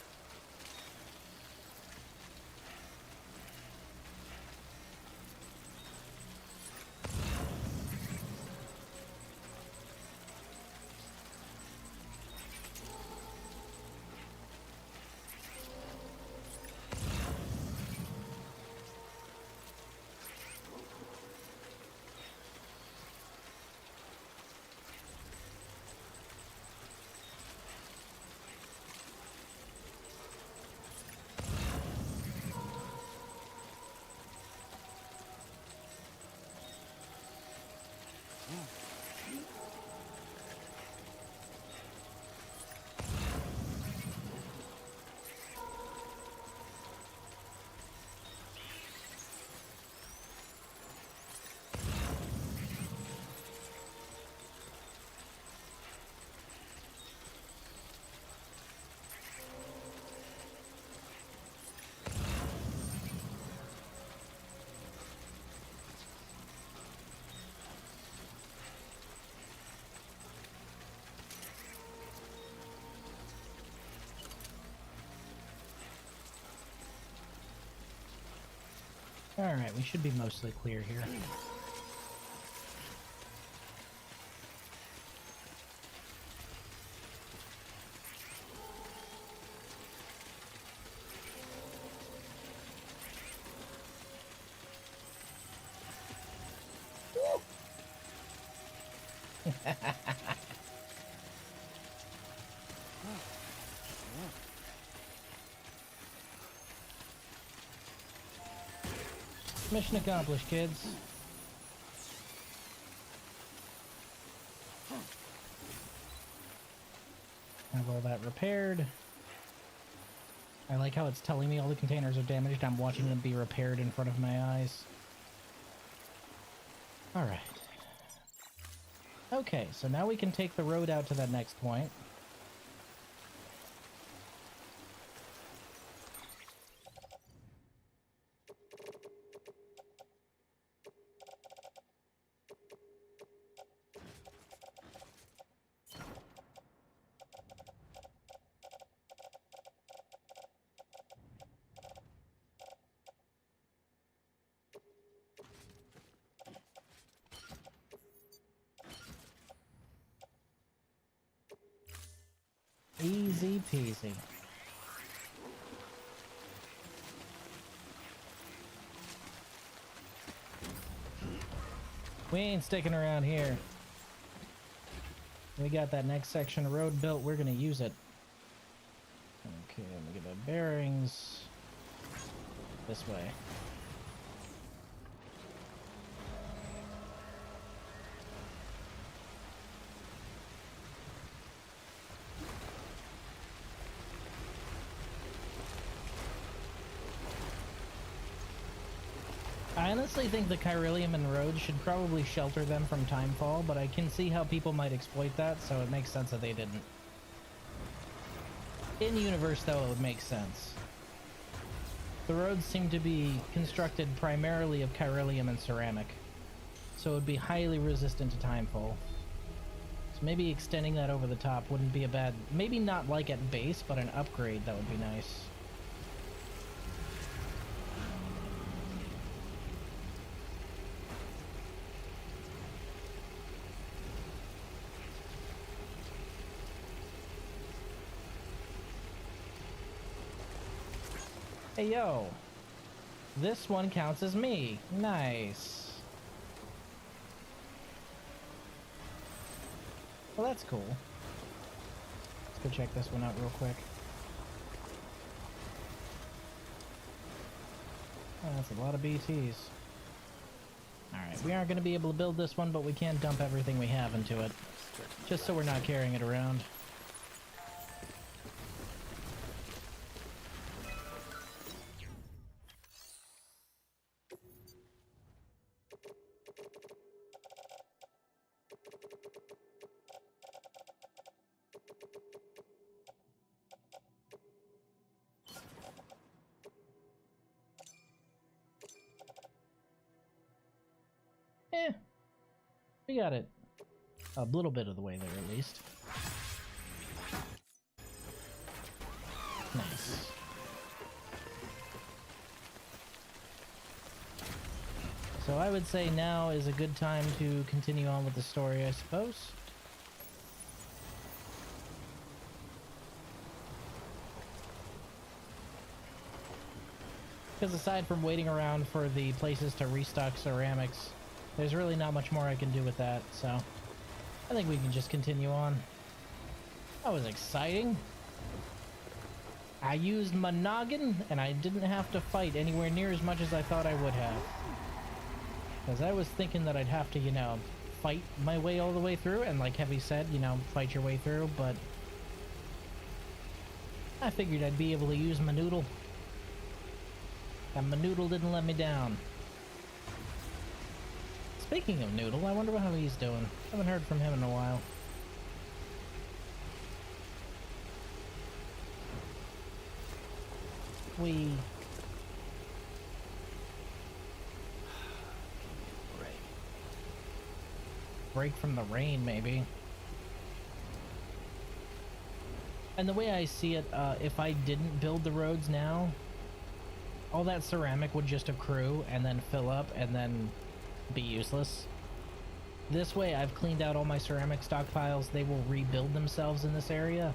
Alright, we should be mostly clear here. Mission accomplished, kids. Have all that repaired. I like how it's telling me all the containers are damaged. I'm watching them be repaired in front of my eyes. Alright. Okay, so now we can take the road out to that next point. Easy peasy. We ain't sticking around here. We got that next section of road built, we're gonna use it. Okay, let me get my bearings. This way. I honestly think the Chiralium and Road should probably shelter them from timefall, but I can see how people might exploit that, so it makes sense that they didn't. In universe, though, it would make sense. The roads seem to be constructed primarily of Chiralium and ceramic, so it would be highly resistant to timefall. So maybe extending that over the top wouldn't be a bad... Maybe not like at base, but an upgrade, that would be nice. Hey, yo. This one counts as me. Nice. Well, that's cool. Let's go check this one out real quick. Oh, that's a lot of BTs. Alright, we aren't going to be able to build this one, but we can dump everything we have into it. Just so we're not carrying it around. Eh, we got it a little bit of the way there at least. Nice. So I would say now is a good time to continue on with the story, I suppose. Because aside from waiting around for the places to restock ceramics, there's really not much more I can do with that, so I think we can just continue on. That was exciting. I used my noggin, and I didn't have to fight anywhere near as much as I thought I would have. Because I was thinking that I'd have to, you know, fight my way all the way through, and like Heavy said, you know, fight your way through, but I figured I'd be able to use my noodle. And my noodle didn't let me down. Speaking of Noodle, I wonder how he's doing. Haven't heard from him in a while. We... break from the rain, maybe. And the way I see it, if I didn't build the roads now, all that ceramic would just accrue and then fill up and then be useless. This way I've cleaned out all my ceramic stockpiles. They will rebuild themselves in this area,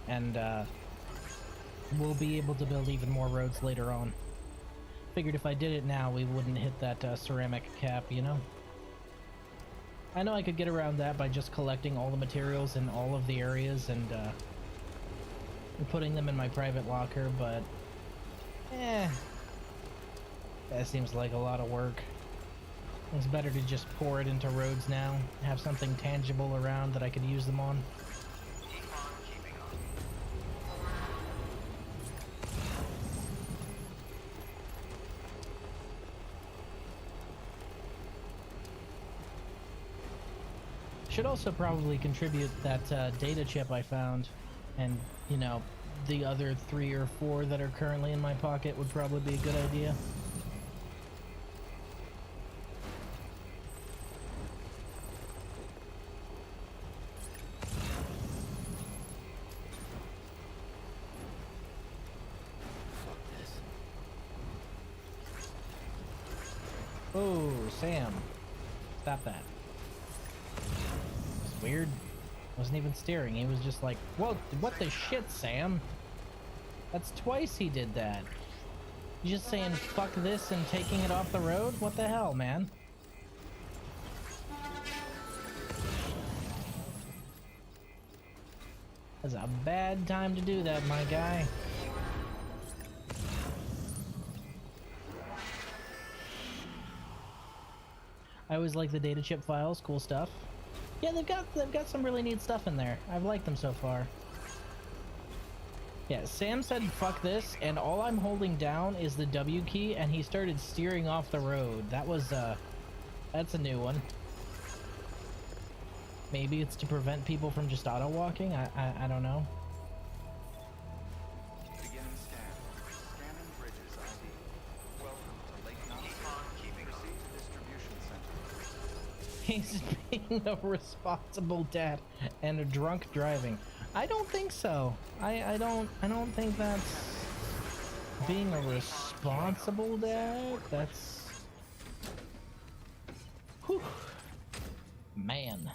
and we'll be able to build even more roads later on. Figured if I did it now we wouldn't hit that ceramic cap, you know? I know I could get around that by just collecting all the materials in all of the areas and putting them in my private locker, but that seems like a lot of work. It's better to just pour it into roads now, have something tangible around that I could use them on. Should also probably contribute that data chip I found, and, you know, the other 3 or 4 that are currently in my pocket would probably be a good idea. Oh, Sam. Stop that. It's weird. Wasn't even steering. He was just like, whoa, what the shit, Sam? That's twice he did that. You just saying fuck this and taking it off the road? What the hell, man? That's a bad time to do that, my guy. I always like the data chip files, cool stuff. Yeah, they've got some really neat stuff in there. I've liked them so far. Yeah, Sam said fuck this, and all I'm holding down is the W key, and he started steering off the road. That was that's a new one. Maybe it's to prevent people from just auto walking. I don't know. Beginning scan. Scanning bridges ID. Welcome to Lake Proceed to distribution center. He's being a responsible dad and a drunk driving. I don't think so. I don't think that's being a responsible dad. That's whew. Man,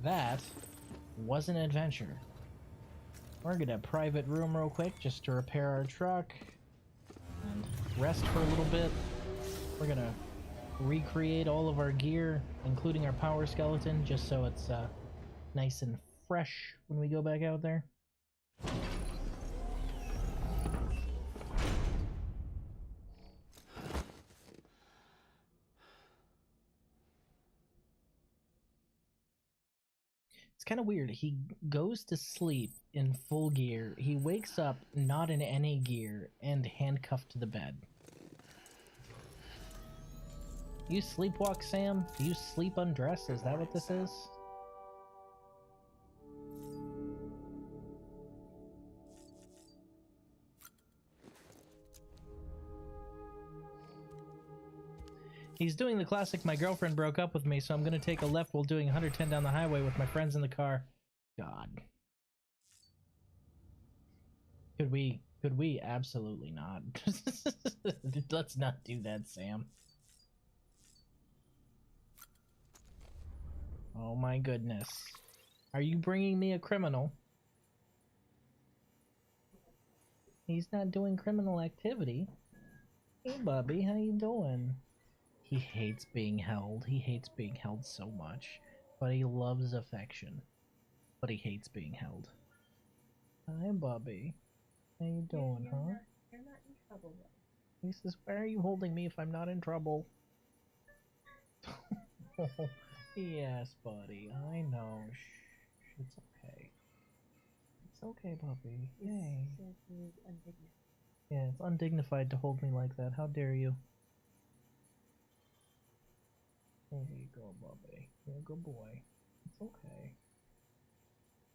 that was an adventure. We're gonna private room real quick just to repair our truck and rest for a little bit. We're gonna recreate all of our gear, including our power skeleton, just so it's nice and fresh when we go back out there. It's kind of weird. He goes to sleep in full gear. He wakes up not in any gear and handcuffed to the bed. You sleepwalk, Sam? Do you sleep undressed? Is that what this is? He's doing the classic, my girlfriend broke up with me, so I'm gonna take a left while doing 110 down the highway with my friends in the car. God. Could we absolutely not. Let's not do that, Sam. Oh my goodness. Are you bringing me a criminal? He's not doing criminal activity. Hey, Bubby, how you doing? He hates being held. He hates being held so much. But he loves affection. But he hates being held. Hi, Bubby. How you doing, huh? You're not in trouble, though. He says, why are you holding me if I'm not in trouble? Yes, buddy. I know. Shh. It's okay. It's okay, puppy. Hey. Yeah, it's undignified to hold me like that. How dare you? There you go, Bubby. You're a good boy. It's okay.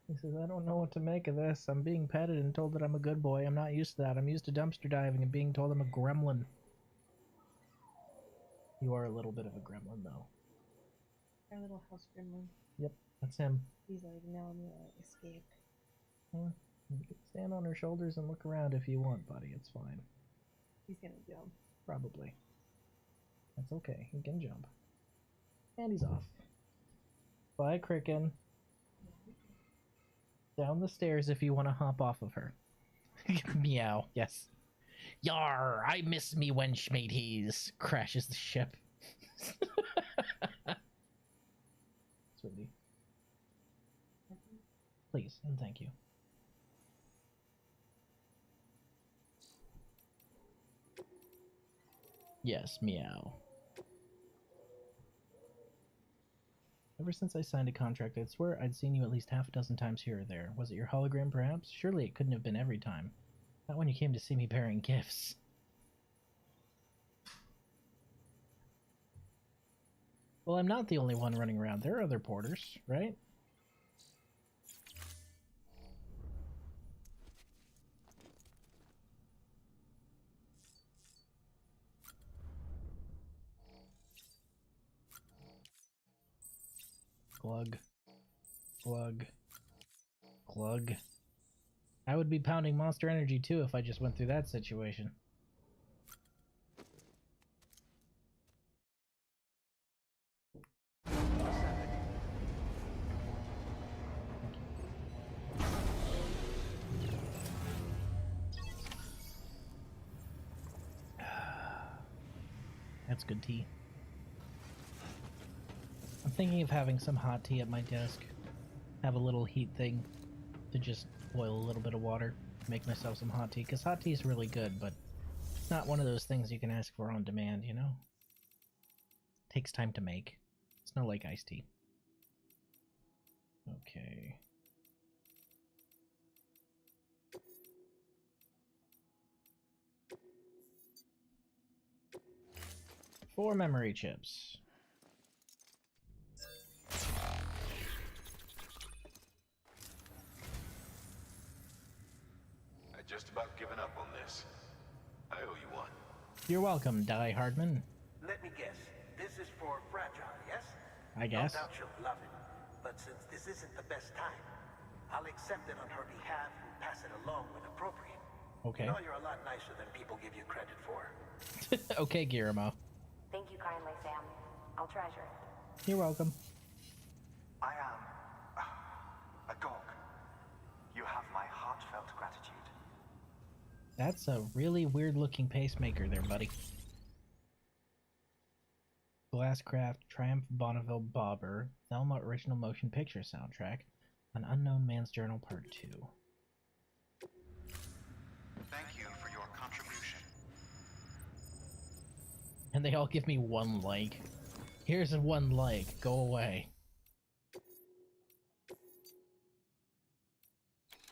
He says, I don't know what to make of this. I'm being petted and told that I'm a good boy. I'm not used to that. I'm used to dumpster diving and being told I'm a gremlin. You are a little bit of a gremlin, though. Our little house gremlin. Yep, that's him. He's like, no, I'm gonna escape. You can stand on her shoulders and look around if you want, buddy. It's fine. He's gonna jump. Probably. That's okay. He can jump. And he's off. Bye, Cricken. Down the stairs if you want to hop off of her. Meow. Yes. Yar! I miss me wench mateys. Crashes the ship. Sweetie. Please and thank you. Yes, meow. Ever since I signed a contract, I'd swear I'd seen you at least half a dozen times here or there. Was it your hologram, perhaps? Surely it couldn't have been every time. Not when you came to see me bearing gifts. Well, I'm not the only one running around. There are other porters, right? Glug. Glug. Glug. I would be pounding Monster Energy too if I just went through that situation. That's good tea. I'm thinking of having some hot tea at my desk. Have a little heat thing to just boil a little bit of water. Make myself some hot tea. Because hot tea is really good, but it's not one of those things you can ask for on demand, you know? Takes time to make. It's not like iced tea. Okay. Four memory chips. I just about given up on this. I owe you one. You're welcome, Die Hardman. Let me guess. This is for Fragile, yes? I guess. No doubt she'll love it. But since this isn't the best time, I'll accept it on her behalf and pass it along when appropriate. Okay. You know you're a lot nicer than people give you credit for. Okay, Guillermo. Thank you kindly, Sam. I'll treasure it. You're welcome. I am a dog. You have my heartfelt gratitude. That's a really weird-looking pacemaker there, buddy. Glasscraft, Triumph Bonneville Bobber, Thelma Original Motion Picture Soundtrack, An Unknown Man's Journal Part 2. Thank you for your contribution. And they all give me 1 like. Here's 1 like. Go away.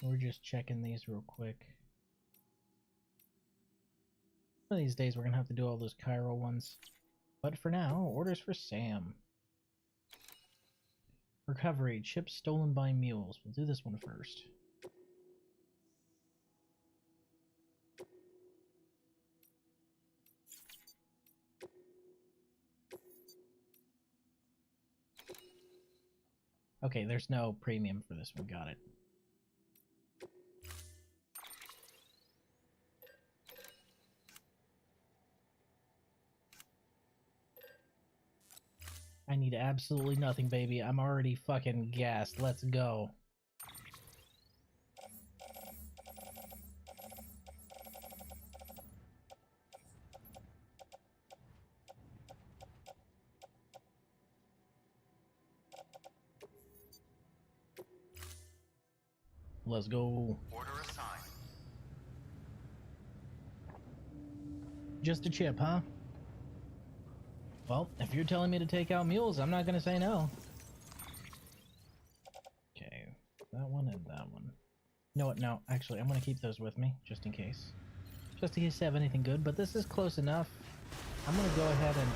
We're just checking these real quick. One of these days we're gonna have to do all those Cairo ones. But for now, orders for Sam. Recovery, chips stolen by mules. We'll do this one first. Okay, there's no premium for this one. Got it. I need absolutely nothing, baby. I'm already fucking gassed. Let's go. Let's go. Order assigned. Just a chip, huh? Well, if you're telling me to take out mules, I'm not gonna say no. Okay, that one and that one. You know what? No, actually, I'm gonna keep those with me, just in case. Just in case I have anything good, but this is close enough. I'm gonna go ahead and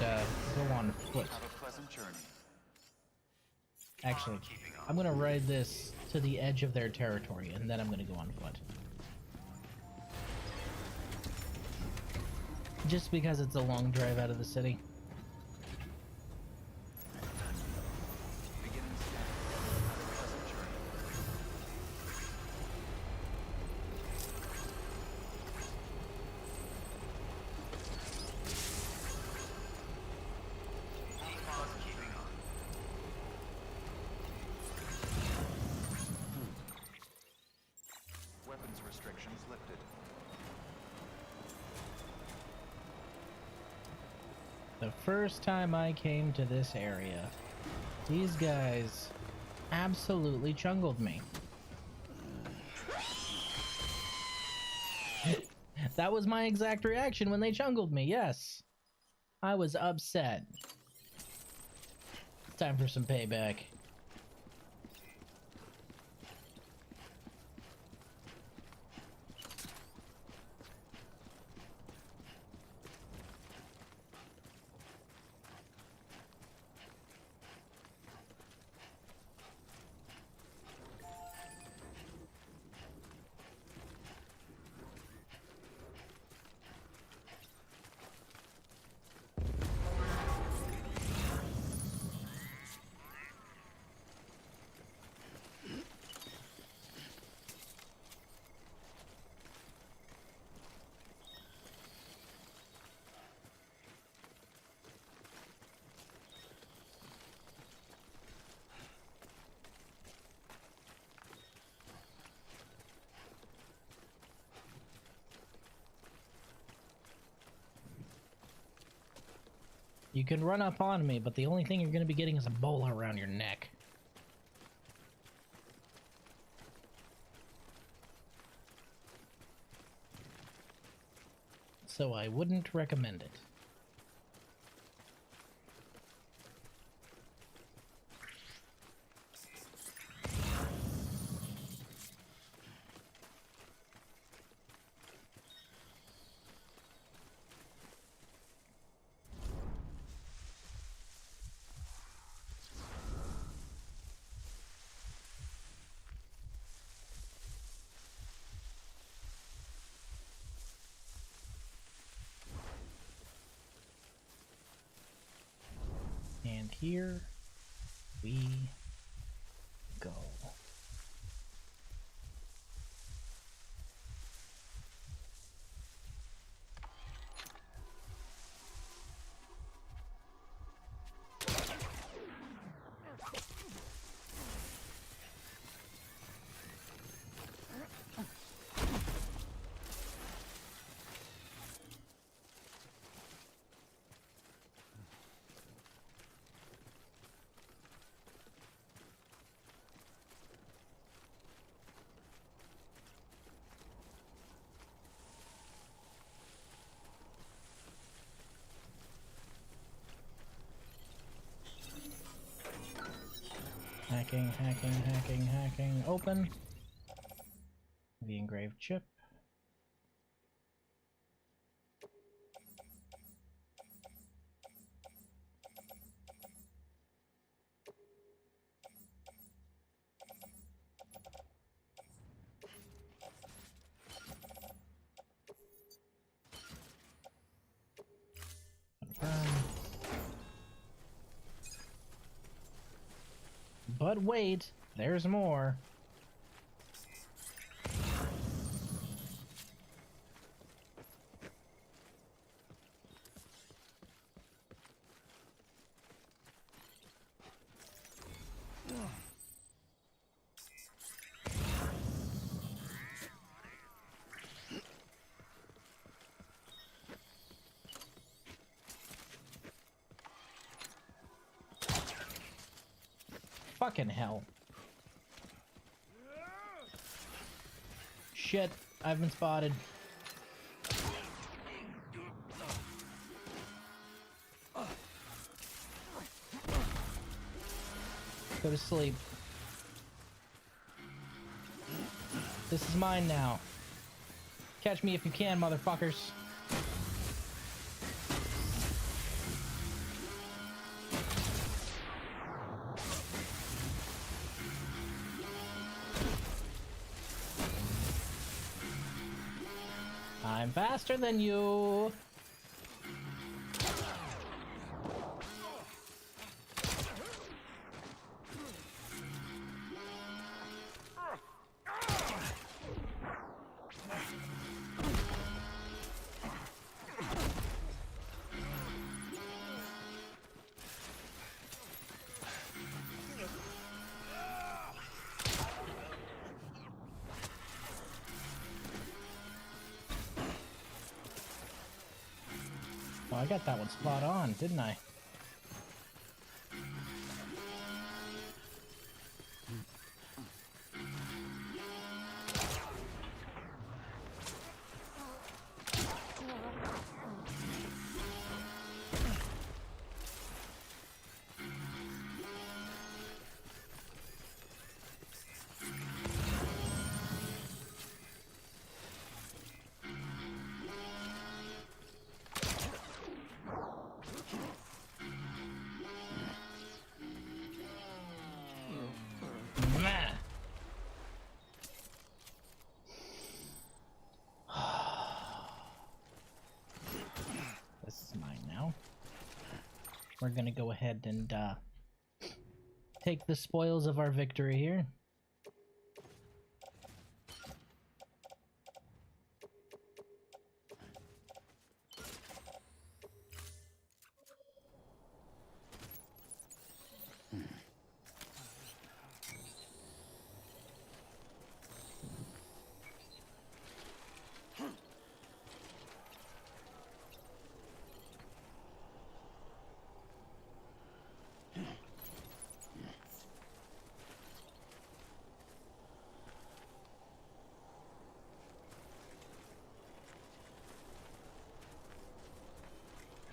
go on foot. Have a pleasant journey. Actually, I'm gonna ride this to the edge of their territory, and then I'm gonna go on foot. Just because it's a long drive out of the city. Beginning scan. Have a pleasant journey. Pause keeping on. Weapons restrictions lifted. The first time I came to this area, these guys absolutely chungled me. That was my exact reaction when they chungled me, yes. I was upset. Time for some payback. You can run up on me, but the only thing you're going to be getting is a bola around your neck. So I wouldn't recommend it. And here. we go. Hacking, hacking, hacking, hacking. Open. The engraved chip. Confirm. But wait, there's more. Fucking hell. Shit, I've been spotted. Go to sleep. This is mine now. Catch me if you can, motherfuckers. I'm faster than you. Oh, I got that one spot on, didn't I? This is mine now. We're gonna go ahead and take the spoils of our victory here.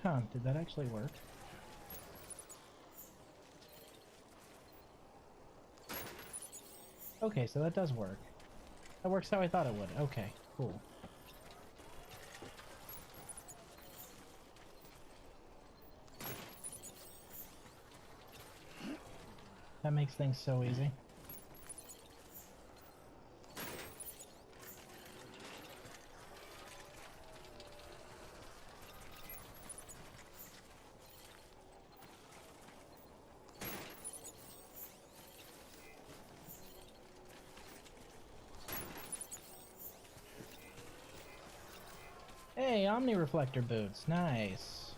Huh, did that actually work? Okay, so that does work. That works how I thought it would. Okay, cool. That makes things so easy. Hey, Omni Reflector boots. Nice.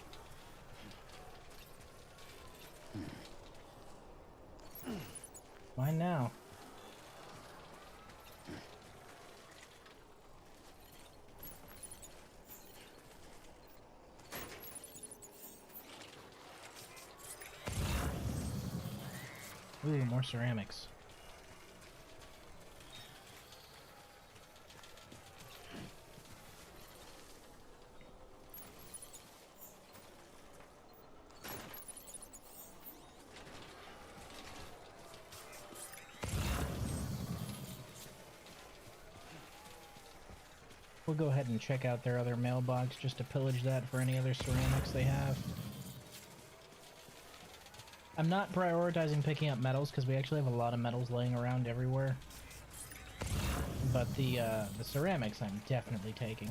Mine now. Ooh, more ceramics. We'll go ahead and check out their other mailbox just to pillage that for any other ceramics they have. I'm not prioritizing picking up metals because we actually have a lot of metals laying around everywhere. But the ceramics I'm definitely taking.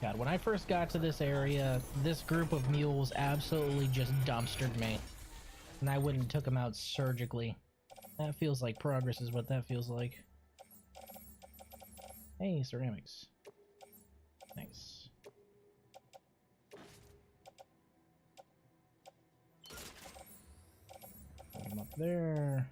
God, when I first got to this area, this group of mules absolutely just dumpstered me. And I went and took them out surgically. That feels like progress is what that feels like. Hey, ceramics. Nice. Put them up there.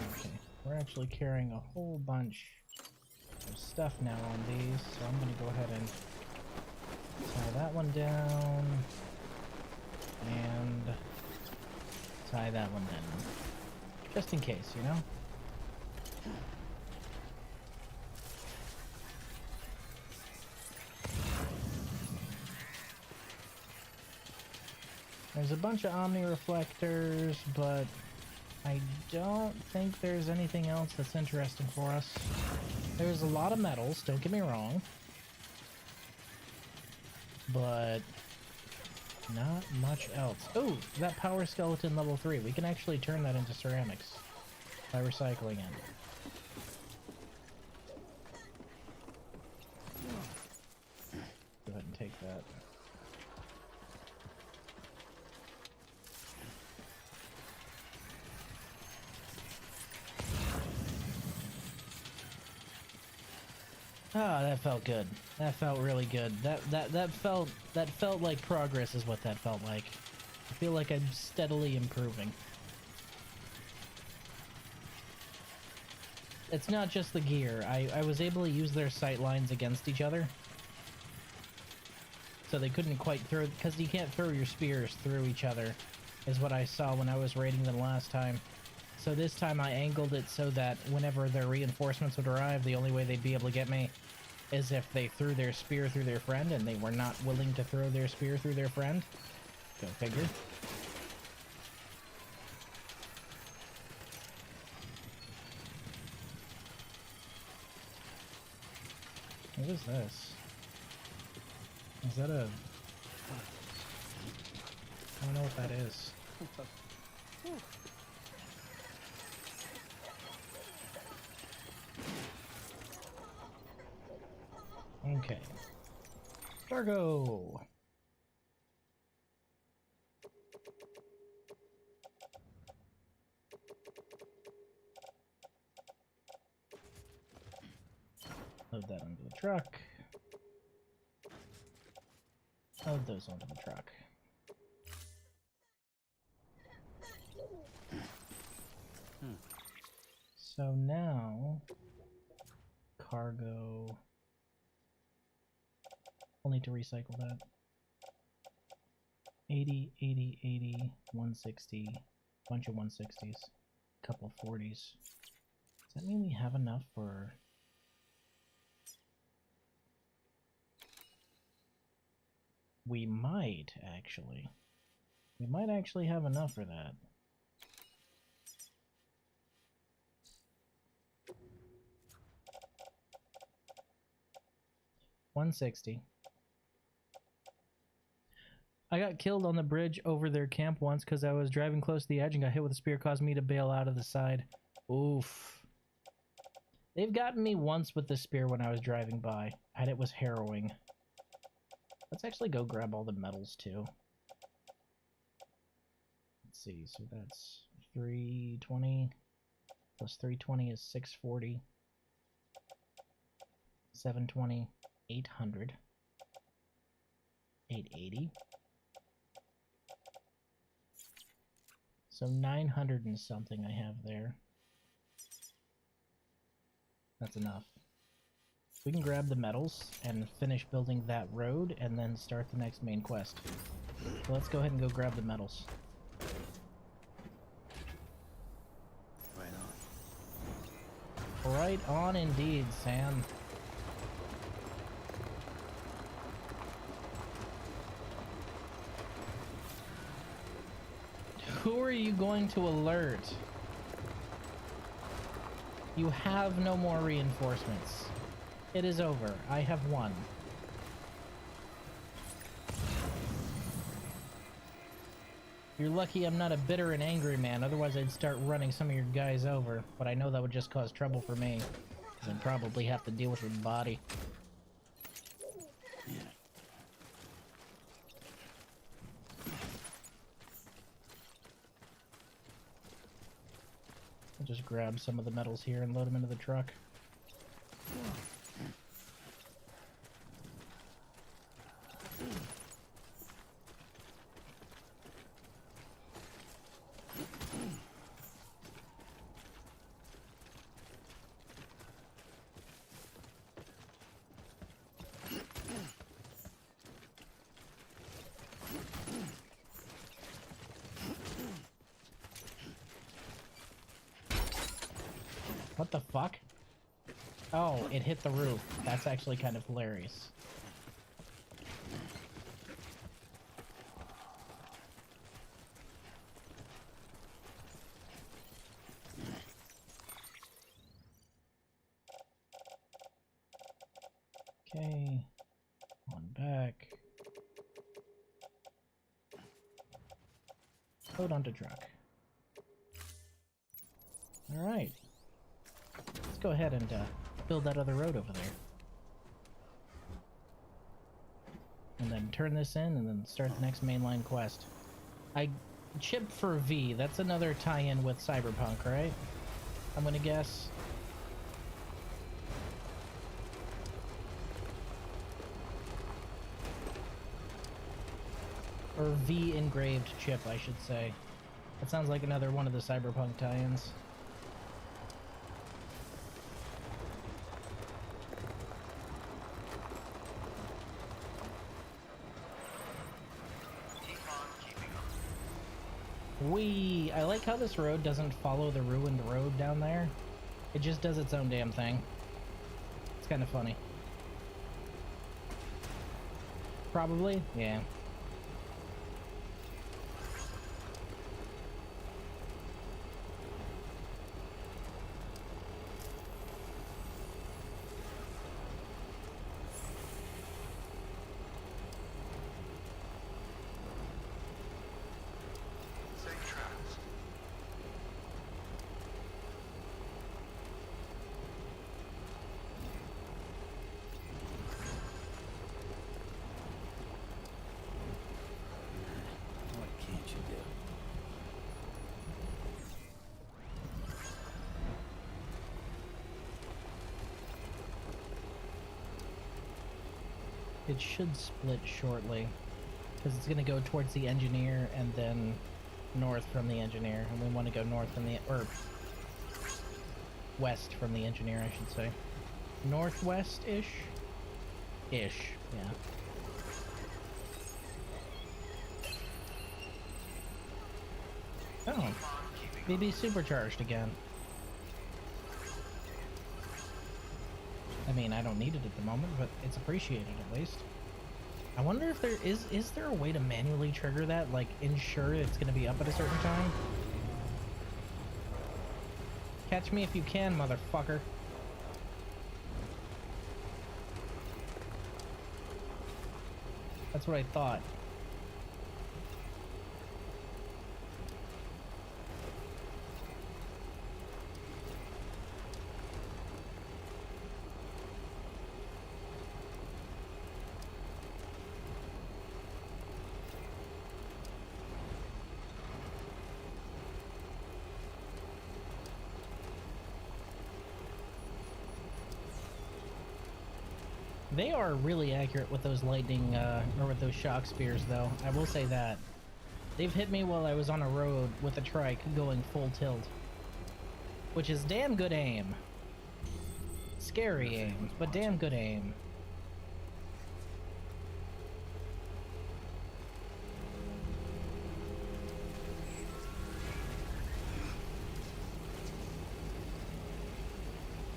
Okay, we're actually carrying a whole bunch of stuff now on these, so I'm gonna go ahead and tie that one down and tie that one down. Just in case, you know? There's a bunch of Omni Reflectors, but I don't think there's anything else that's interesting for us. There's a lot of metals, don't get me wrong. But not much else. Oh, that power skeleton level 3. We can actually turn that into ceramics by recycling it. Go ahead and take that. Ah, that felt good. That felt really good. That felt like progress is what that felt like. I feel like I'm steadily improving. It's not just the gear. I was able to use their sight lines against each other. So they couldn't quite throw, because you can't throw your spears through each other, is what I saw when I was raiding them last time. So this time I angled it so that whenever their reinforcements would arrive, the only way they'd be able to get me is if they threw their spear through their friend, and they were not willing to throw their spear through their friend. Go figure. What is this? Is that a... I don't know what that is. Okay. Cargo! Load that onto the truck. Load those onto the truck. So now... Cargo... I'll need to recycle that. 80, 80, 80, 160, bunch of 160s, couple 40s. Does that mean we have enough for... We might, actually. We might actually have enough for that. $160. I got killed on the bridge over their camp once because I was driving close to the edge and got hit with a spear, caused me to bail out of the side. Oof. They've gotten me once with the spear when I was driving by, and it was harrowing. Let's actually go grab all the metals, too. Let's see, so that's 320, plus 320 is 640, 720, 800, 880. So 900 and something I have there. That's enough. We can grab the metals and finish building that road and then start the next main quest. So let's go ahead and go grab the metals. Right on. Right on indeed, Sam. Who are you going to alert? You have no more reinforcements. It is over. I have won. You're lucky I'm not a bitter and angry man, otherwise I'd start running some of your guys over. But I know that would just cause trouble for me, because I'd probably have to deal with your body. I'll just grab some of the metals here and load them into the truck. What the fuck? Oh, it hit the roof. That's actually kind of hilarious. Okay. On back. Load onto truck. Alright. Let's go ahead and build that other road over there. And then turn this in and then start the next mainline quest. I chip for V. That's another tie-in with Cyberpunk, right? I'm gonna guess. Or V engraved chip, I should say. That sounds like another one of the Cyberpunk tie-ins. I like how this road doesn't follow the ruined road down there. It just does its own damn thing. It's kind of funny. Probably? Yeah. What can't you do? It should split shortly, because it's going to go towards the engineer and then north from the engineer, and we want to go north from the, or west from the engineer, I should say. Northwest-ish? Ish, yeah. Oh, maybe supercharged again. I mean, I don't need it at the moment, but it's appreciated at least. I wonder if there is there a way to manually trigger that, like ensure it's going to be up at a certain time? Catch me if you can, motherfucker. That's what I thought. They are really accurate with those lightning, or with those shock spears, though. I will say that. They've hit me while I was on a road with a trike going full tilt. Which is damn good aim. Scary aim, but damn good aim.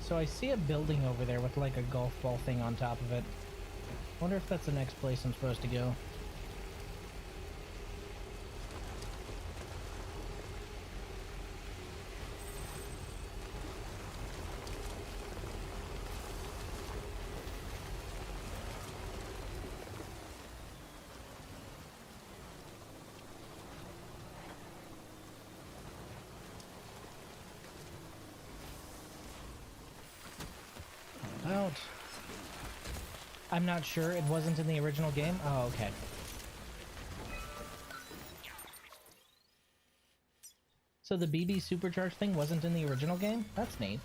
So I see a building over there with like a golf ball thing on top of it. Wonder if that's the next place I'm supposed to go. Out. I'm not sure. It wasn't in the original game. Oh, okay. So the BB supercharged thing wasn't in the original game? That's neat.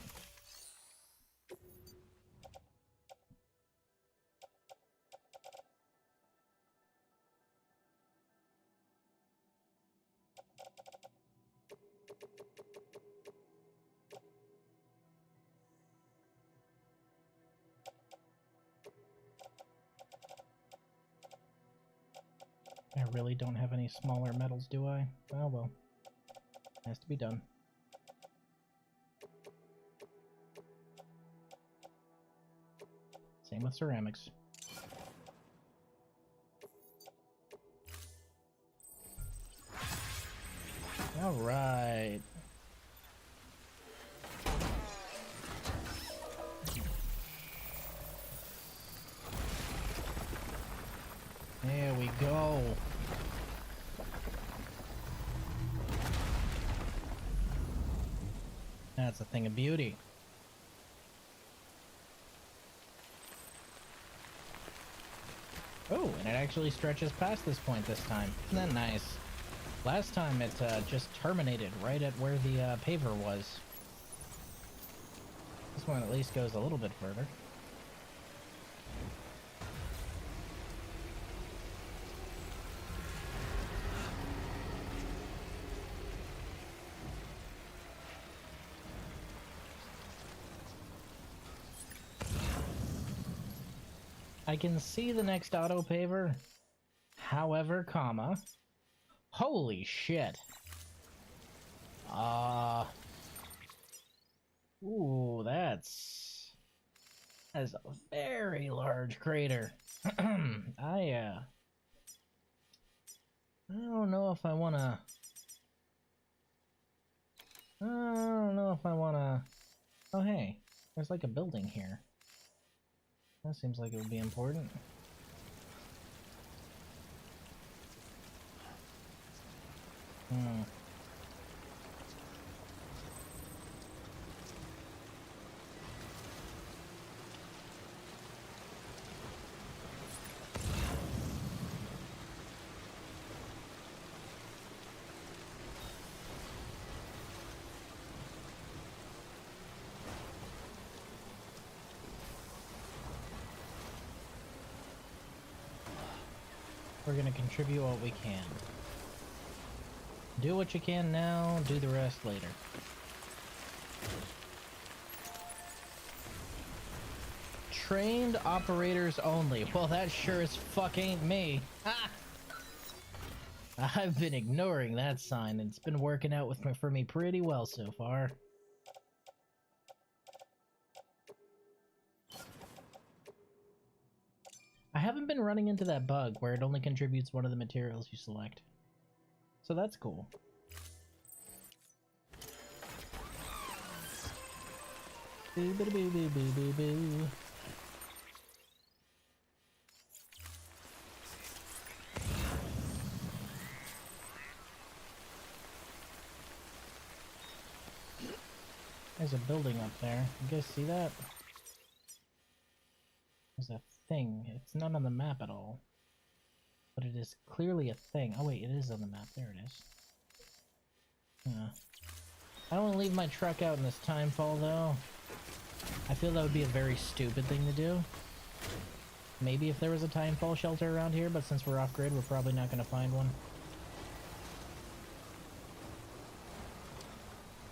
I really don't have any smaller metals, do I? Oh well. Has to be done. Same with ceramics. Alright. There we go. That's a thing of beauty. Oh, and it actually stretches past this point this time. Isn't that nice? Last time it just terminated right at where the paver was. This one at least goes a little bit further. I can see the next auto paver. However, comma. Holy shit. Ooh, that's a very large crater. I don't know if I wanna. I don't know if I wanna. Oh, hey, there's like a building here. That seems like it would be important. We're gonna contribute what we can. Do what you can now, do the rest later. Trained operators only. Well, that sure as fuck ain't me. Ha! I've been ignoring that sign, and it's been working out for me pretty well so far. I haven't been running into that bug where it only contributes one of the materials you select. So that's cool. Boo boo boo boo boo boo boo. There's a building up there. You guys see that? There's a thing. It's not on the map at all. But it is clearly a thing. Oh wait, it is on the map. There it is. I don't want to leave my truck out in this timefall though. I feel that would be a very stupid thing to do. Maybe if there was a timefall shelter around here, but since we're off-grid, we're probably not going to find one.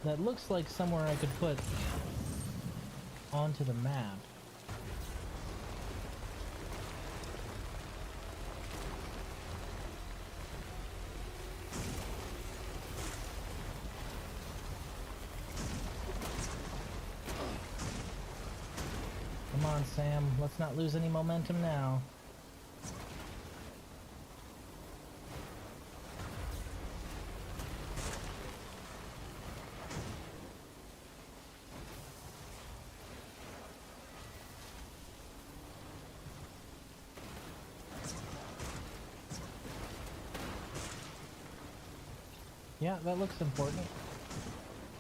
That looks like somewhere I could put onto the map. Come on, Sam. Let's not lose any momentum now. Yeah, that looks important. What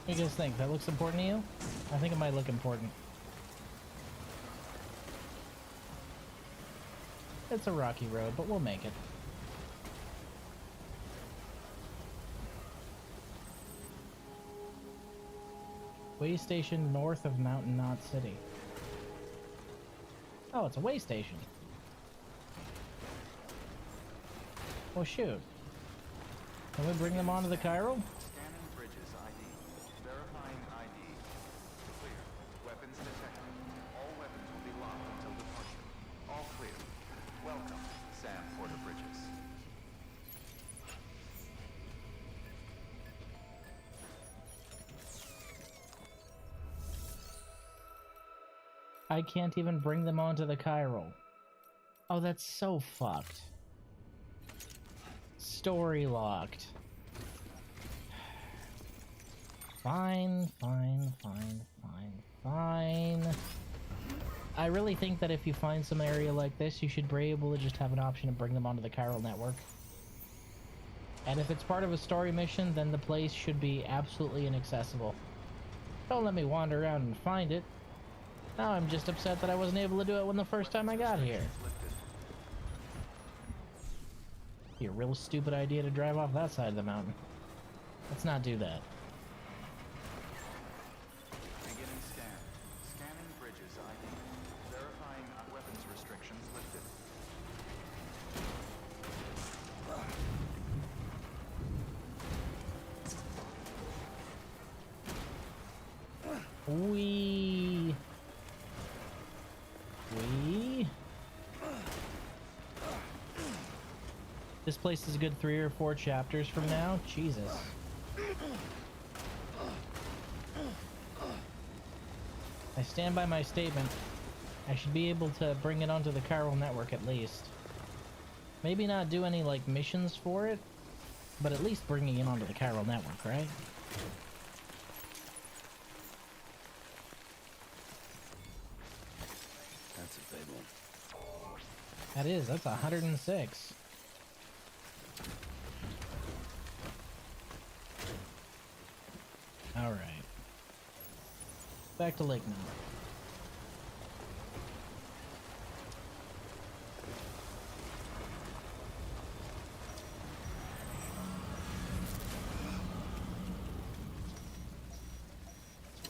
do you guys think? That looks important to you? I think it might look important. It's a rocky road, but we'll make it. Way station north of Mountain Knot City. Oh, it's a way station. Well, shoot. Can we bring them onto the chiral? Scanning bridges ID. Verifying ID. Clear. Weapons detected. All weapons will be locked until departure. All clear. Welcome, Sam Porter Bridges. I can't even bring them onto the chiral. Oh, that's so fucked. Story locked. Fine. I really think that if you find some area like this, you should be able to just have an option to bring them onto the chiral network. And if it's part of a story mission, then the place should be absolutely inaccessible. Don't let me wander around and find it. Now I'm just upset that I wasn't able to do it when the first time I got here. Be a real stupid idea to drive off that side of the mountain. Let's not do that. Beginning scan. Scanning bridges ID. Verifying weapons restrictions lifted. Wee. This place is a good 3 or 4 chapters from now. Jesus. I stand by my statement. I should be able to bring it onto the chiral network at least. Maybe not do any, like, missions for it, but at least bringing it onto the chiral network, right? That's a big one. That is. That's 106. Alright. Back to Lake now.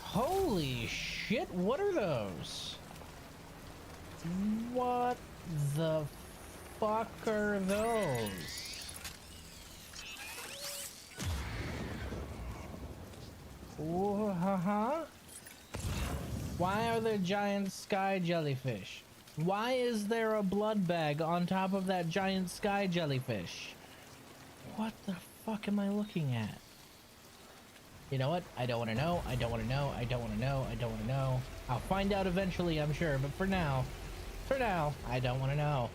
Holy shit, what are those? What the fuck are those? Huh? Why are there giant sky jellyfish? Why is there a blood bag on top of that giant sky jellyfish? What the fuck am I looking at? You know what? I don't want to know. I don't want to know. I don't want to know. I don't want to know. I'll find out eventually, I'm sure. But for now, I don't want to know.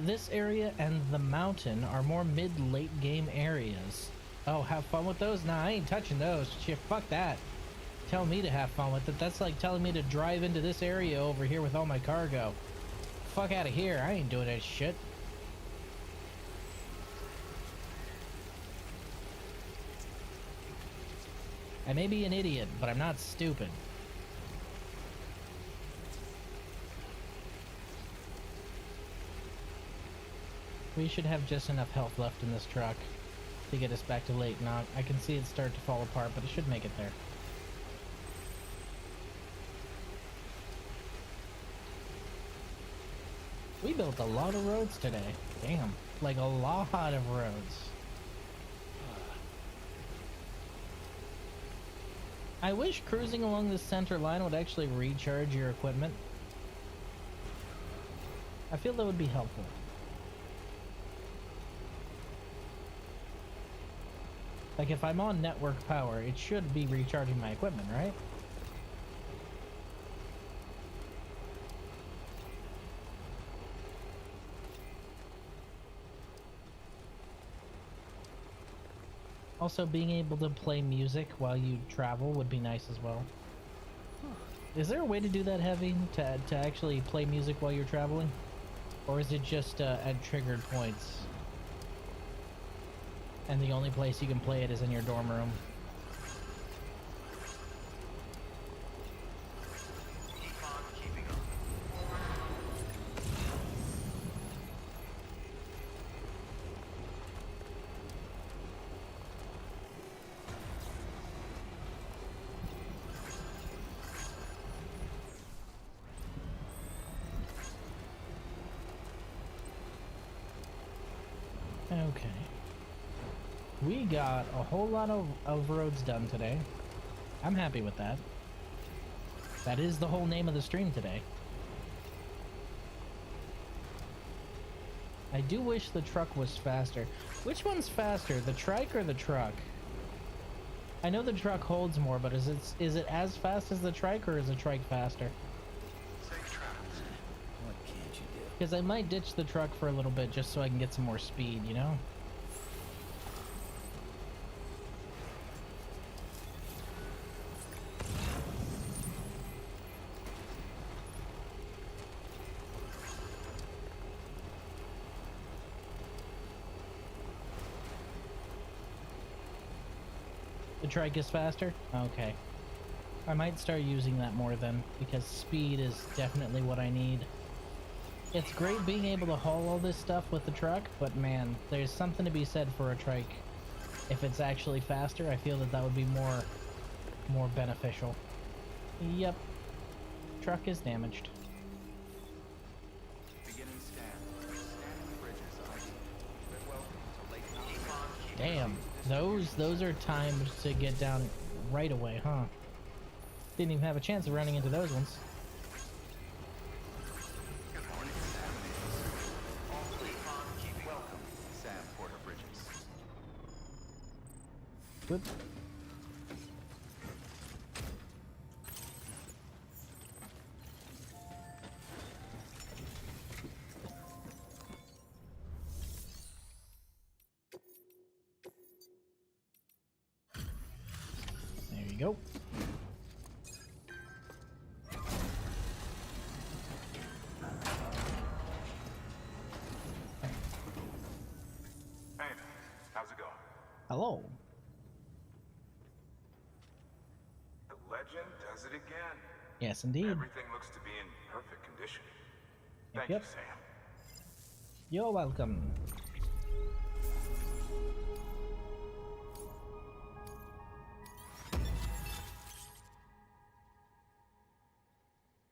This area and the mountain are more mid-late game areas. Oh, have fun with those? Nah, I ain't touching those. Shit, fuck that. Tell me to have fun with it. That's like telling me to drive into this area over here with all my cargo. Fuck out of here. I ain't doing that shit. I may be an idiot, but I'm not stupid. We should have just enough health left in this truck to get us back to Lake Nog. I can see it start to fall apart, but it should make it there. We built a lot of roads today. Damn. Like a lot of roads. I wish cruising along this center line would actually recharge your equipment. I feel that would be helpful. Like if I'm on network power, it should be recharging my equipment, right? Also, being able to play music while you travel would be nice as well. Is there a way to do that, Heavy? To actually play music while you're traveling? Or is it just at triggered points? And the only place you can play it is in your dorm room? Keep on keeping up. Okay. We got a whole lot of roads done today. I'm happy with that. That is the whole name of the stream today. I do wish the truck was faster. Which one's faster, the trike or the truck? I know the truck holds more, but is it as fast as the trike, or is the trike faster? Safe travels. What can't you do? Because I might ditch the truck for a little bit just so I can get some more speed, you know? The trike is faster? Okay. I might start using that more then, because speed is definitely what I need. It's great being able to haul all this stuff with the truck, but man, there's something to be said for a trike. If it's actually faster, I feel that that would be more beneficial. Yep. Truck is damaged. Beginning scan. Scanning bridges ID. Welcome to Lake Mount. Keep on keeping Damn. up. Those are timed to get down right away, huh? Didn't even have a chance of running into those ones. Good morning, Sam. All keep on keeping. Welcome, Sam Porter Bridges. Good. There you go. Hey, how's it going? Hello. The legend does it again. Yes, indeed. Everything looks to be in perfect condition. Thank Yep. you, Sam. You're welcome.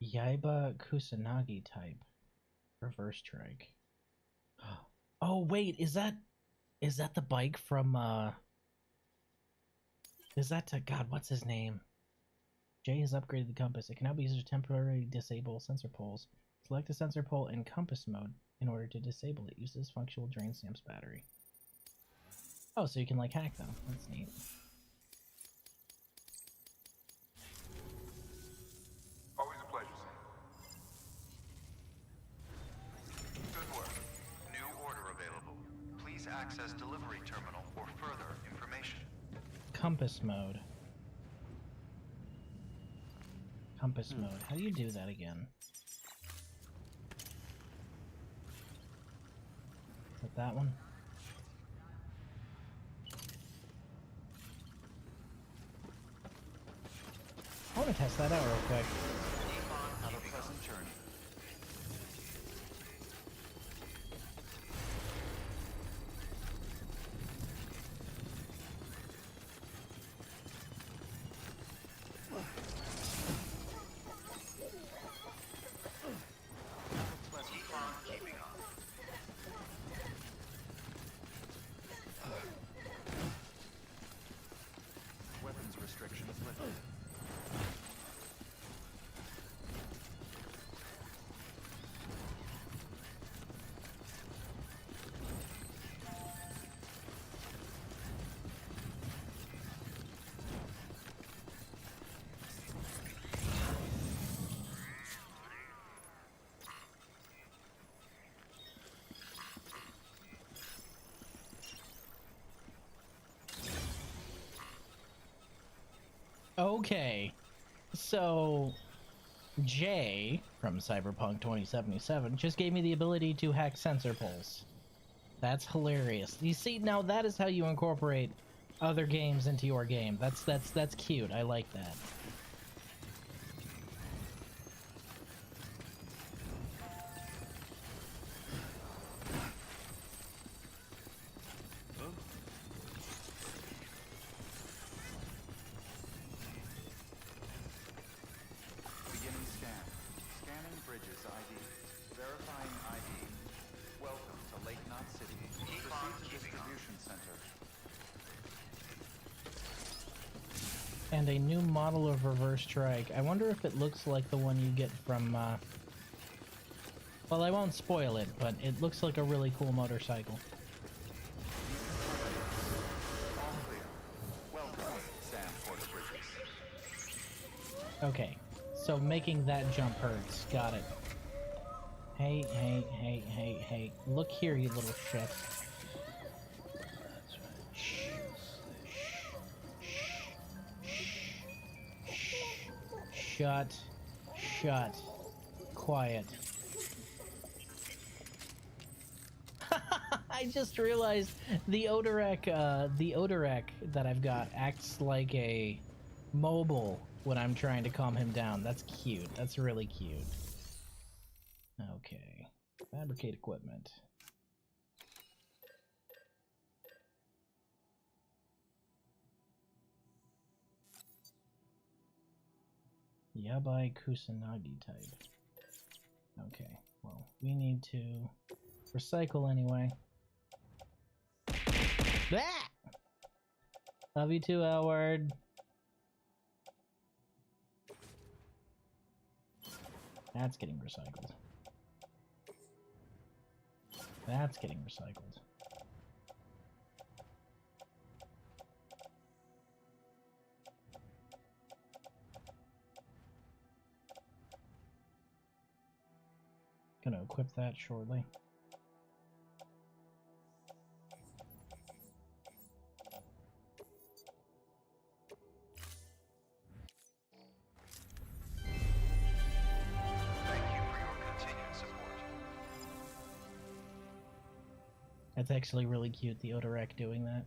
Yaiba Kusanagi type. Reverse trike. Oh wait, is that the bike from is that God, what's his name? Jay has upgraded the compass. It can now be used to temporarily disable sensor poles. Select a sensor pole in compass mode in order to disable it. Use this function will drain Sam's battery. Oh, so you can like hack them. That's neat. Always a pleasure, Sam. Good work. New order available. Please access delivery terminal for further information. Compass mode. Compass mode. How do you do that again? Is it that one? I want to test that out real quick. Have a pleasant journey. Keep on keeping inflicted. Okay, so Jay from Cyberpunk 2077 just gave me the ability to hack sensor pulls. That's hilarious. You see, now that is how you incorporate other games into your game. That's cute. I like that. Beginning scan. Scanning bridges ID. Verifying ID. Welcome to Lake Knot City. Proceed to distribution center. And a new model of reverse trike. I wonder if it looks like the one you get from, well, I won't spoil it, but it looks like a really cool motorcycle. All clear. Welcome, Sam Porter Bridges. Okay, so making that jump hurts. Got it. Hey, hey, hey, hey, hey. Look here, you little shit. Shh. Shut. Shut. Quiet. I just realized the Odorek that I've got acts like a mobile when I'm trying to calm him down. That's cute. That's really cute. Okay. Fabricate equipment. Yabai Kusanagi type. Okay, well, we need to recycle anyway. Ah! Love you too, Elward. That's getting recycled. That's getting recycled. Gonna equip that shortly. Thank you for your continued support. That's actually really cute, the Odorek doing that.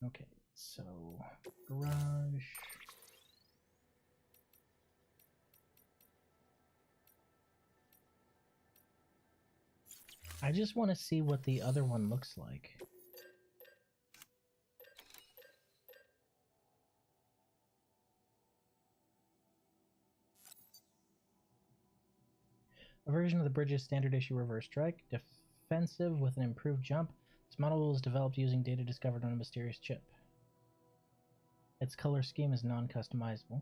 Okay, so garage. I just want to see what the other one looks like. A version of the bridge's standard issue reverse strike, defensive with an improved jump. This model was developed using data discovered on a mysterious chip. Its color scheme is non-customizable.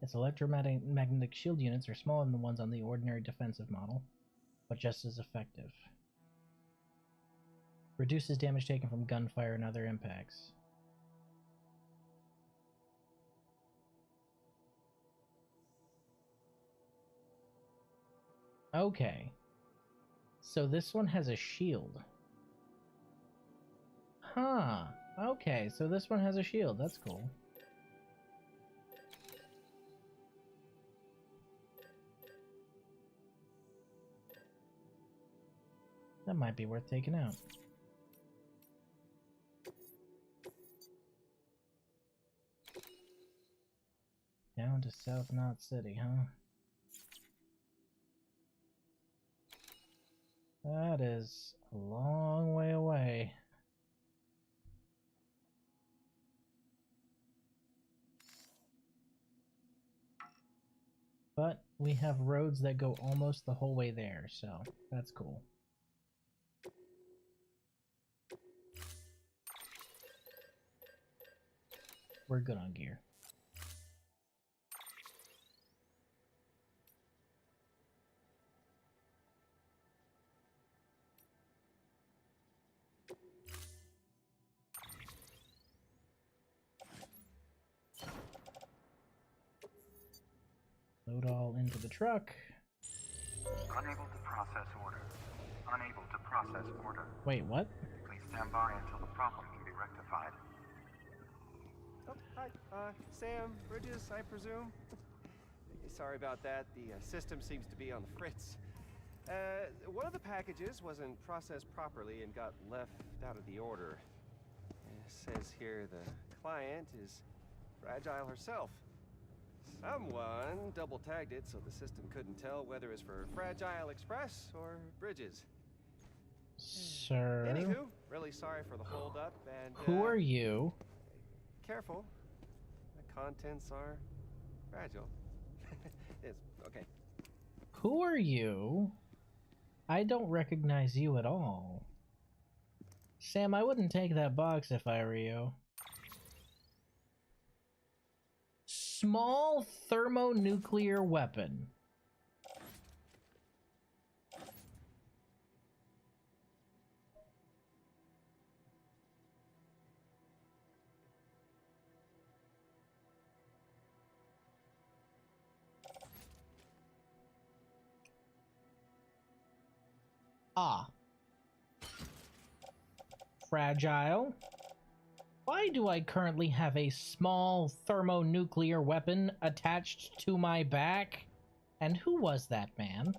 Its electromagnetic shield units are smaller than the ones on the ordinary defensive model, but just as effective. Reduces damage taken from gunfire and other impacts. Okay. So this one has a shield. Huh. Okay, so this one has a shield. That's cool. That might be worth taking out. Down to South Knot City, huh? That is a long way away. But we have roads that go almost the whole way there, so that's cool. We're good on gear. Load all into the truck. Unable to process order. Unable to process order. Wait, what? Please stand by until the problem can be rectified. Oh, hi. Sam, Bridges, I presume? Sorry about that. The system seems to be on the fritz. One of the packages wasn't processed properly and got left out of the order. It says here the client is Fragile herself. Someone double-tagged it so the system couldn't tell whether it's for Fragile Express or Bridges. Sir? Anywho, really sorry for the hold-up, and Who are you? careful. The contents are fragile. It's okay. Who are you? I don't recognize you at all. Sam, I wouldn't take that box if I were you. Small thermonuclear weapon. Ah. Fragile. Why do I currently have a small thermonuclear weapon attached to my back? And who was that man?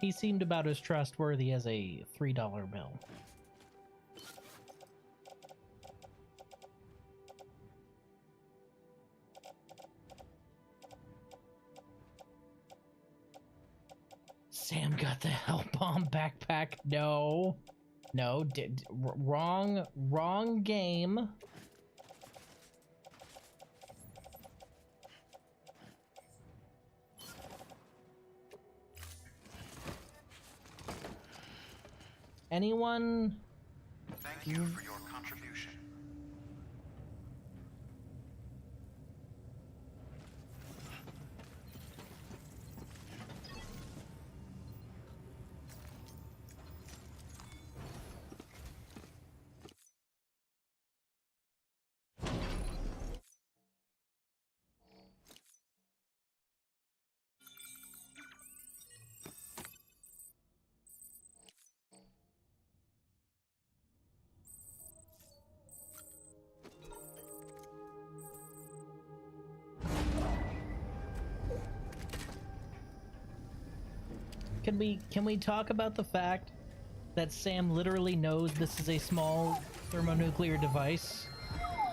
He seemed about as trustworthy as a $3 bill. Sam got the hell bomb backpack. No. No, wrong game. Anyone? Thank you for your contribution. Can we talk about the fact that Sam literally knows this is a small thermonuclear device?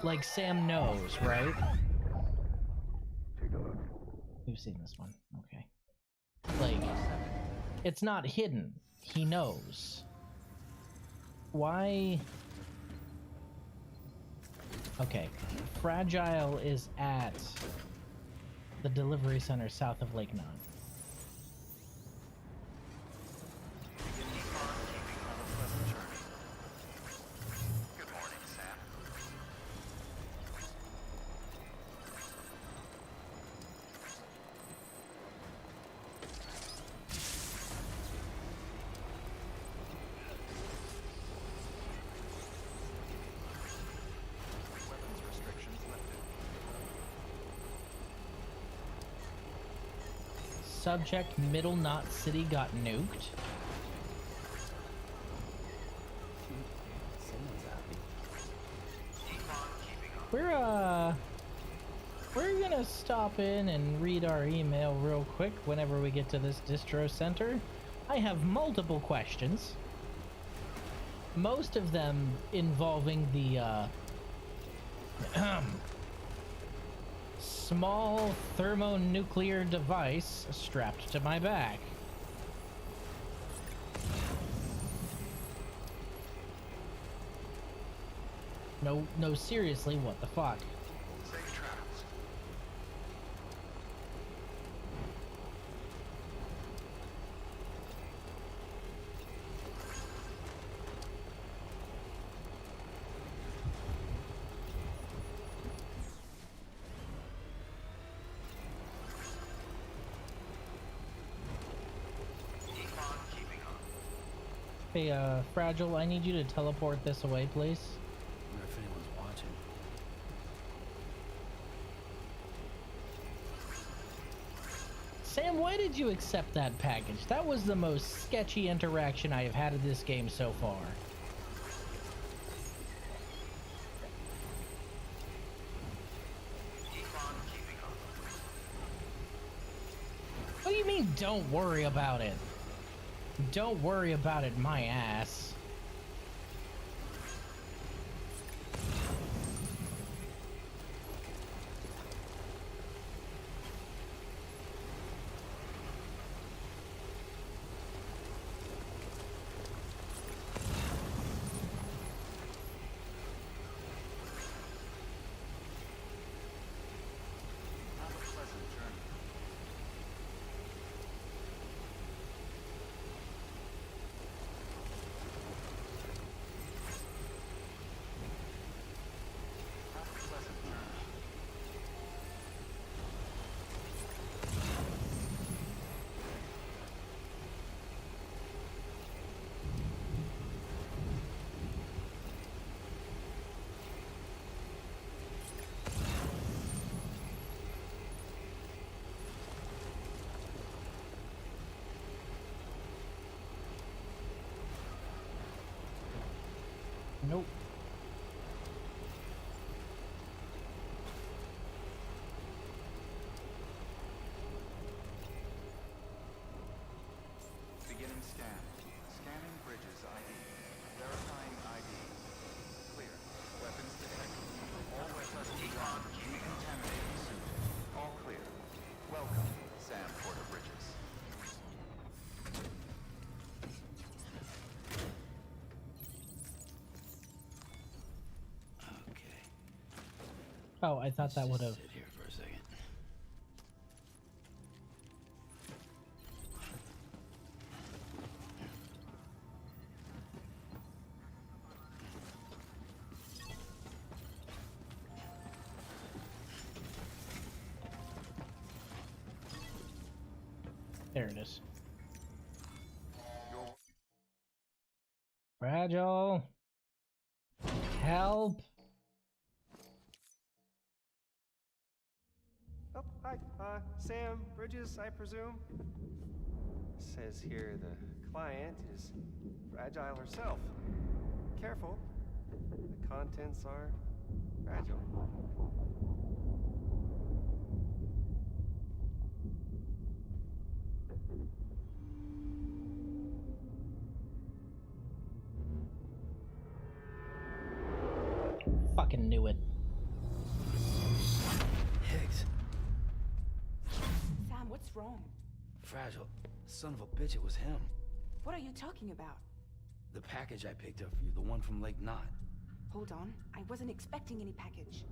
Like, Sam knows, right? Take a look. We've seen this one. Okay. Like, it's not hidden. He knows. Why? Okay. Fragile is at the delivery center south of Lake Nod. Good morning, Sam. Weapons restrictions lifted. Subject Middle Knot City got nuked. Someone's happy. We're gonna stop in and read our email real quick whenever we get to this distro center. I have multiple questions. Most of them involving the, small thermonuclear device strapped to my back. No, seriously, what the fuck? Safe travels. Hey, Fragile, I need you to teleport this away, please. I wonder if anyone's watching. Sam, why did you accept that package? That was the most sketchy interaction I have had in this game so far. What do you mean, don't worry about it? Don't worry about it, my ass. Have a pleasant journey. Have a pleasant journey. Nope. Beginning scan. Scanning bridges ID. Verifying ID. Clear. Weapons detected. All weapons decontaminated soon. All clear. Welcome, Sam Porter Bridges. Okay. Oh, I thought that would have. Sit here for a second. There it is. Your Fragile. Help. Oh, hi. Sam Bridges, I presume? Says here the client is Fragile herself. Careful. The contents are fragile. Fucking knew it. Higgs. Sam, what's wrong? Fragile. Son of a bitch, it was him. What are you talking about? The package I picked up for you, the one from Lake Knot. Hold on. I wasn't expecting any package.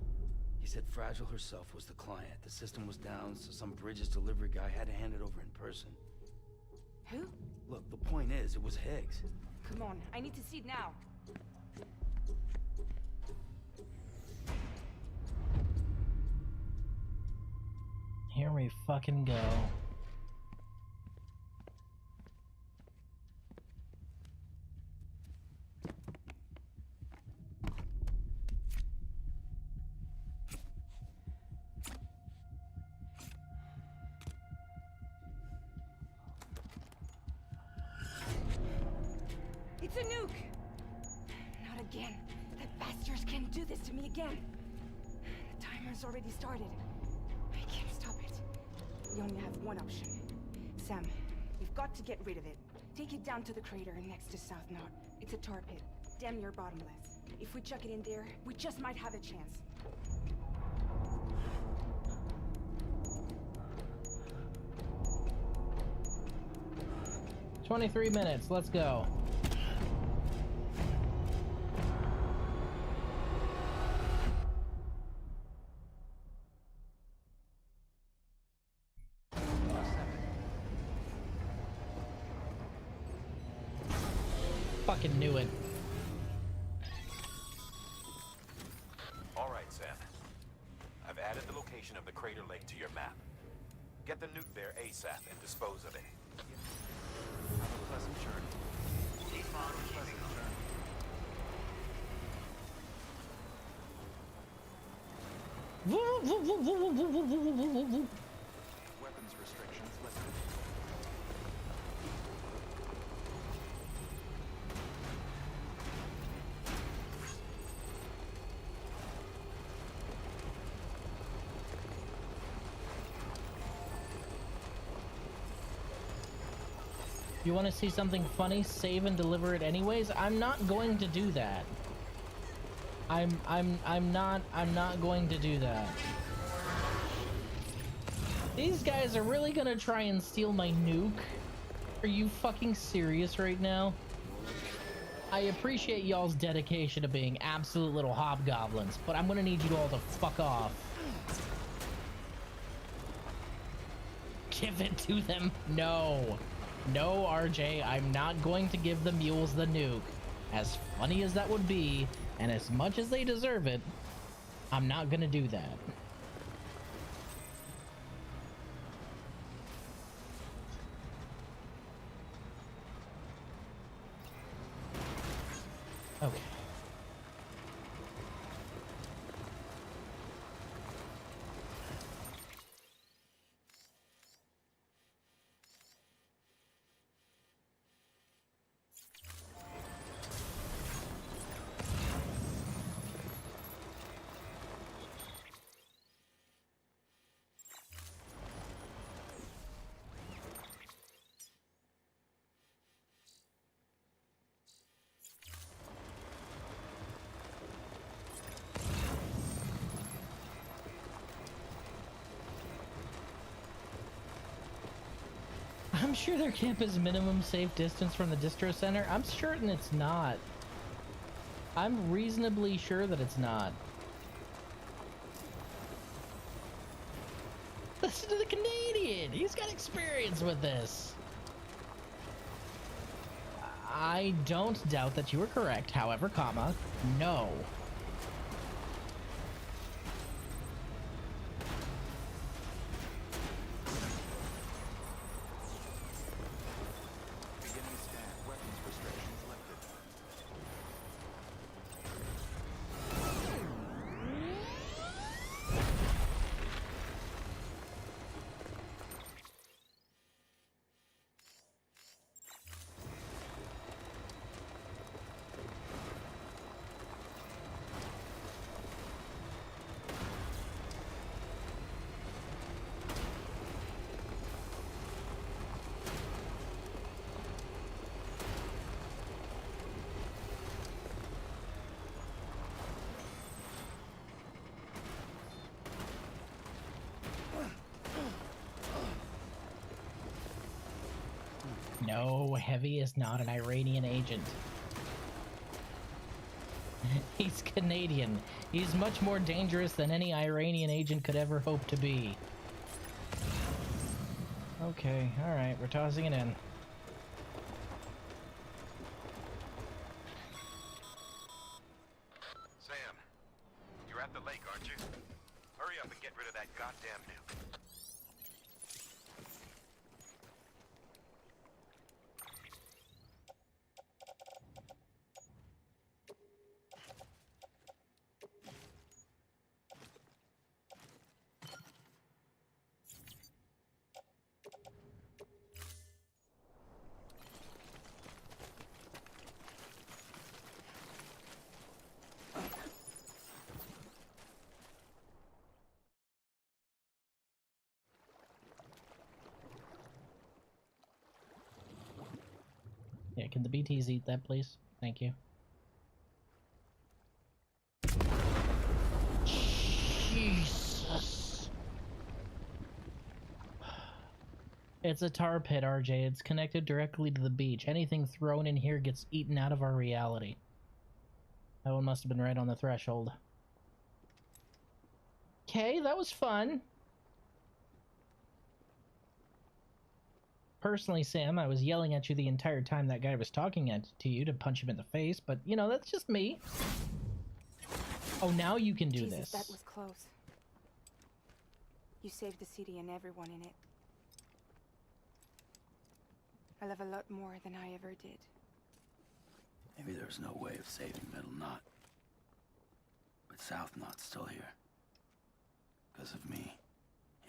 He said Fragile herself was the client. The system was down, so some Bridges delivery guy had to hand it over in person. Who? Look, the point is, it was Higgs. Come on, I need to see it now. Here we fucking go. It's a nuke! Not again. The bastards can't do this to me again. The timer's already started. I can't stop it. We only have one option. Sam, we've got to get rid of it. Take it down to the crater next to South Knot. It's a tar pit, damn near bottomless. If we chuck it in there, we just might have a chance. 23 minutes, let's go. Fucking knew it. All right, Sam. I've added the location of the crater lake to your map. Get the nuke there ASAP and dispose of it. have a pleasant journey. Pleasant journey. Weapons restrictions lifted. You want to see something funny? Save and deliver it anyways? I'm not going to do that. I'm not going to do that. These guys are really gonna try and steal my nuke? Are you fucking serious right now? I appreciate y'all's dedication to being absolute little hobgoblins, but I'm gonna need you all to fuck off. Give it to them. No. No, RJ, I'm not going to give the mules the nuke. As funny as that would be, and as much as they deserve it, I'm not gonna do that. Okay. I'm sure their camp is minimum safe distance from the distro center. I'm certain it's not. I'm reasonably sure that it's not. Listen to the Canadian. He's got experience with this. I don't doubt that you are correct. However, comma, no. Beginning scan. Weapons restrictions lifted. No, Heavy is not an Iranian agent. He's Canadian. He's much more dangerous than any Iranian agent could ever hope to be. Okay, alright, we're tossing it in. Sam, you're at the lake, aren't you? Hurry up and get rid of that goddamn nuke. Yeah, can the BTs eat that, please? Thank you. Jesus. It's a tar pit, RJ. It's connected directly to the beach. Anything thrown in here gets eaten out of our reality. That one must have been right on the threshold. Okay, that was fun. Personally, Sam, I was yelling at you the entire time that guy was talking to you to punch him in the face, but, you know, that's just me. Oh, now you can do Jesus, this. that was close. You saved the city and everyone in it. I love a lot more than I ever did. Maybe there's no way of saving Middle Knot. But South Knot's still here. Because of me.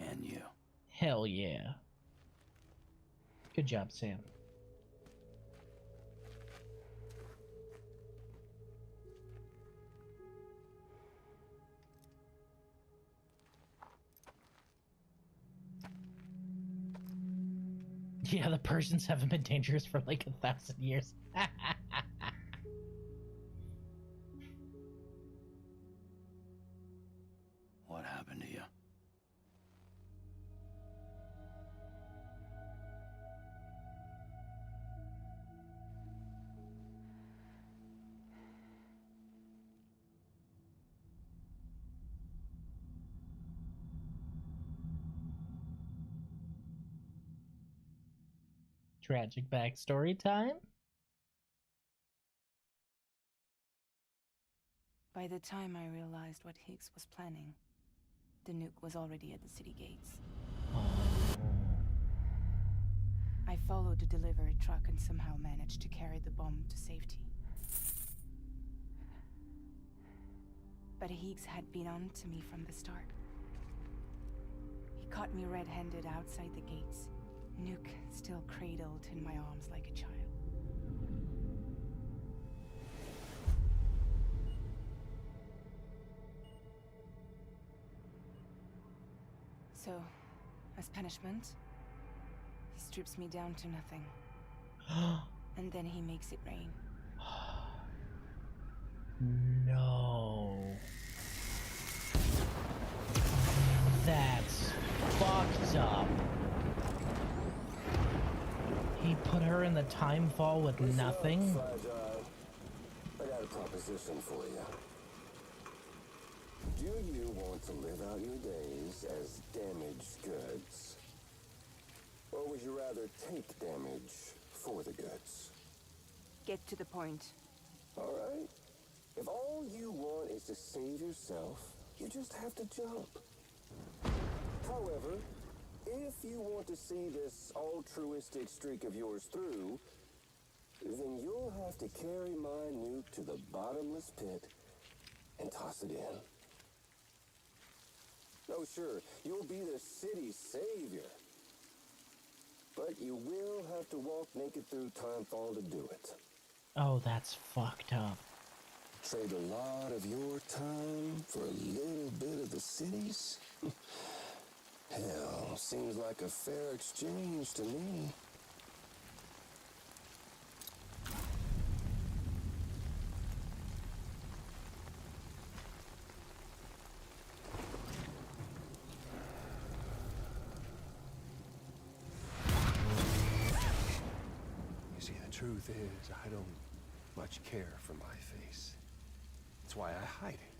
And you. Hell yeah. Good job, Sam. Yeah, the Persians haven't been dangerous for like 1,000 years. What happened to you? Tragic backstory time? By the time I realized what Higgs was planning, the nuke was already at the city gates. I followed the delivery truck and somehow managed to carry the bomb to safety. But Higgs had been on to me from the start. He caught me red-handed outside the gates, nuke still cradled in my arms like a child. So, as punishment, he strips me down to nothing. And then he makes it rain. No. That's fucked up. He put her in the time fall with nothing? I got a proposition for you. Do you want to live out your days as damaged goods? Or would you rather take damage for the goods? Get to the point. Alright. If all you want is to save yourself, you just have to jump. However, if you want to see this altruistic streak of yours through, then you'll have to carry my nuke to the bottomless pit and toss it in. Oh, sure, you'll be the city's savior. But you will have to walk naked through timefall to do it. Oh, that's fucked up. Trade a lot of your time for a little bit of the city's? Hell, seems like a fair exchange to me. You see, the truth is, I don't much care for my face. That's why I hide it.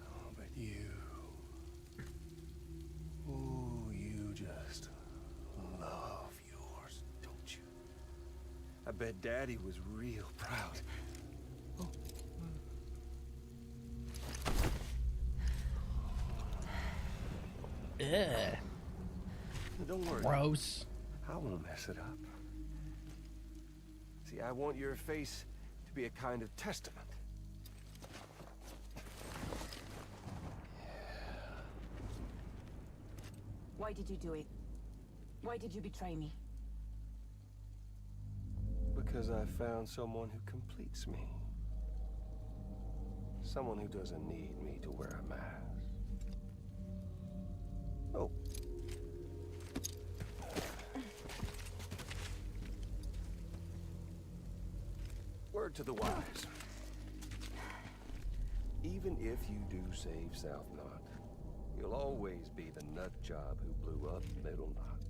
Oh, but you... Ooh, you just love yours, don't you? I bet Daddy was real proud. Oh. Ugh. Don't worry. Gross. I won't mess it up. See, I want your face to be a kind of testament. Why did you do it? Why did you betray me? Because I found someone who completes me. Someone who doesn't need me to wear a mask. Oh. Word to the wise. Even if you do save South Knot, you'll always be the nut job who blew up Middle Knot.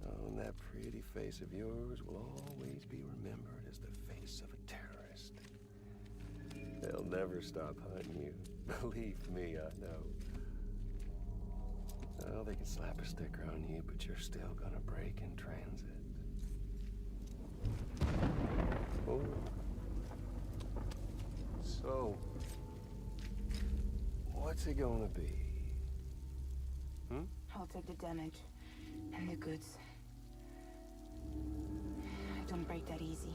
Oh, and that pretty face of yours will always be remembered as the face of a terrorist. They'll never stop hunting you. Believe me, I know. Oh, they can slap a sticker on you, but you're still gonna break in transit. Oh. So, what's it gonna be? Hmm? I'll take the damage and the goods. I don't break that easy.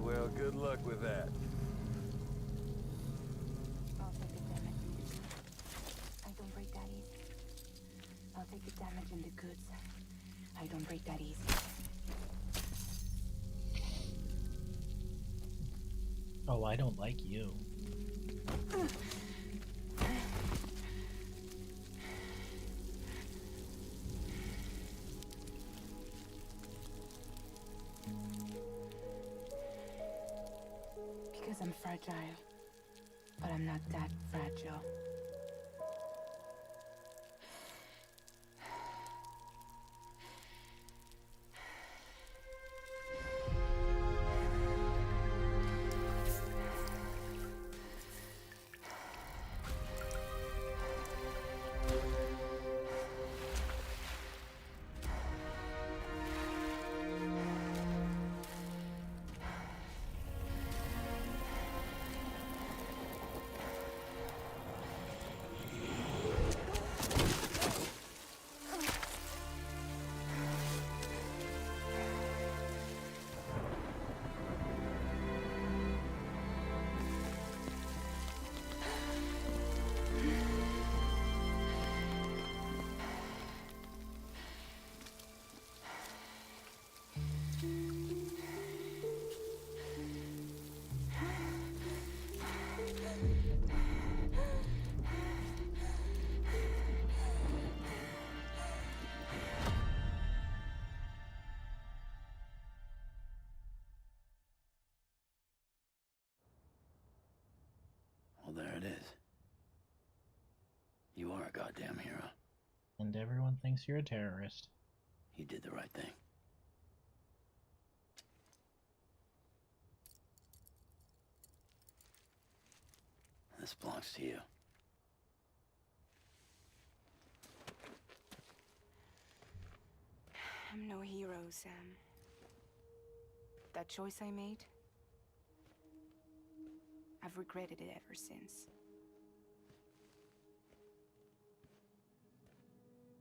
Well, good luck with that. I'll take the damage. I don't break that easy. I'll take the damage and the goods. I don't break that easy. Oh, I don't like you. Because I'm fragile. But I'm not that fragile. Well, there it is. You are a goddamn hero. And everyone thinks you're a terrorist. You did the right thing. This belongs to you. I'm no hero, Sam. That choice I made, I've regretted it ever since.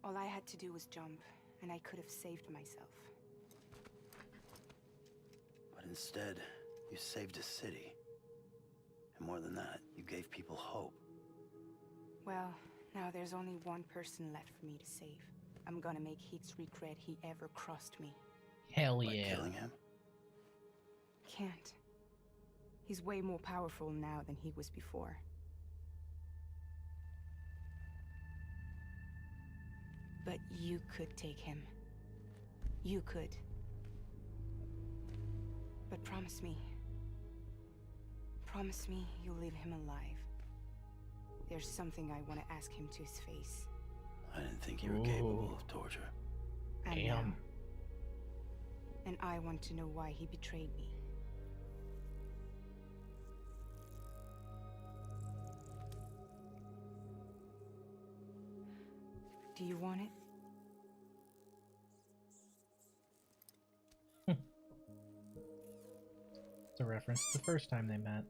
All I had to do was jump, and I could have saved myself. But instead, you saved a city. And more than that, you gave people hope. Well, now there's only one person left for me to save. I'm gonna make Heats regret he ever crossed me. Hell By yeah. killing him? Can't. He's way more powerful now than he was before. But you could take him. You could. But promise me. Promise me you'll leave him alive. There's something I want to ask him to his face. I didn't think you were capable of torture. And Damn. now. And I want to know why he betrayed me. Do you want it? It's a reference to the first time they met.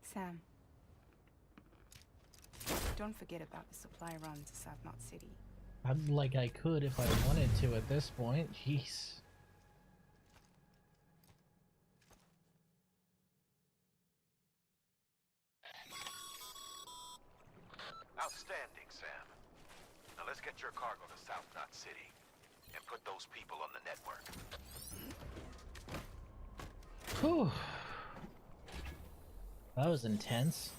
Sam. Don't forget about the supply run to South Knot City. Like I could if I wanted to at this point. Jeez. Outstanding, Sam. Now let's get your cargo to South Knot City and put those people on the network. Whew. That was intense.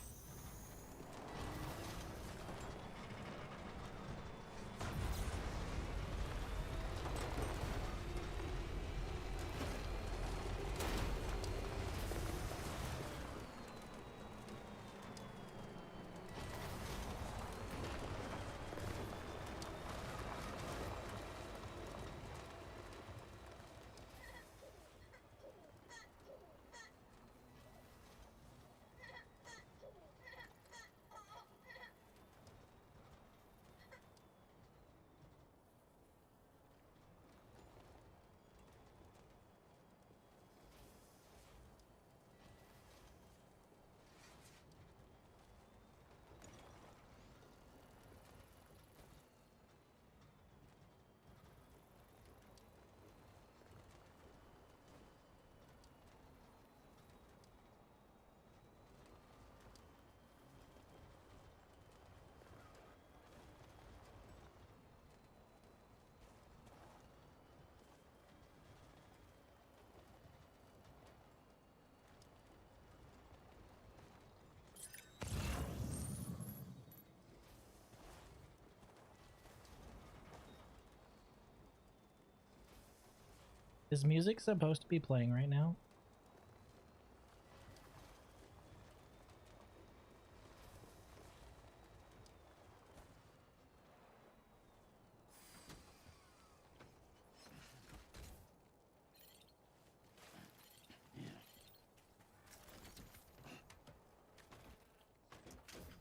Is music supposed to be playing right now?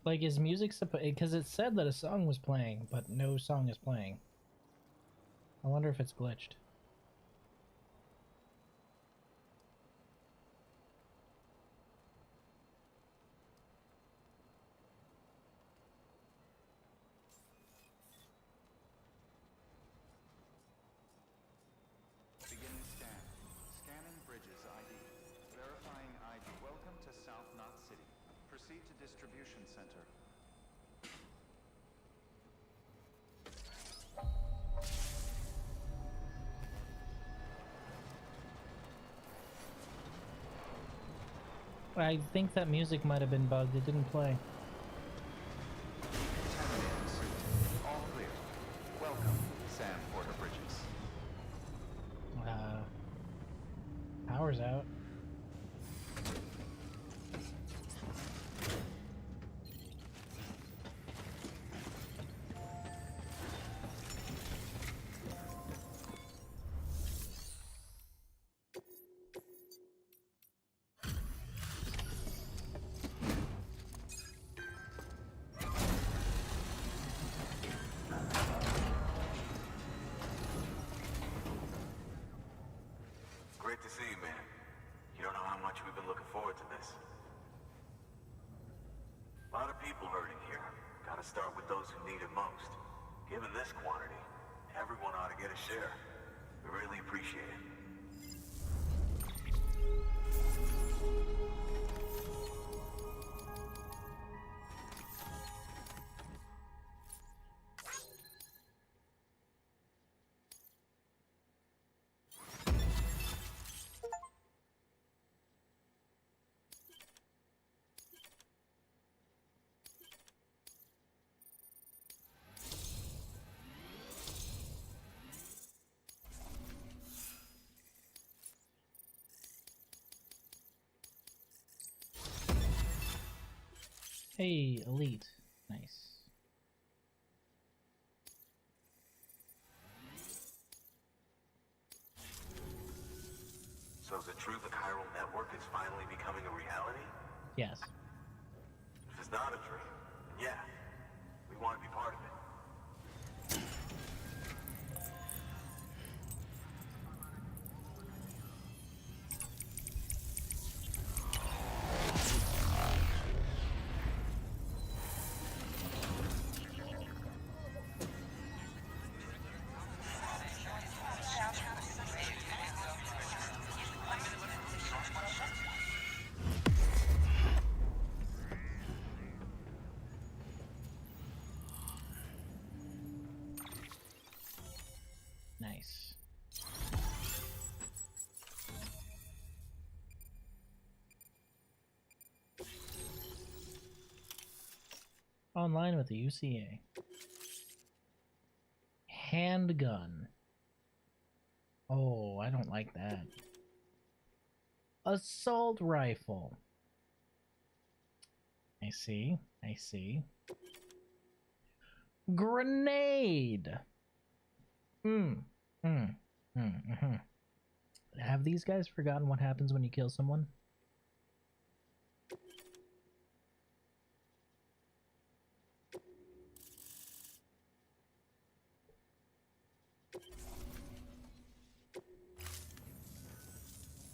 Like, is music supposed... Because it said that a song was playing, but no song is playing. I wonder if it's glitched. Beginning scan. Scanning bridges ID. Verifying ID. Welcome to South Knot City. Proceed to distribution center. I think that music might have been bugged. It didn't play. All clear. Welcome, Sam Porter Bridges. Power's out. Great to see you, man. You don't know how much we've been looking forward to this. A lot of people hurting here. Gotta start with those who need it most. Given this quantity, everyone ought to get a share. We really appreciate it. Hey, elite. Nice. So is it true the chiral network is finally becoming a reality? Yes. If it's not a dream, then yeah, we want to be part of it. Nice. Online with the UCA. Handgun. Oh, I don't like that. Assault rifle. I see. I see. Grenade. Have these guys forgotten what happens when you kill someone?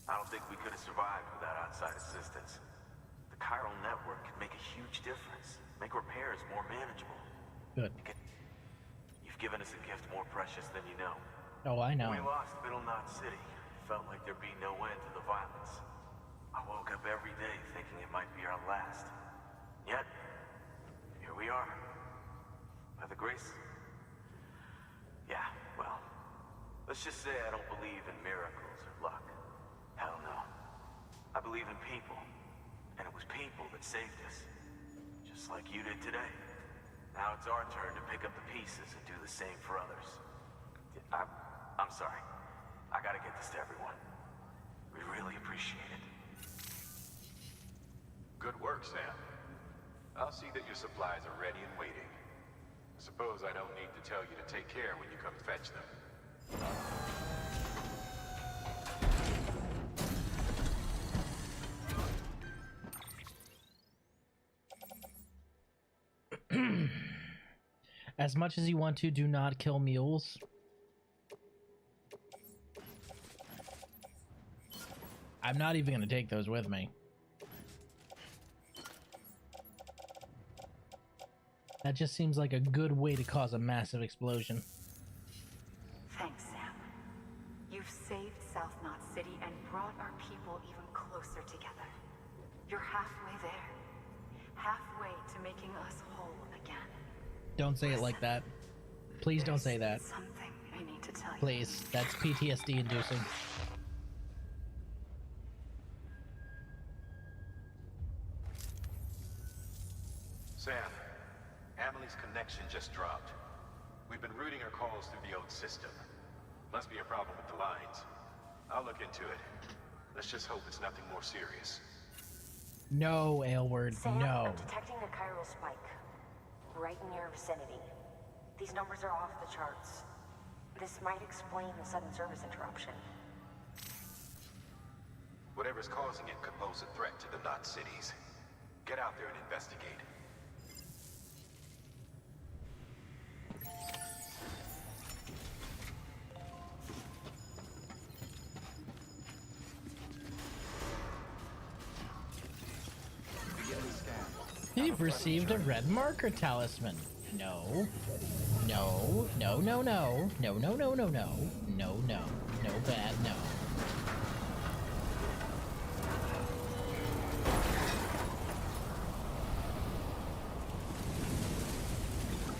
I don't think we could have survived without outside assistance. The chiral network could make a huge difference, make repairs more manageable. Good. You've given us a gift more precious than you know. Oh, I know. When we lost Middle Knot City, it felt like there'd be no end to the violence. I woke up every day thinking it might be our last. Yet, here we are. By the grace... Yeah, well, let's just say I don't believe in miracles or luck. Hell no. I believe in people. And it was people that saved us. Just like you did today. Now it's our turn to pick up the pieces and do the same for others. I'm sorry. I gotta get this to everyone. We really appreciate it. Good work, Sam. I'll see that your supplies are ready and waiting. I suppose I don't need to tell you to take care when you come fetch them. As much as you want to, do not kill mules. I'm not even going to take those with me. That just seems like a good way to cause a massive explosion. Thanks, Sam. You've saved South Knot City and brought our people even closer together. You're halfway there. Halfway to making us whole again. Don't say it like that. Please don't say that. Something I need to tell you. Please, that's PTSD inducing. Sam, Amelie's connection just dropped. We've been routing her calls through the old system. Must be a problem with the lines. I'll look into it. Let's just hope it's nothing more serious. No, Aylward, Sam, no. I'm detecting a chiral spike. Right in your vicinity. These numbers are off the charts. This might explain the sudden service interruption. Whatever's causing it could pose a threat to the Knot cities. Get out there and investigate. You've received a red marker talisman. No. No. No, no, no. No, no, no, no, no. No, no. No, bad, no.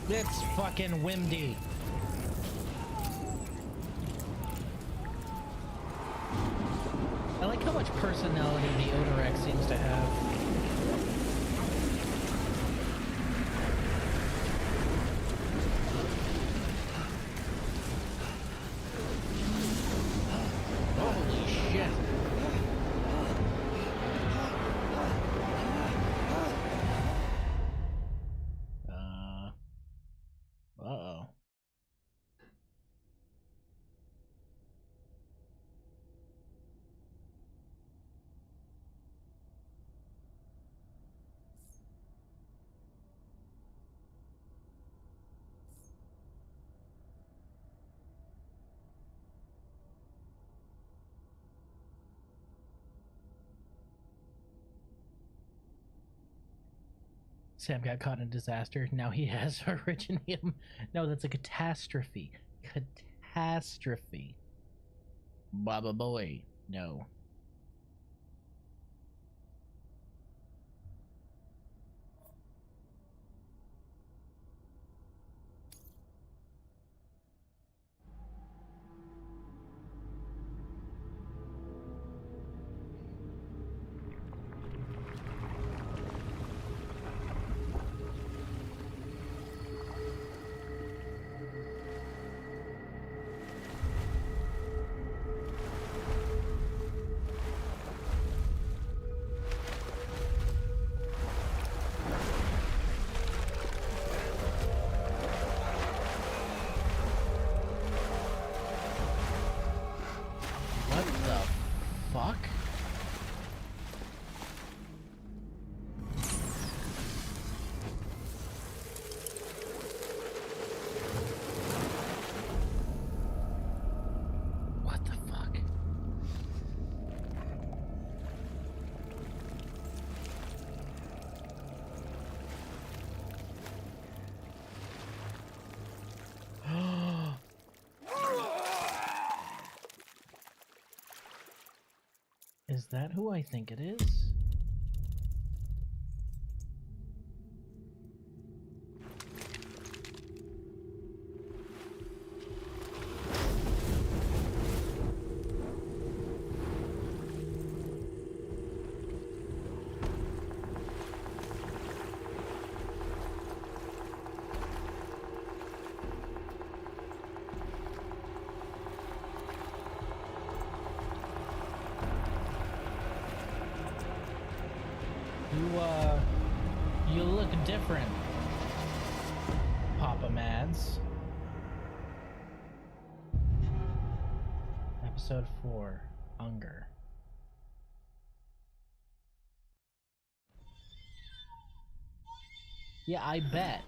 It's fucking Wimdy. I like how much personality the Odorex seems to have. Holy shit. Uh-oh. Sam got caught in a disaster. Now he has originium. No, that's a catastrophe. Catastrophe. Baba boy. No. What the fuck? What the fuck? Is that who I think it is? You look different, Papa Mads. Episode 4, Hunger. Yeah, I bet.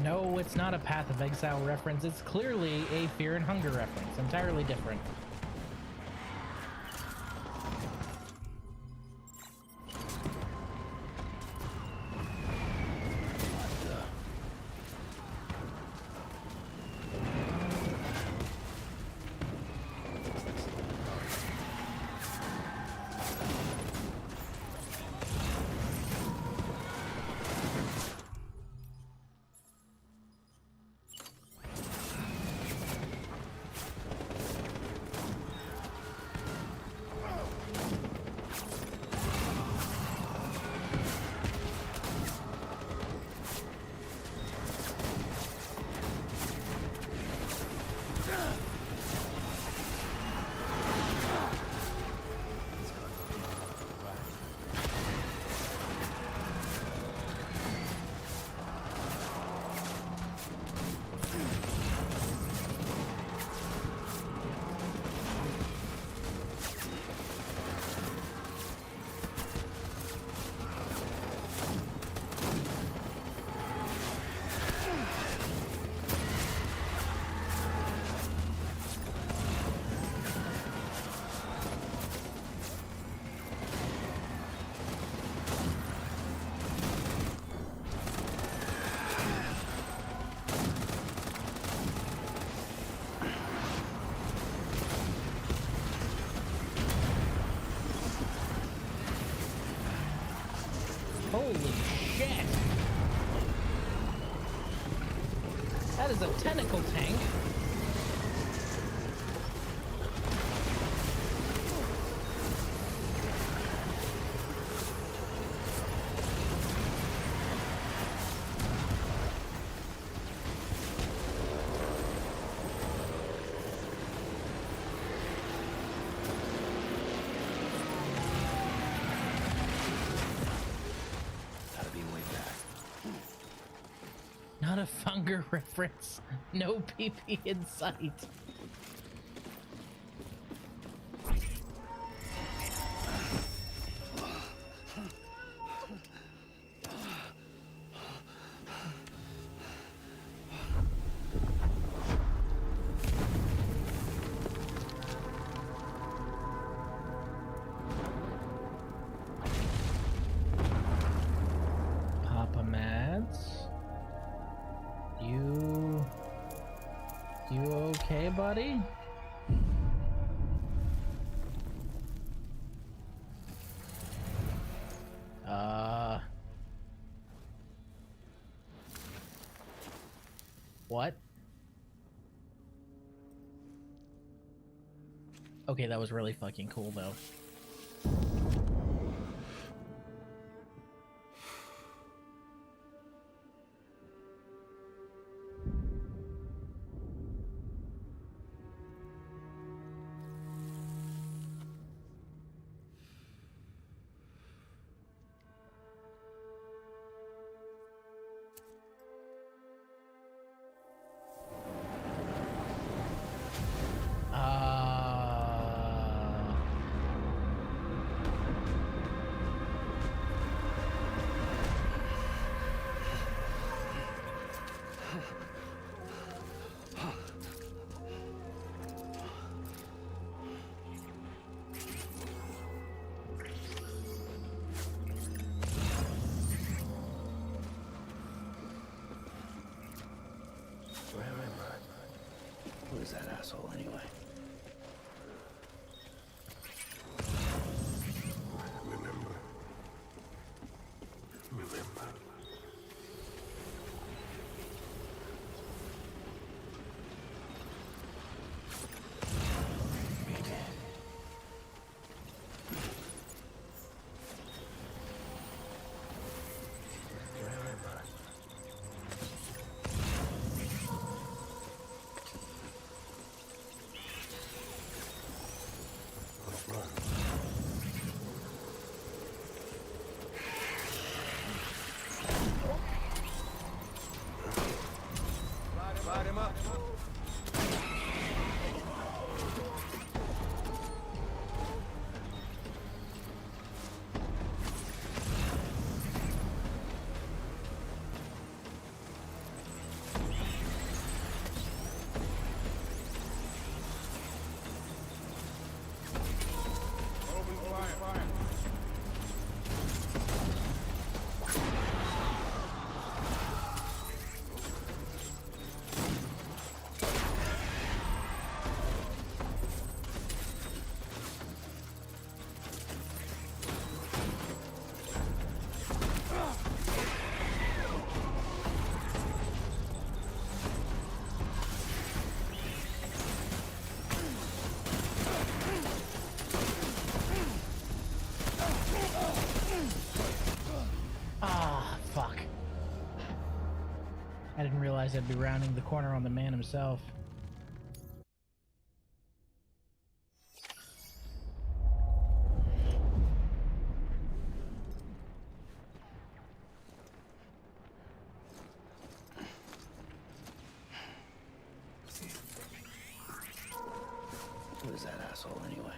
No, it's not a Path of Exile reference. It's clearly a Fear and Hunger reference. Entirely different. Holy shit! That is a tentacle tank. Not a Funger reference. No PP in sight. Papa Mads? You okay, buddy? What? Okay, that was really fucking cool, though. is that asshole anyway? Remember. Light him up. Ah, fuck. I didn't realize I'd be rounding the corner on the man himself. Who is that asshole anyway?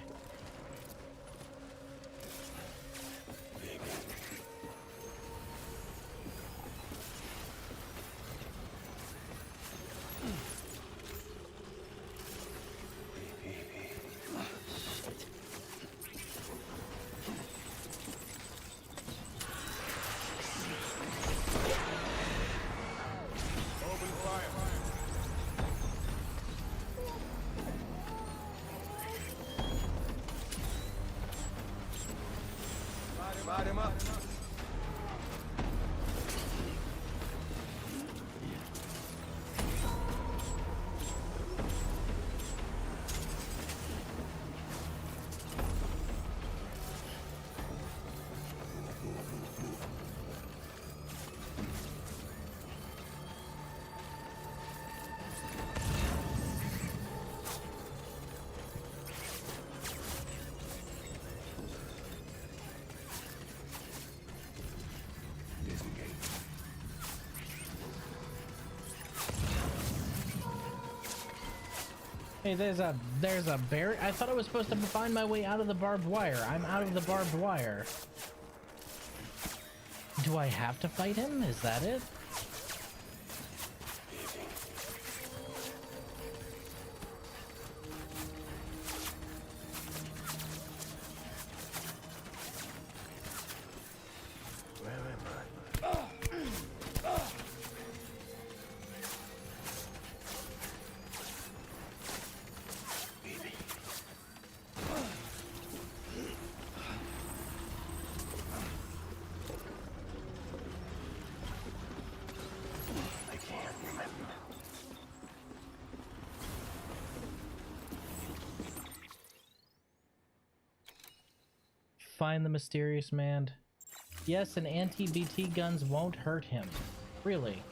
Light him up. Hey, there's a barrier. I thought I was supposed to find my way out of the barbed wire. I'm out of the barbed wire. Do I have to fight him? Is that it? Find the mysterious man. Yes, and anti-BT guns won't hurt him. Really.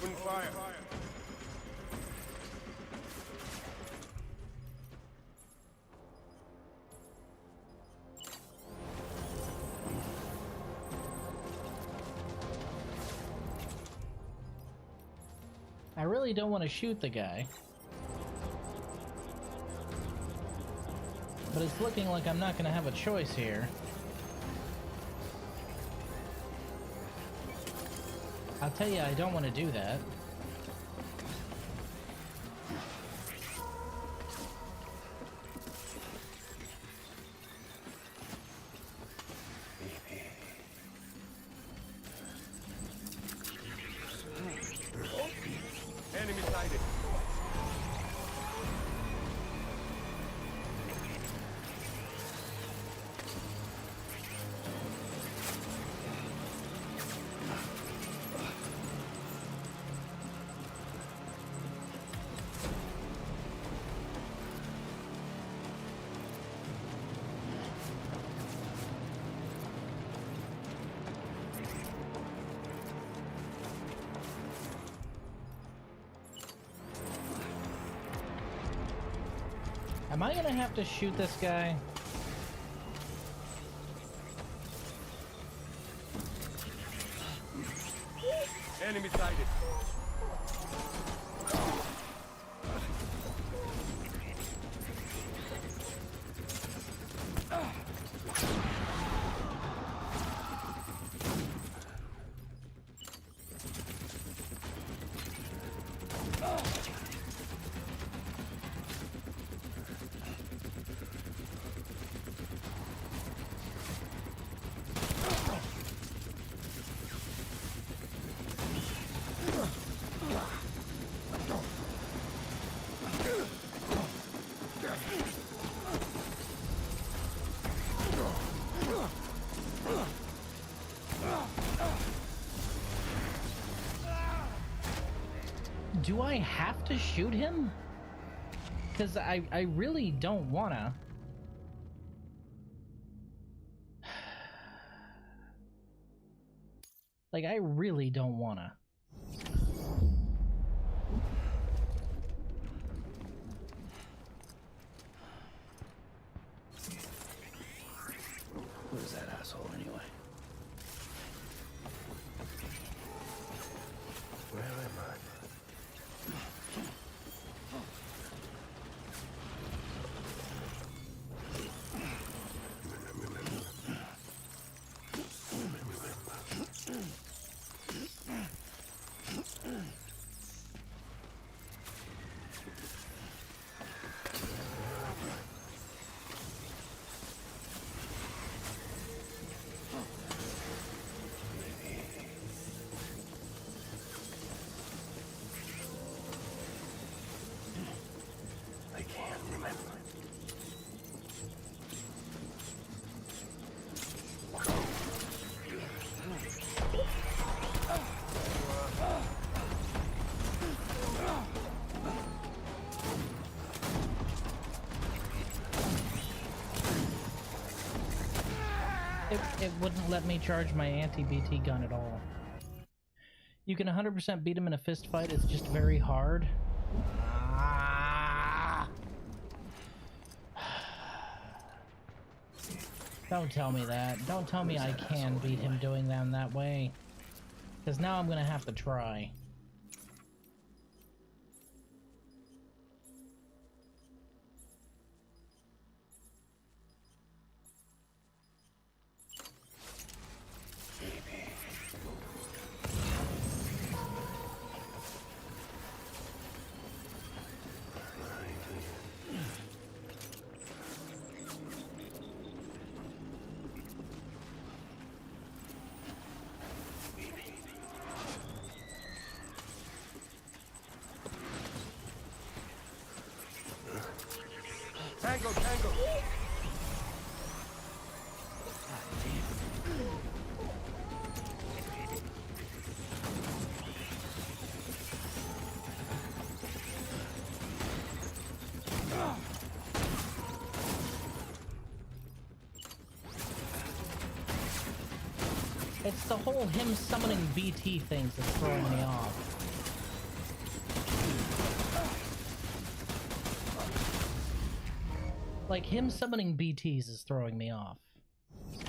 Open fire. I really don't want to shoot the guy. But it's looking like I'm not going to have a choice here. I'll tell you, I don't want to do that. Enemy sighted. Am I gonna have to shoot this guy? Enemy sighted. Do I have to shoot him? Because I really don't wanna. Like, I really don't wanna. Where's that asshole anyway? Where am I? I can't remember. It wouldn't let me charge my anti-BT gun at all. You can 100% beat him in a fist fight, it's just very hard. Don't tell me that. Don't tell me I can beat him doing them that way. Because now I'm gonna have to try. Tango, tango. It's the whole him summoning BT things that's throwing me off. Like, him summoning BTs is throwing me off.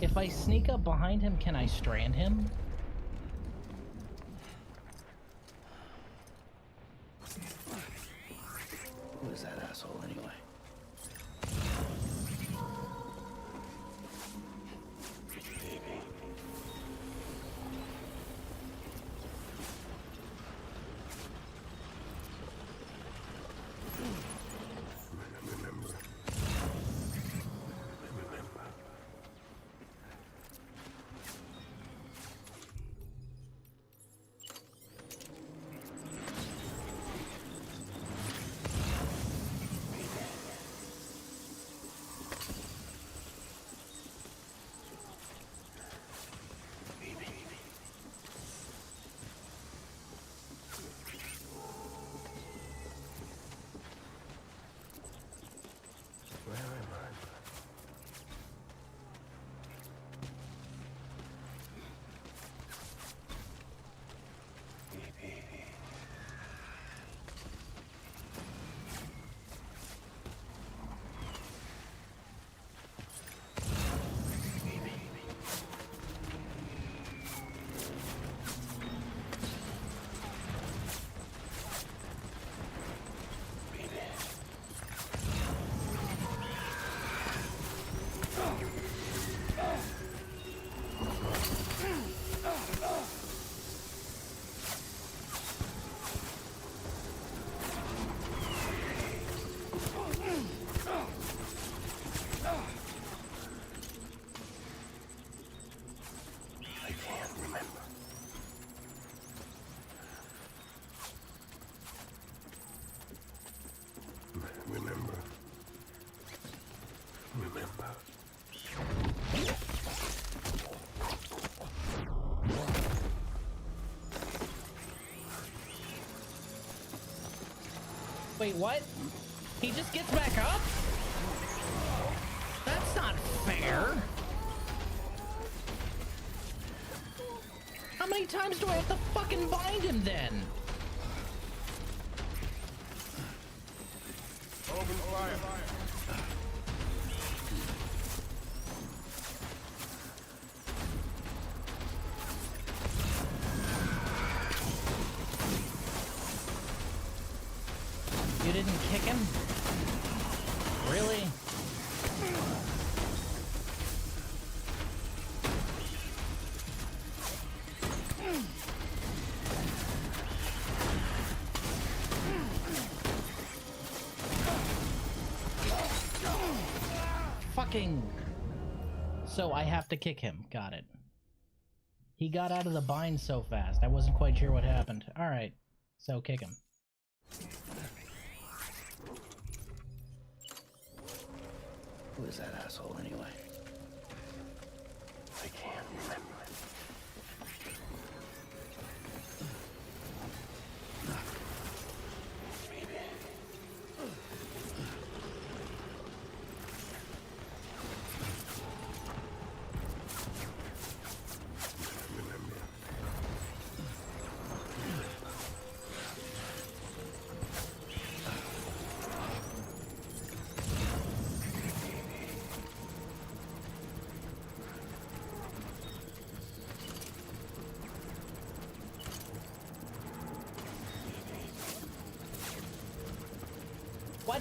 If I sneak up behind him, can I strand him? Who is that asshole anyway? Wait, what? He just gets back up? That's not fair. How many times do I have to fucking bind him then? Open fire. You didn't kick him? Really? Fucking... So I have to kick him. Got it. He got out of the bind so fast. I wasn't quite sure what happened. Alright. So kick him. Who is that asshole anyway? I can't remember. What?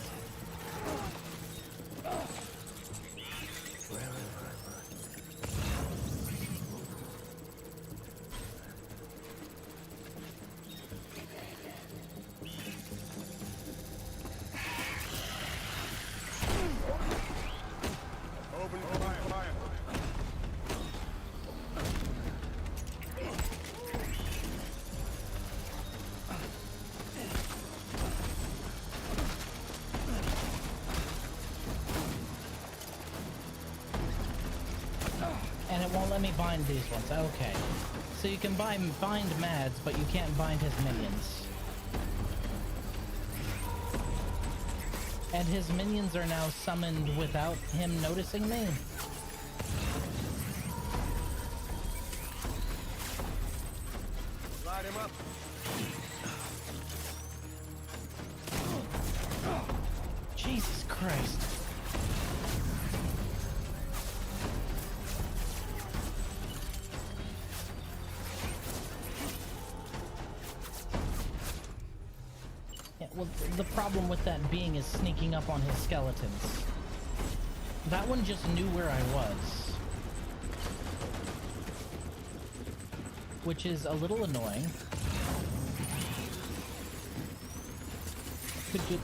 Open fire. And it won't let me bind these ones. Okay. So you can bind Mads, but you can't bind his minions. And his minions are now summoned without him noticing me. Light him up. Jesus Christ. well, the problem with that being is sneaking up on his skeletons. That one just knew where I was. Which is a little annoying. Could you...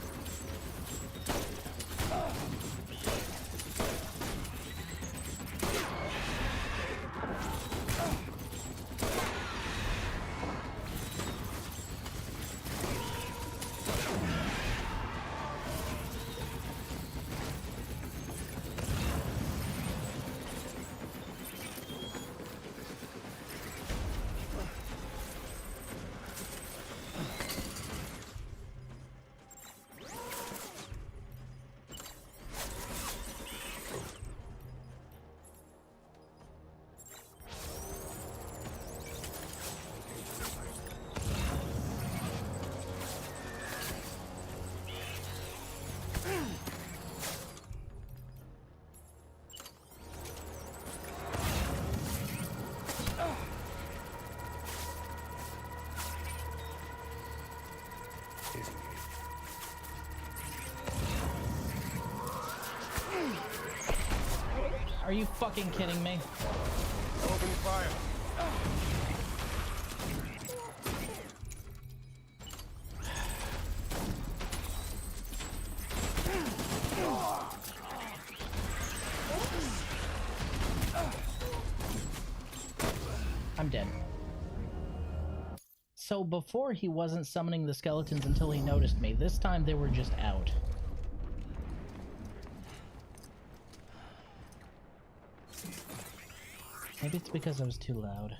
Are you fucking kidding me? Open fire. I'm dead. So before he wasn't summoning the skeletons until he noticed me. This time they were just out. Maybe it's because I was too loud.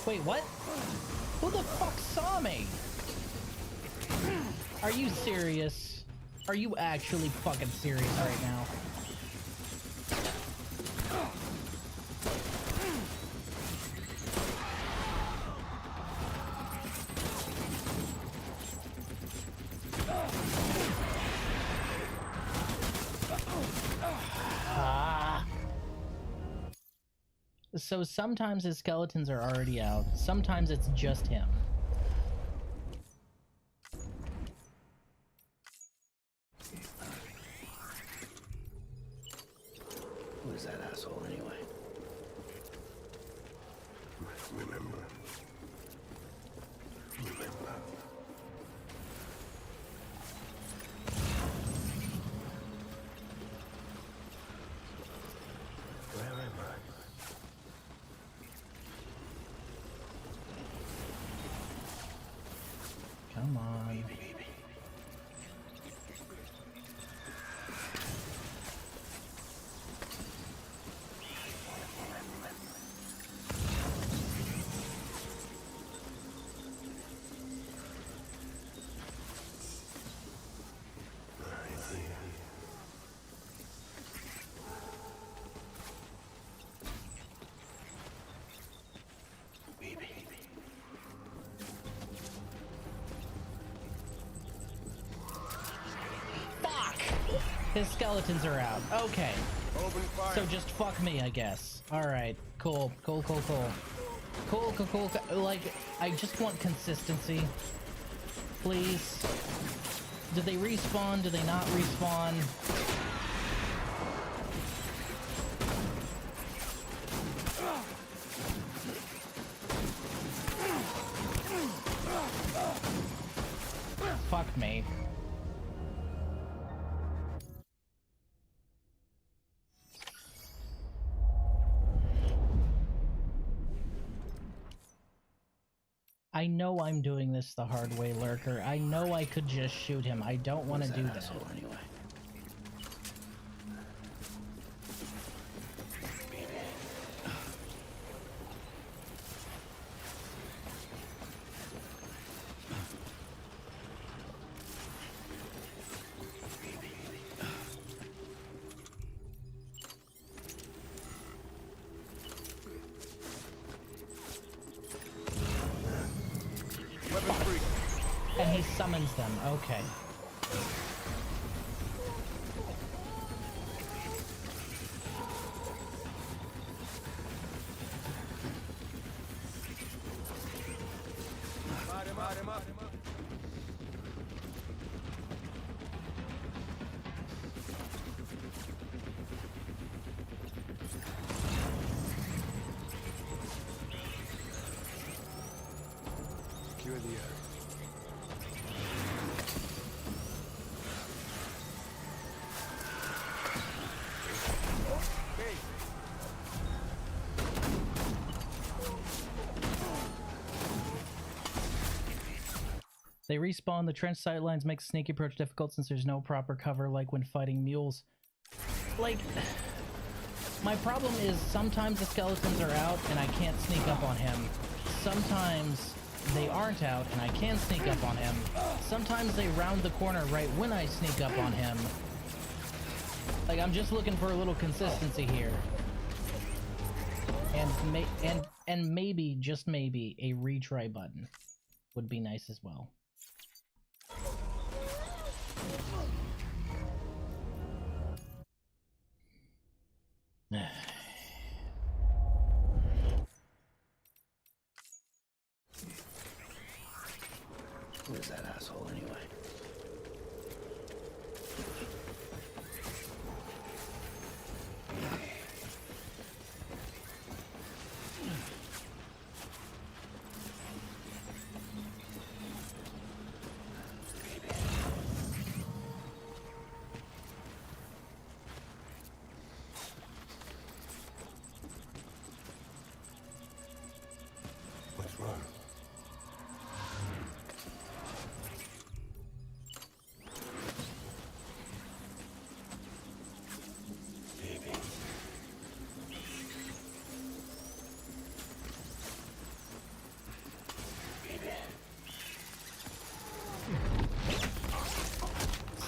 Wait, what? Who the fuck saw me? Are you serious? Are you actually fucking serious right now? So sometimes his skeletons are already out, sometimes it's just him. Who is that asshole anyway? Remember. Where am I? Come on. His skeletons are out. Okay. Open fire. So just fuck me, I guess. Alright. Cool. Cool, cool, cool. Cool, cool, cool. Like, I just want consistency. Please. Do they respawn? Do they not respawn? Fuck me. I know I'm doing this the hard way, Lurker. I know I could just shoot him. I don't want to do that. Anyway. summons them. Okay. Mod him up. Secure the area. They respawn. The trench sightlines make sneaky approach difficult since there's no proper cover like when fighting mules. Like, my problem is sometimes the skeletons are out and I can't sneak up on him. Sometimes they aren't out and I can sneak up on him. Sometimes they round the corner right when I sneak up on him. Like, I'm just looking for a little consistency here. And maybe, just maybe, a retry button would be nice as well. Who is that asshole anyway? What's wrong?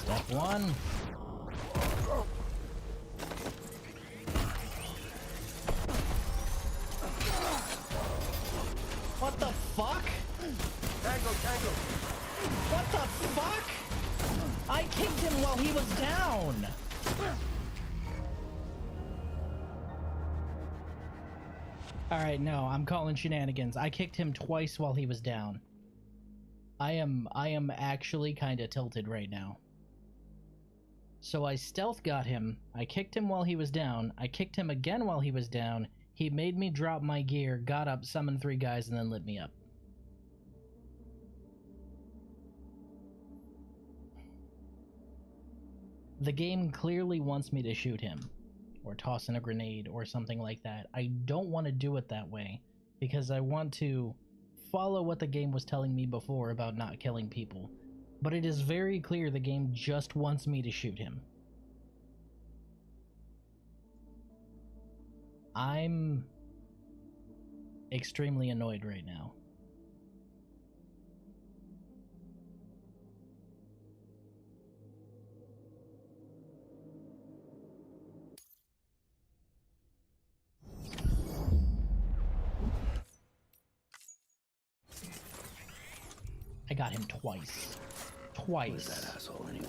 Step one. What the fuck? Tango, tango. What the fuck? I kicked him while he was down. Alright, no, I'm calling shenanigans. I kicked him twice while he was down. I am actually kind of tilted right now. So I stealth got him, I kicked him while he was down, I kicked him again while he was down, he made me drop my gear, got up, summoned 3 guys, and then lit me up. The game clearly wants me to shoot him, or toss in a grenade, or something like that. I don't want to do it that way, because I want to follow what the game was telling me before about not killing people. But it is very clear the game just wants me to shoot him. I'm extremely annoyed right now. I got him twice. Twice. Who is that asshole anyway?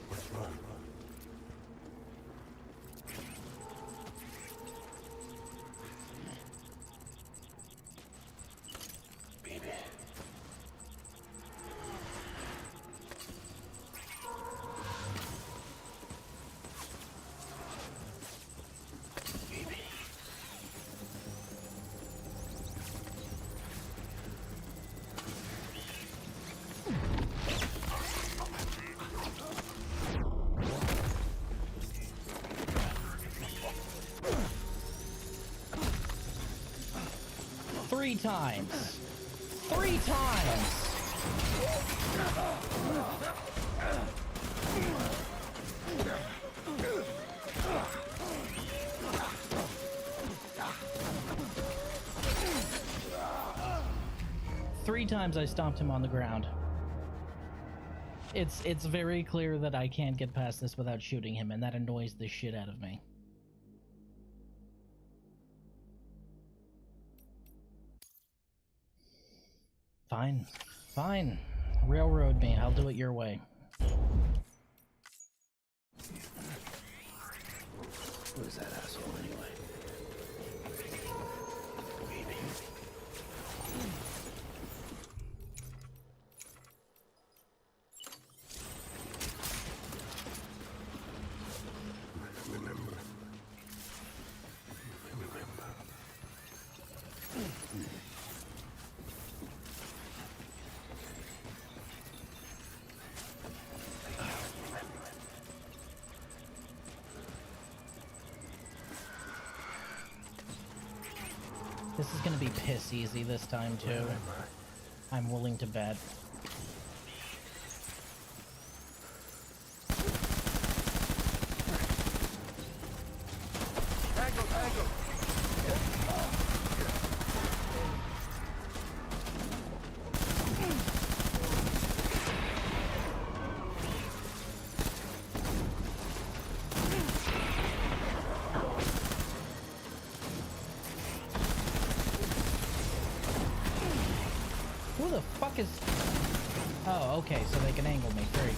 What's wrong? Baby. Three times. 3 times. Three times I stomped him on the ground. It's very clear that I can't get past this without shooting him, and that annoys the shit out of me. Fine. Fine. Railroad me. I'll do it your way. Who is that asshole anyway? This is gonna be piss easy this time too. I'm willing to bet. Tango, tango. Who the fuck is... Oh, okay, so they can angle me. Great.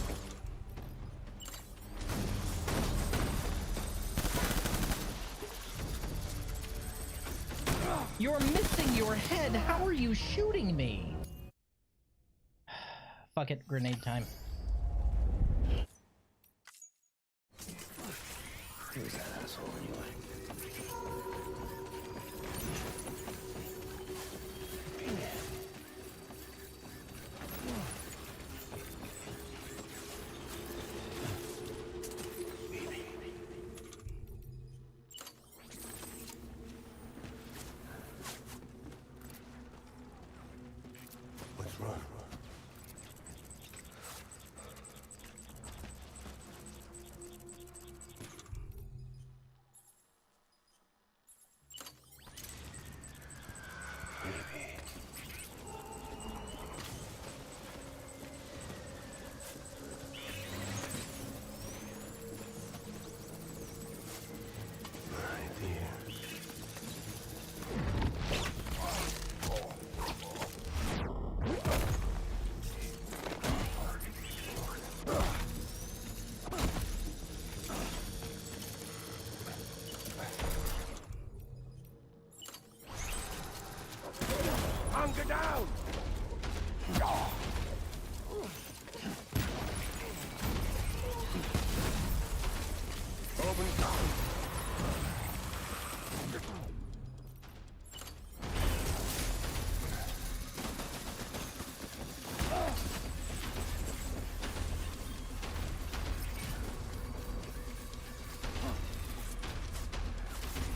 You're missing your head! How are you shooting me? Fuck it, grenade time. Who's that asshole anyway? Let's run. Hunker down! Open down.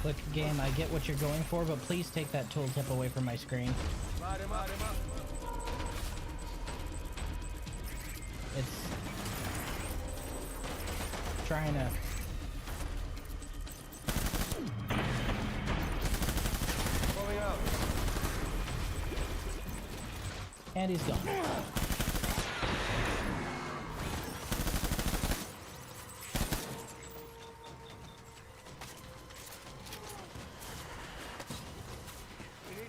Look, game, I get what you're going for, but please take that tooltip away from my screen. Light him up, It's... trying to... Pulling out. And he's gone.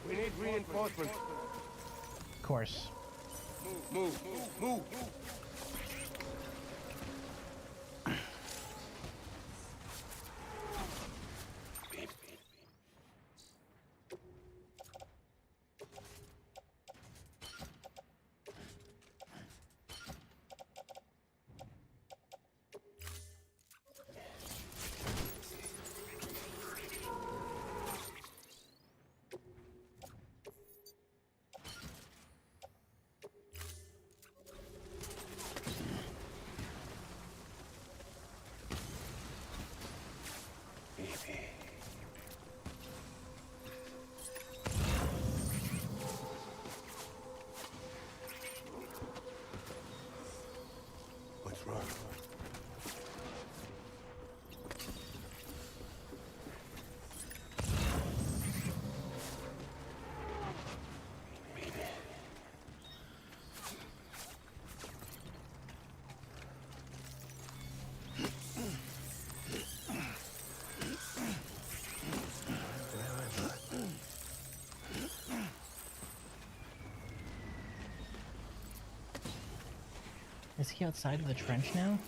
We need reinforcements. Of course. Move, move. Let's run. Is he outside of the trench now?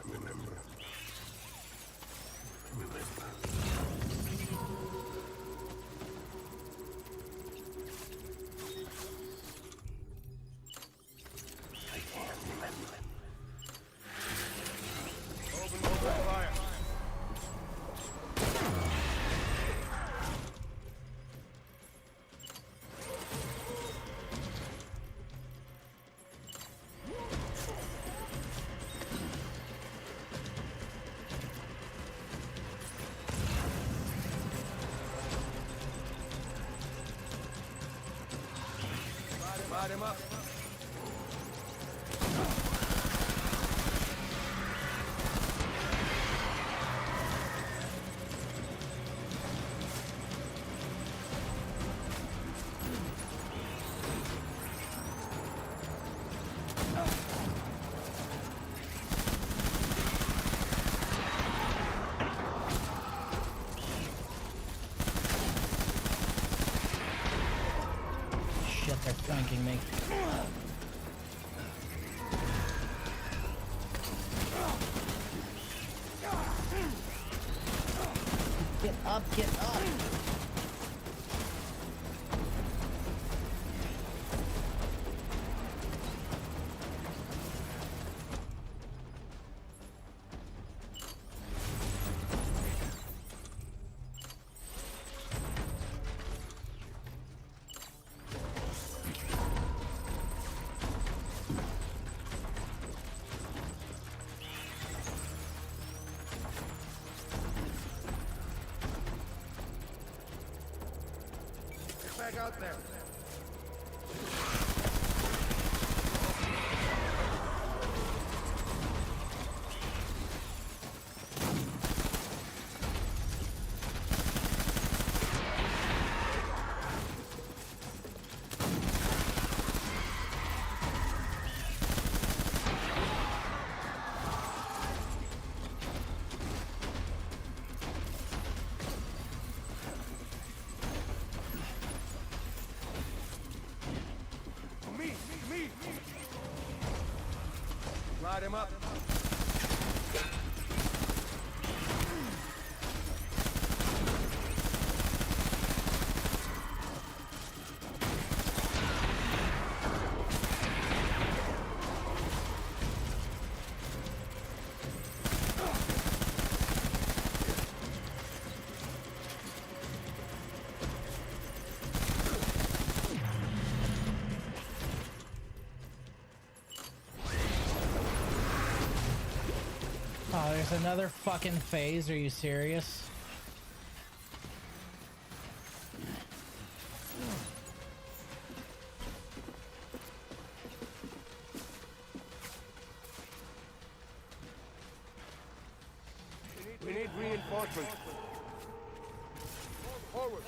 Remember. I can't remember. Open fire. Light him up. Shit, they're flanking me. Get up, get up! Get back out there. Me! Light him up. Oh, there's another fucking phase. Are you serious? We need reinforcements. Forward.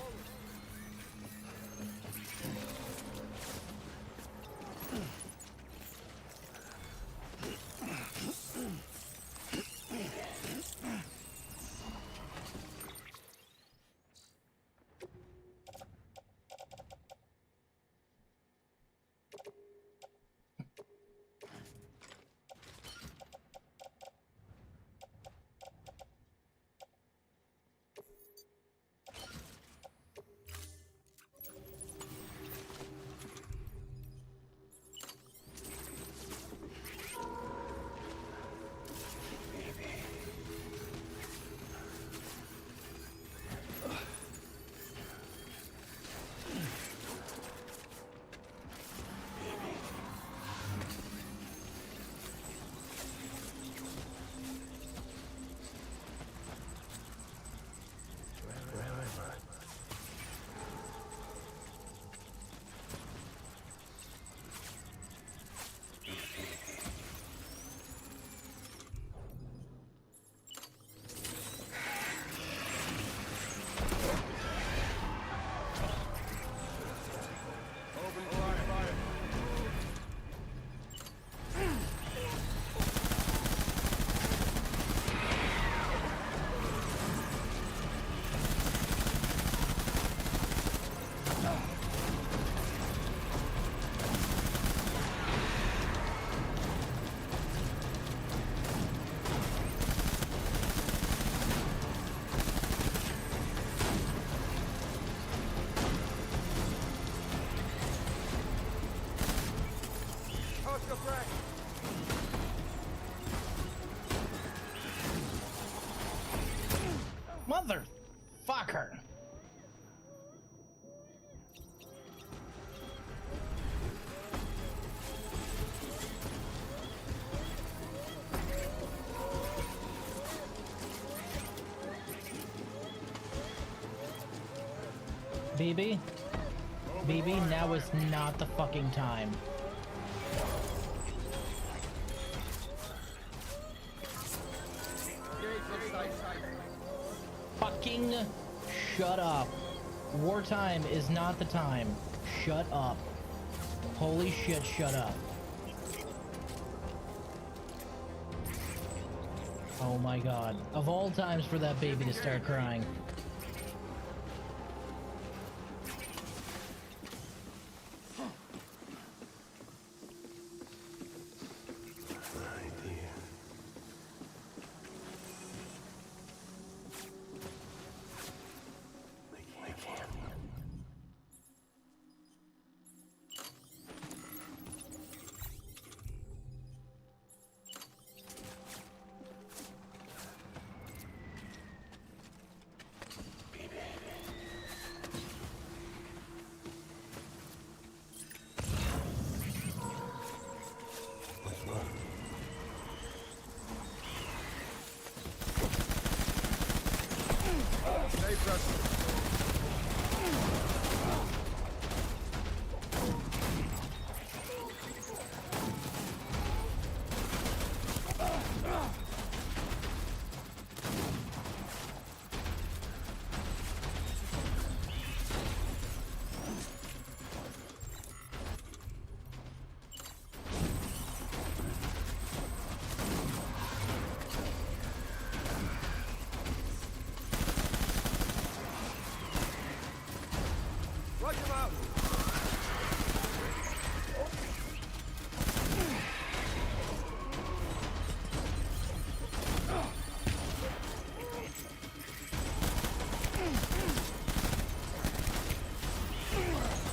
BB? BB, now is not the fucking time. Fucking shut up. Wartime is not the time. Shut up. Holy shit, shut up. Oh my god. Of all times for that baby to start crying.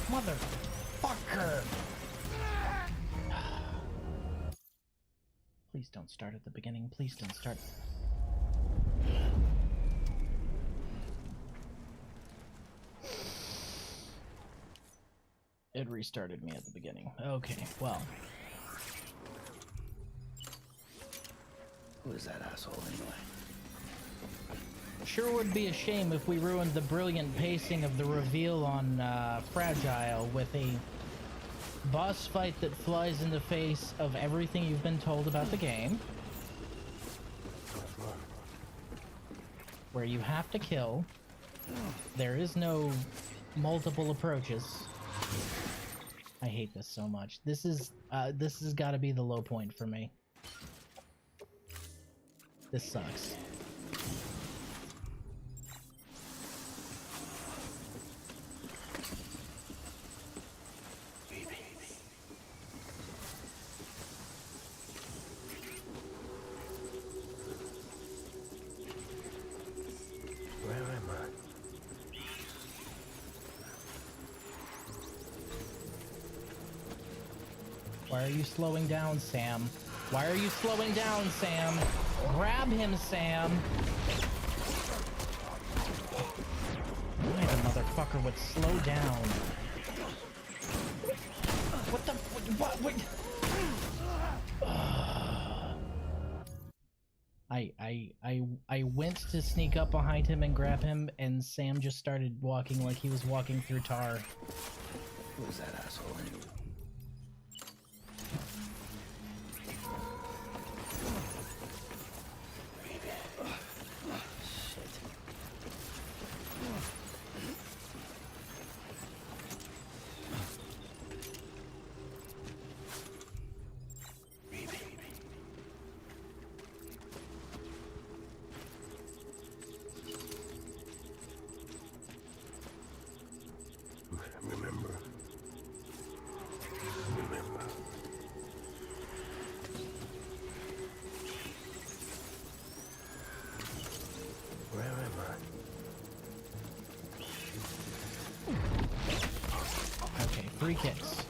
Motherfucker! Please don't start at the beginning. Please don't start. It restarted me at the beginning. Okay, well. Who is that asshole anyway? Sure would be a shame if we ruined the brilliant pacing of the reveal on Fragile with a boss fight that flies in the face of everything you've been told about the game. Where you have to kill. There is no multiple approaches. I hate this so much. This has got to be the low point for me. This sucks. Where am I? Why are you slowing down, Sam? Why are you slowing down, Sam? Grab him, Sam! Why the motherfucker would slow down? What the... What? I went to sneak up behind him and grab him, and Sam just started walking like he was walking through tar. Who is that asshole anyway? Remember. Where am I? Okay, 3 kicks.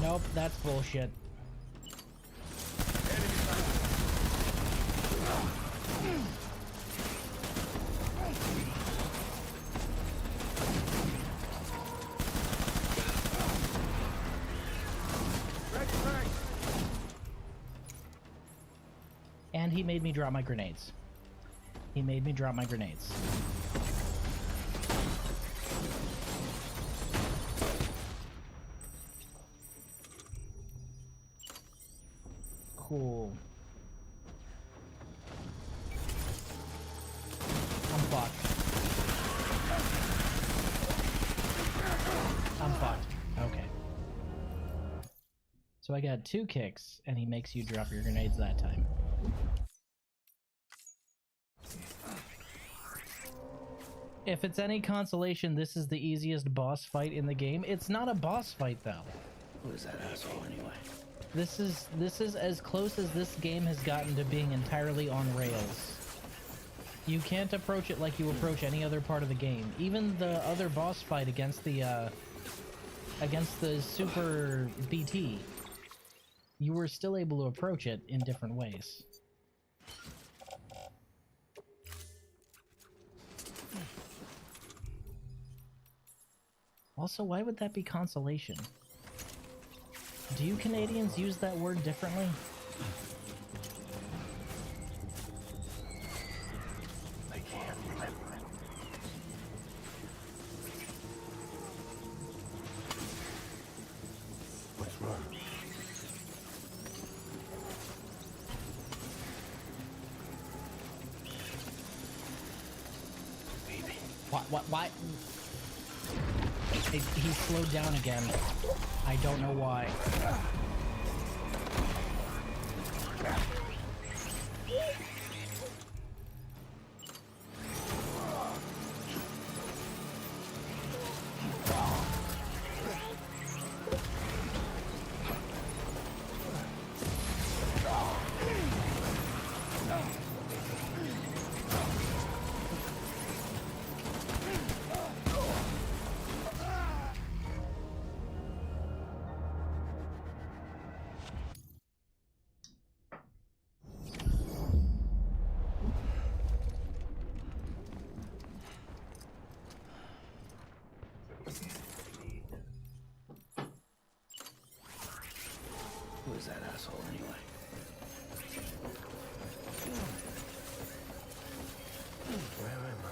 Nope, that's bullshit. And he made me drop my grenades. He made me drop my grenades. Cool. I'm fucked. I'm fucked. Okay. So I got 2 kicks, and he makes you drop your grenades that time. If it's any consolation, this is the easiest boss fight in the game. It's not a boss fight, though. Who is that asshole anyway? This is as close as this game has gotten to being entirely on rails. You can't approach it like you approach any other part of the game. Even the other boss fight against the Super BT, you were still able to approach it in different ways. Also, why would that be consolation? Do you Canadians use that word differently? I can't remember it. What's wrong? Baby. Why? He slowed down again. I don't know why. Who is that asshole anyway? Where am I?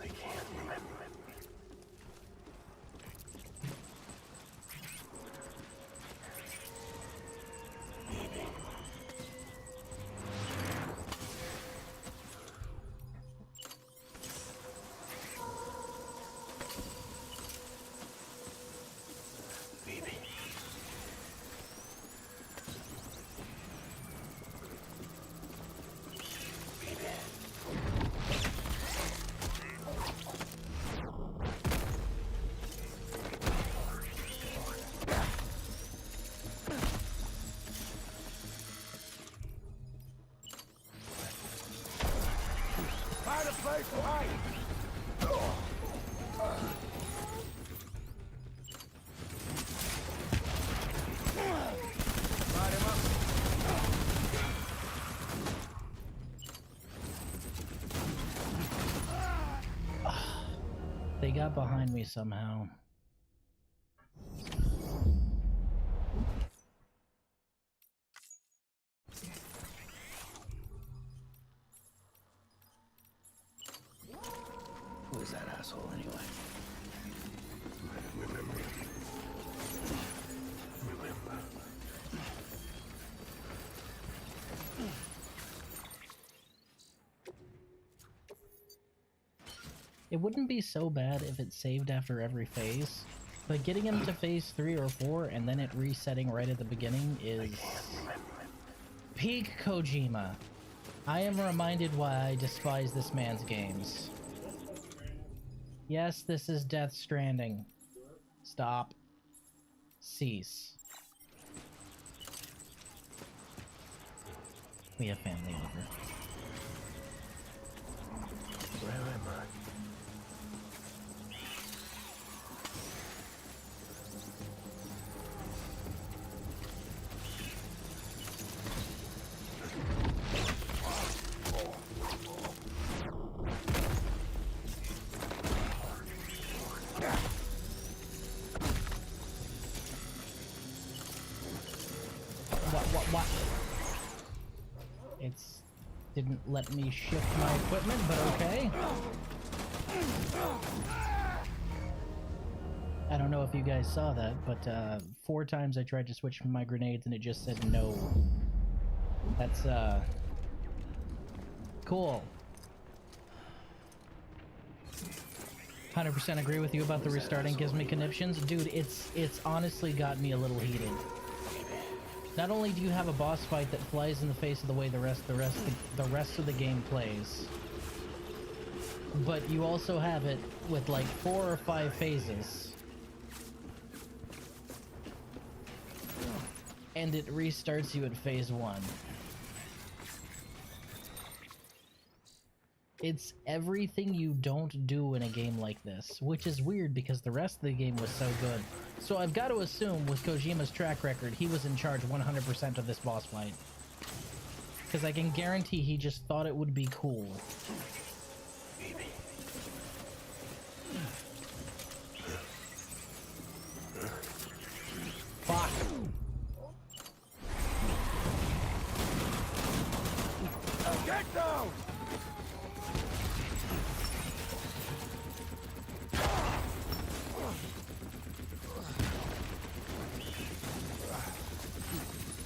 I can't remember it. Find a place to hide! Light him up! They got behind me somehow. Who is that asshole anyway? Remember. It wouldn't be so bad if it saved after every phase, but getting him to phase 3 or 4 and then it resetting right at the beginning is peak Kojima. I am reminded why I despise this man's games. Yes, this is Death Stranding. Stop. Cease. We have family over. Where am I? It's didn't let me shift my equipment, but okay. I don't know if you guys saw that, but 4 times I tried to switch my grenades and it just said no. That's cool. 100% agree with you about the restarting gives me conniptions. Dude, it's honestly got me a little heated. Not only do you have a boss fight that flies in the face of the way the rest of the game plays, but you also have it with like 4 or 5 phases. And it restarts you at phase 1. It's everything you don't do in a game like this, which is weird because the rest of the game was so good. So I've got to assume with Kojima's track record, he was in charge 100% of this boss fight. Because I can guarantee he just thought it would be cool. Fuck. Get down!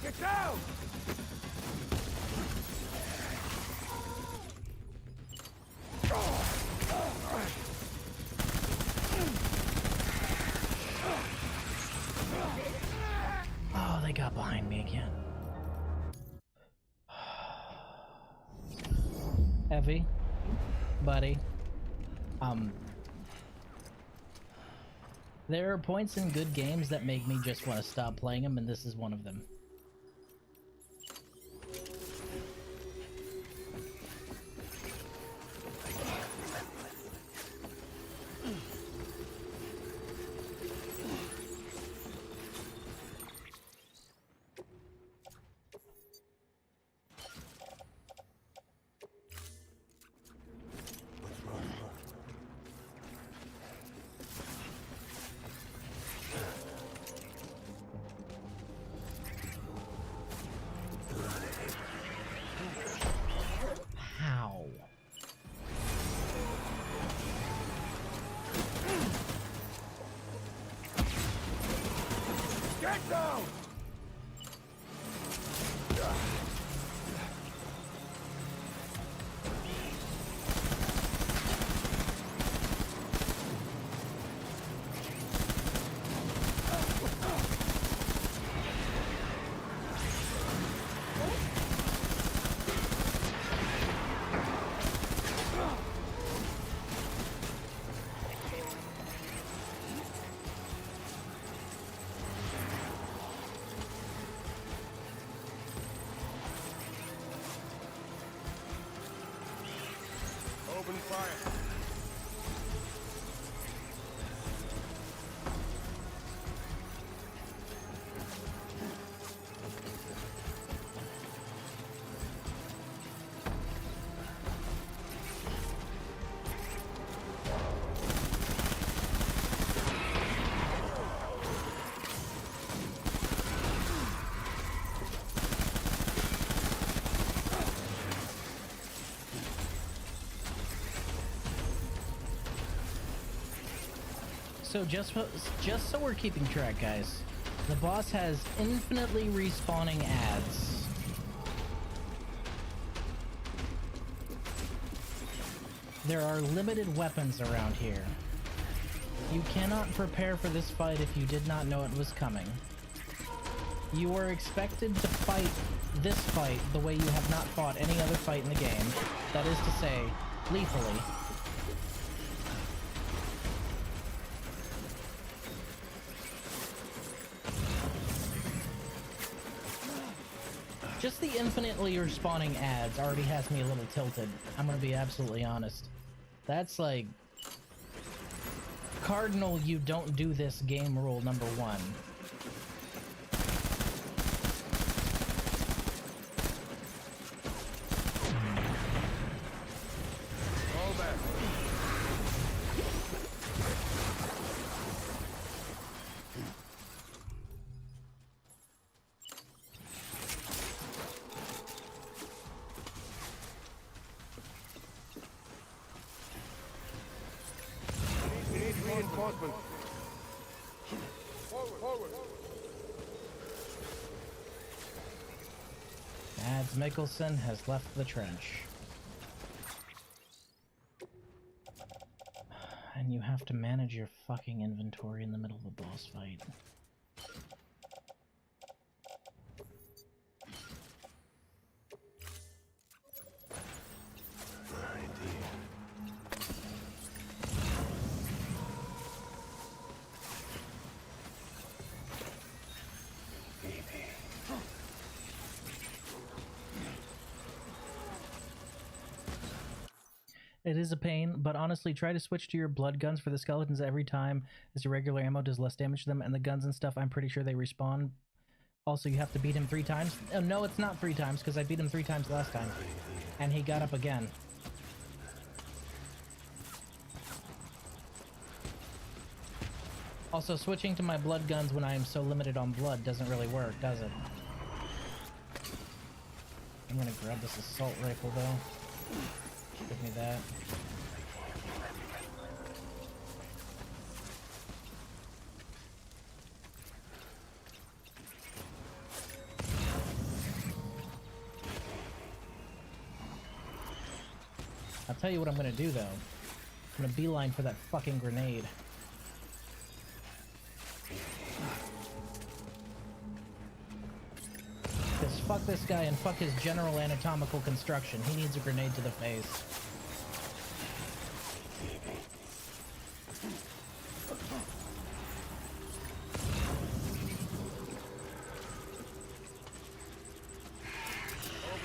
Get down! Oh, they got behind me again. Heavy, buddy. There are points in good games that make me just want to stop playing them, and this is one of them. How? Get down! Open fire. So just so we're keeping track, guys, the boss has infinitely respawning ads. There are limited weapons around here. You cannot prepare for this fight if you did not know it was coming. You are expected to fight this fight the way you have not fought any other fight in the game. That is to say, lethally. Just the infinitely respawning ads already has me a little tilted. I'm gonna be absolutely honest. That's like cardinal you don't do this game rule number 1. Fall back. Mads Mikkelsen has left the trench. And you have to manage your fucking inventory in the middle of a boss fight. It is a pain, but honestly, try to switch to your blood guns for the skeletons every time, as your regular ammo does less damage to them, and the guns and stuff, I'm pretty sure they respawn. Also, you have to beat him 3 times. Oh, no, it's not 3 times, because I beat him 3 times last time. And he got up again. Also, switching to my blood guns when I am so limited on blood doesn't really work, does it? I'm gonna grab this assault rifle, though. Give me that. I'll tell you what I'm gonna do, though. I'm gonna beeline for that fucking grenade. Because fuck this guy and fuck his general anatomical construction. He needs a grenade to the face.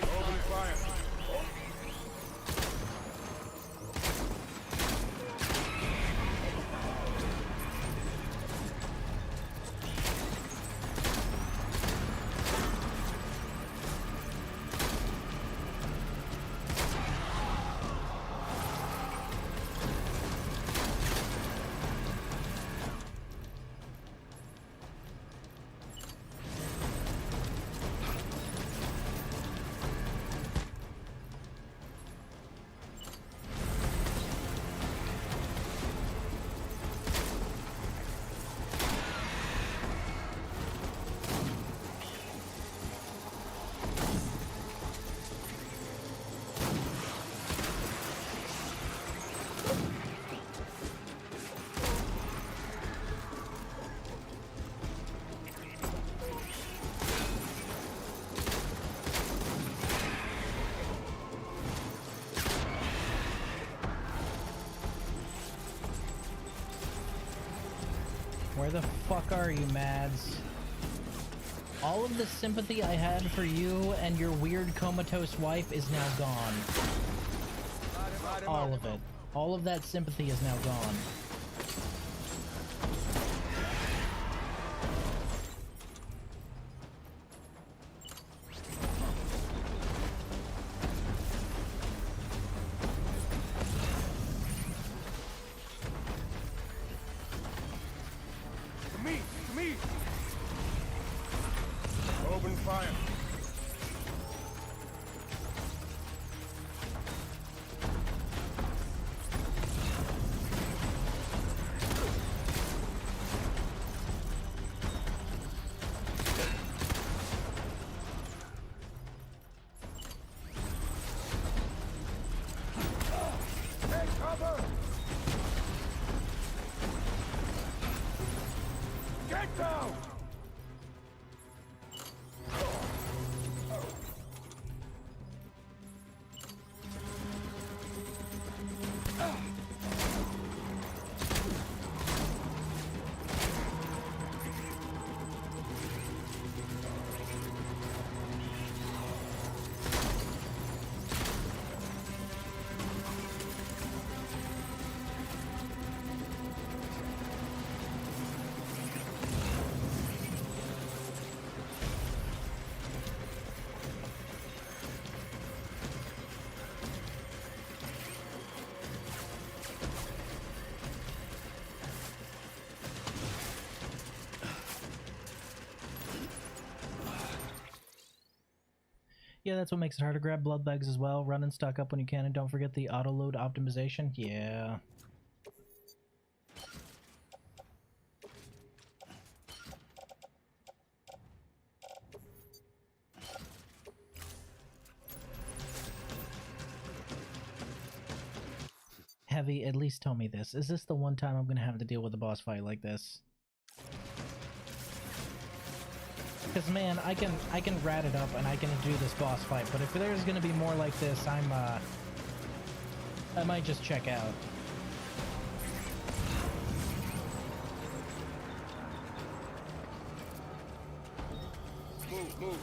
Open fire. Where the fuck are you, Mads? All of the sympathy I had for you and your weird comatose wife is now gone. All of it. All of that sympathy is now gone. To me! Open fire. Take cover! Get down! Yeah, that's what makes it hard to grab blood bags as well. Run and stock up when you can, and don't forget the auto-load optimization. Yeah. Heavy, at least tell me this. Is this the one time I'm gonna have to deal with a boss fight like this? Because man, I can rat it up and I can do this boss fight, but if there's gonna be more like this, I might just check out. Move.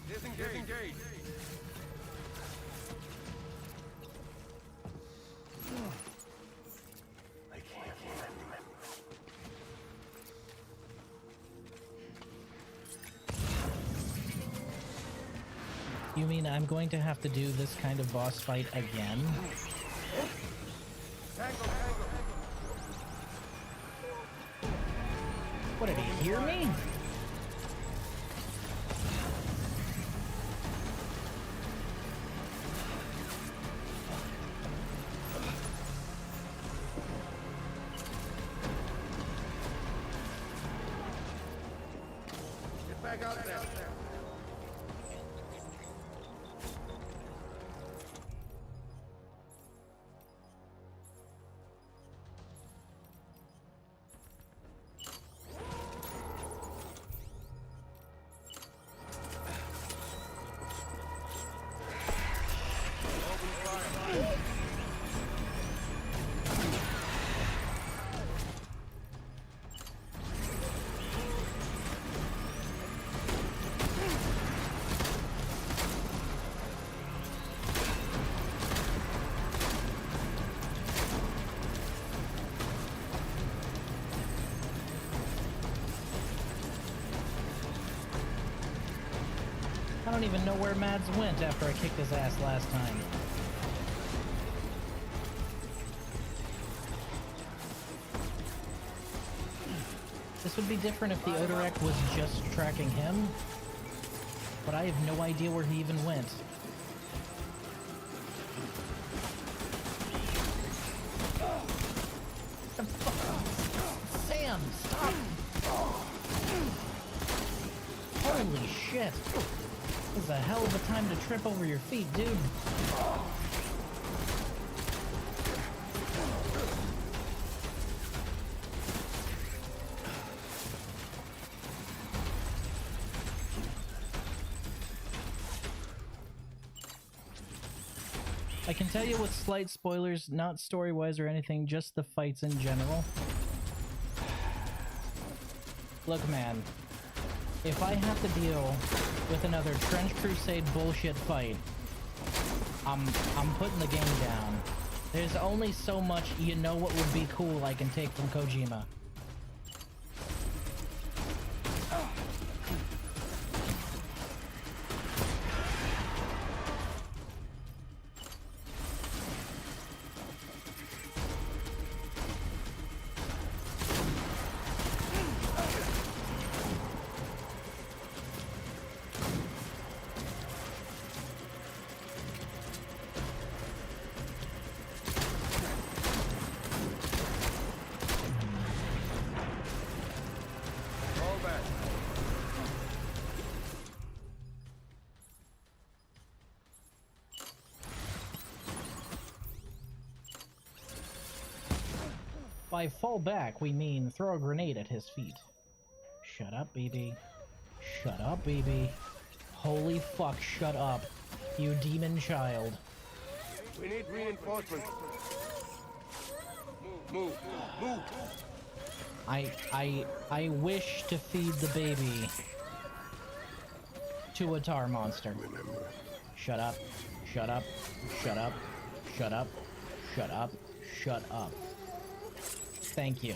Disengage. I can't. You mean I'm going to have to do this kind of boss fight again? Tango. What, did he hear me? Get back out there. I don't even know where Mads went after I kicked his ass last time. This would be different if the Odorek was just tracking him, but I have no idea where he even went. The fuck? Sam, stop! Holy shit! This is a hell of a time to trip over your feet, dude. I can tell you with slight spoilers, not story-wise or anything, just the fights in general. Look, man. If I have to deal with another Trench Crusade bullshit fight, I'm putting the game down. There's only so much you know what would be cool I can take from Kojima. By fall back, we mean throw a grenade at his feet. Shut up, BB. Shut up, BB. Holy fuck, shut up. You demon child. We need reinforcements. Move. I wish to feed the baby to a tar monster. Shut up. Shut up. Shut up. Shut up. Shut up. Shut up. Thank you.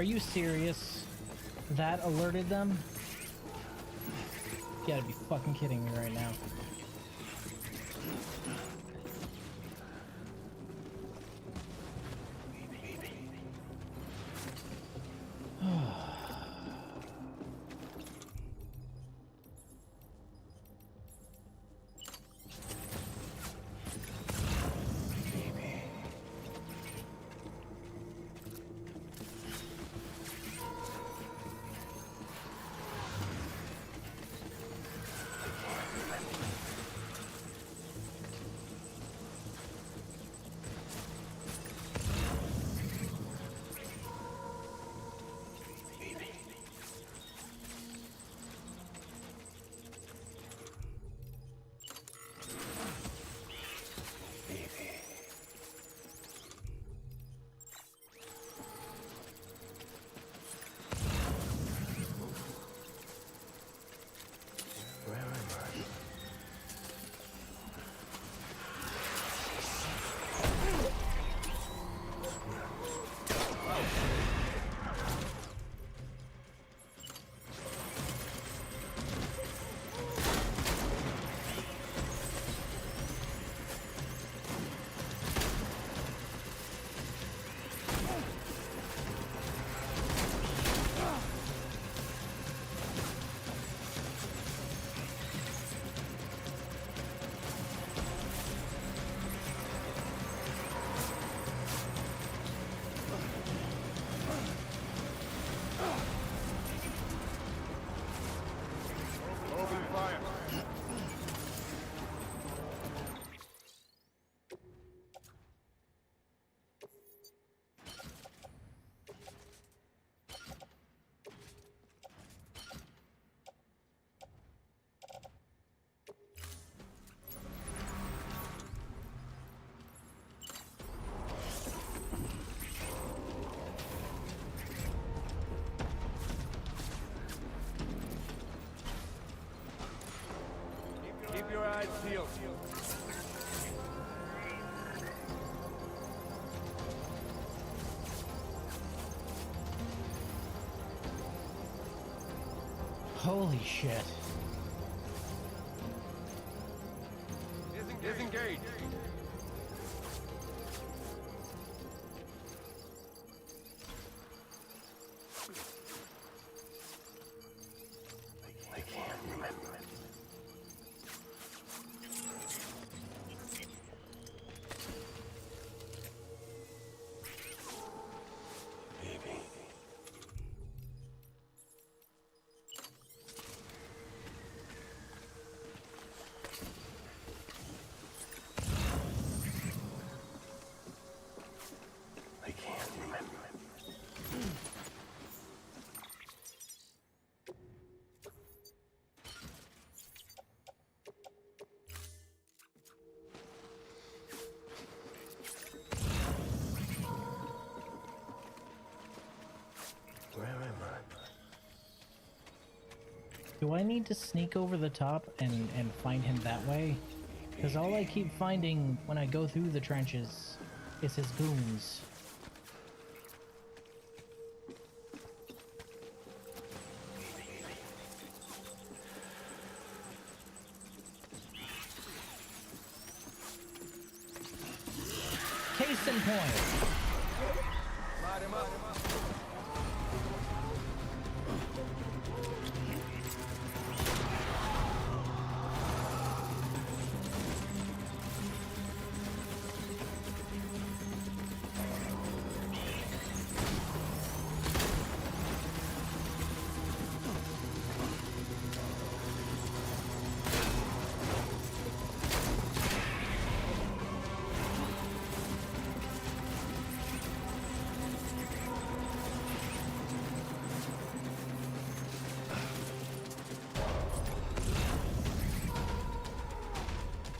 Are you serious? That alerted them? You gotta be fucking kidding me right now. Keep your eyes peeled. Holy shit. Disengage. I can't remember. Baby. I can't remember. Where am I? Do I need to sneak over the top and find him that way? Because all I keep finding when I go through the trenches is his goons. Case in point. Light him up.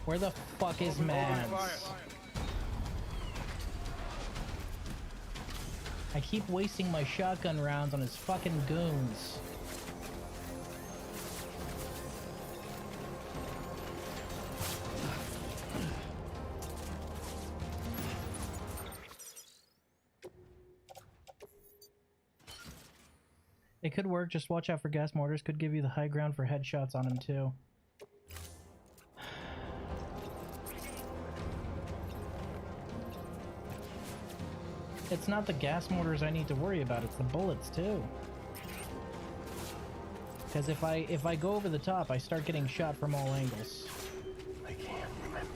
Where the fuck is Mads? I keep wasting my shotgun rounds on his fucking goons. It could work, just watch out for gas mortars. Could give you the high ground for headshots on him too. It's not the gas mortars I need to worry about, it's the bullets too. Because if I go over the top, I start getting shot from all angles. I can't remember.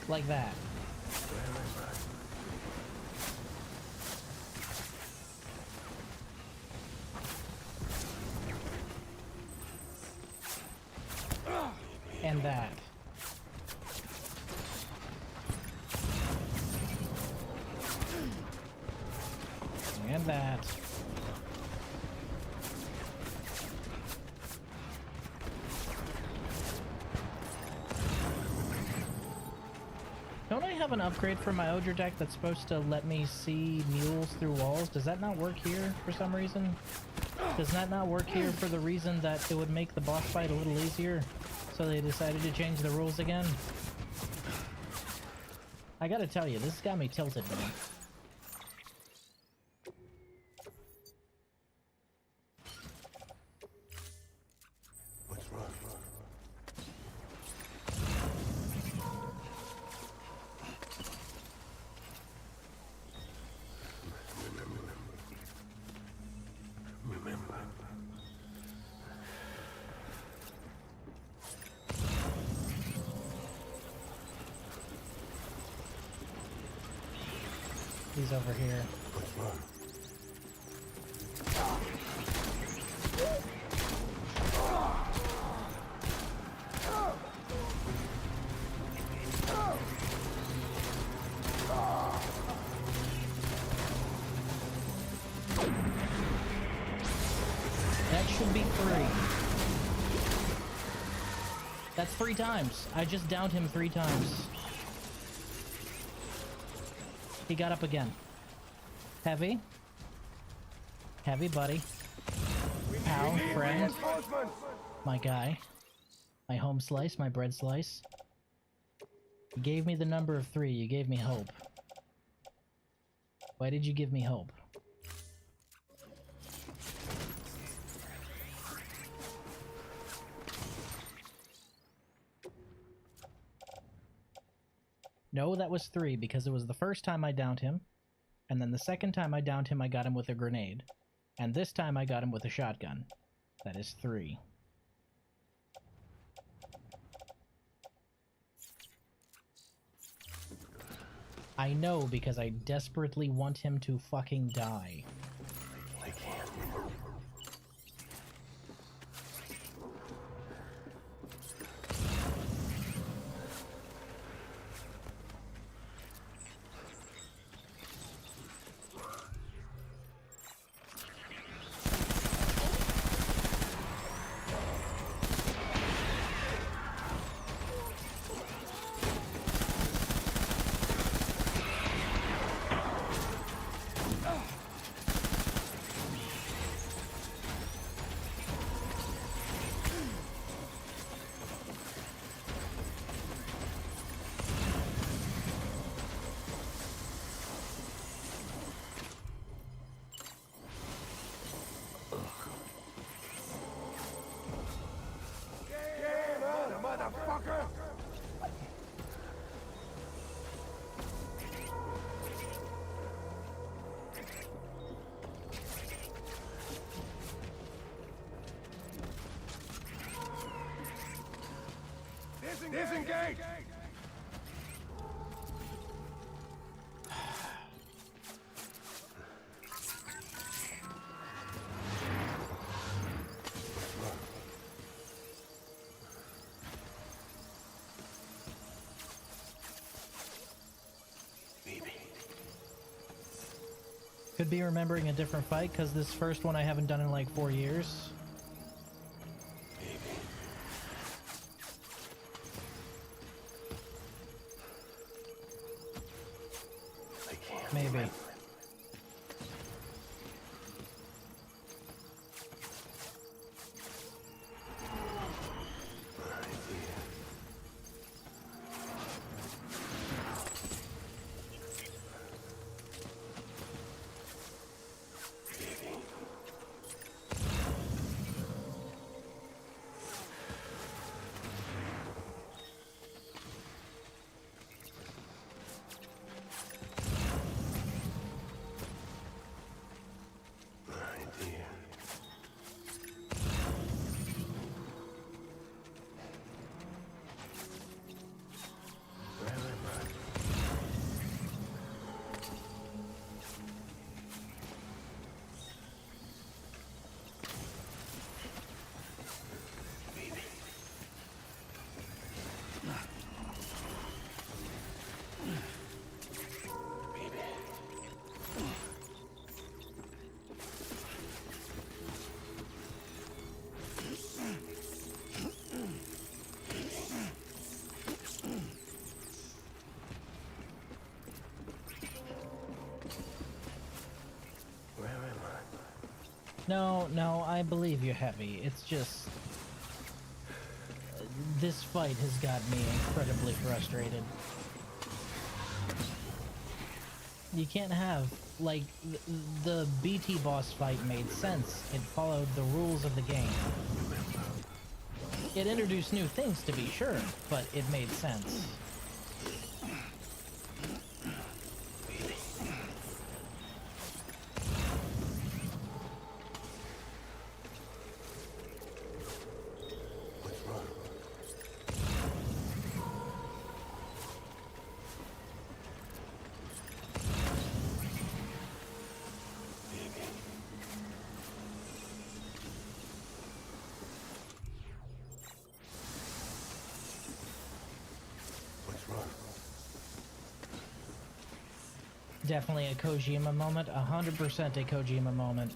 Like that. And that. And that. Don't I have an upgrade for my Odra deck that's supposed to let me see mules through walls? Does that not work here for some reason? Does that not work here for the reason that it would make the boss fight a little easier? So they decided to change the rules again? I gotta tell you, this got me tilted, man. What's wrong? Remember. He's over here. What's wrong? That should be 3. That's 3 times. I just downed him 3 times. He got up again. Heavy. Heavy, buddy. Pal, friend. My guy. My home slice, my bread slice. You gave me the number of 3. You gave me hope. Why did you give me hope? No, that was 3, because it was the first time I downed him, and then the second time I downed him, I got him with a grenade. And this time I got him with a shotgun. That is 3. I know, because I desperately want him to fucking die. I can't. Motherfucker! Disengage! Could be remembering a different fight, because this first one I haven't done in like 4 years. Maybe. No, I believe you, Heavy. It's just... this fight has got me incredibly frustrated. You can't have... like, the BT boss fight made sense. It followed the rules of the game. It introduced new things, to be sure, but it made sense. Definitely a Kojima moment, 100% a Kojima moment.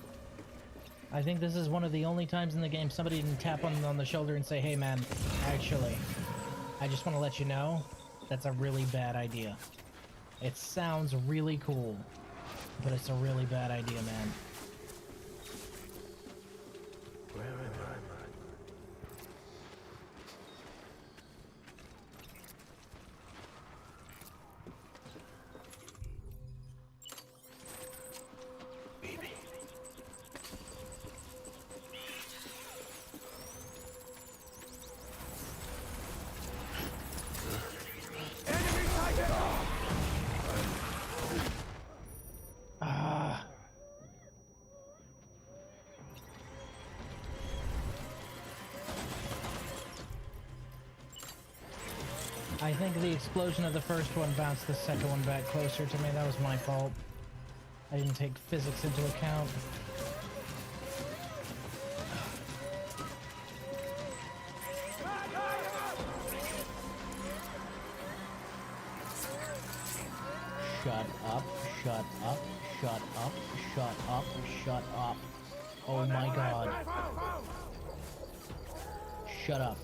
I think this is one of the only times in the game somebody didn't tap on the shoulder and say, hey man, actually, I just want to let you know, that's a really bad idea. It sounds really cool, but it's a really bad idea, man. Where am I? I think the explosion of the first one bounced the second one back closer to me. That was my fault. I didn't take physics into account. Shut up, shut up, shut up, shut up, shut up. Oh my god. Shut up.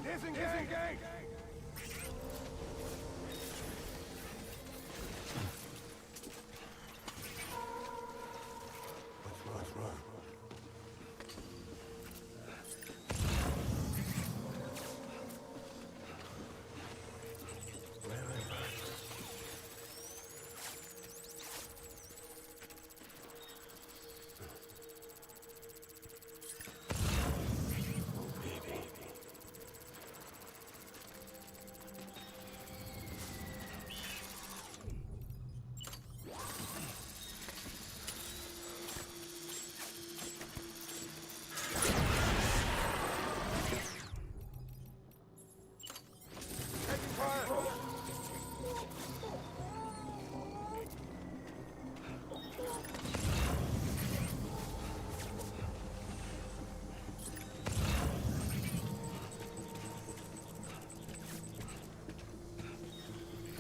Disengage! Let's run.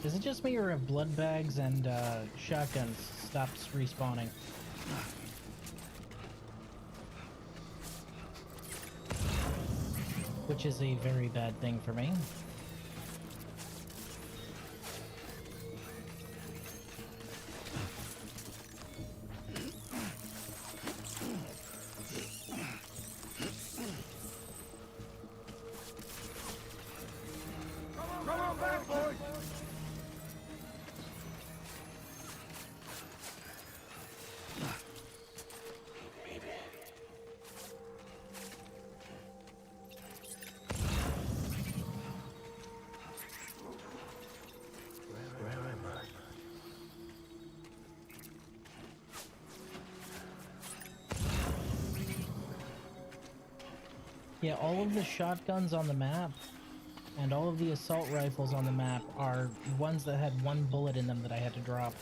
Is it just me, or have blood bags and shotguns stopped respawning? Which is a very bad thing for me. Come on back, boys! Where am I? Yeah, all of the shotguns on the map and all of the assault rifles on the map are ones that had one bullet in them that I had to drop.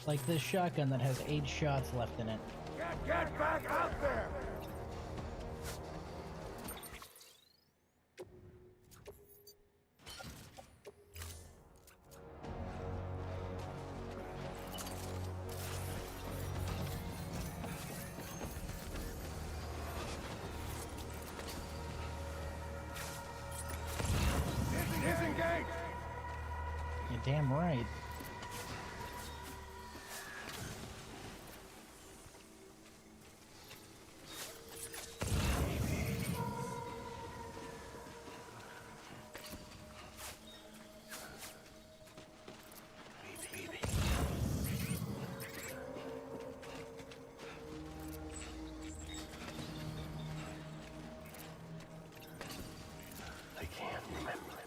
Like this shotgun that has 8 shots left in it. Get back out there! Disengage! You're damn right. I can't remember it.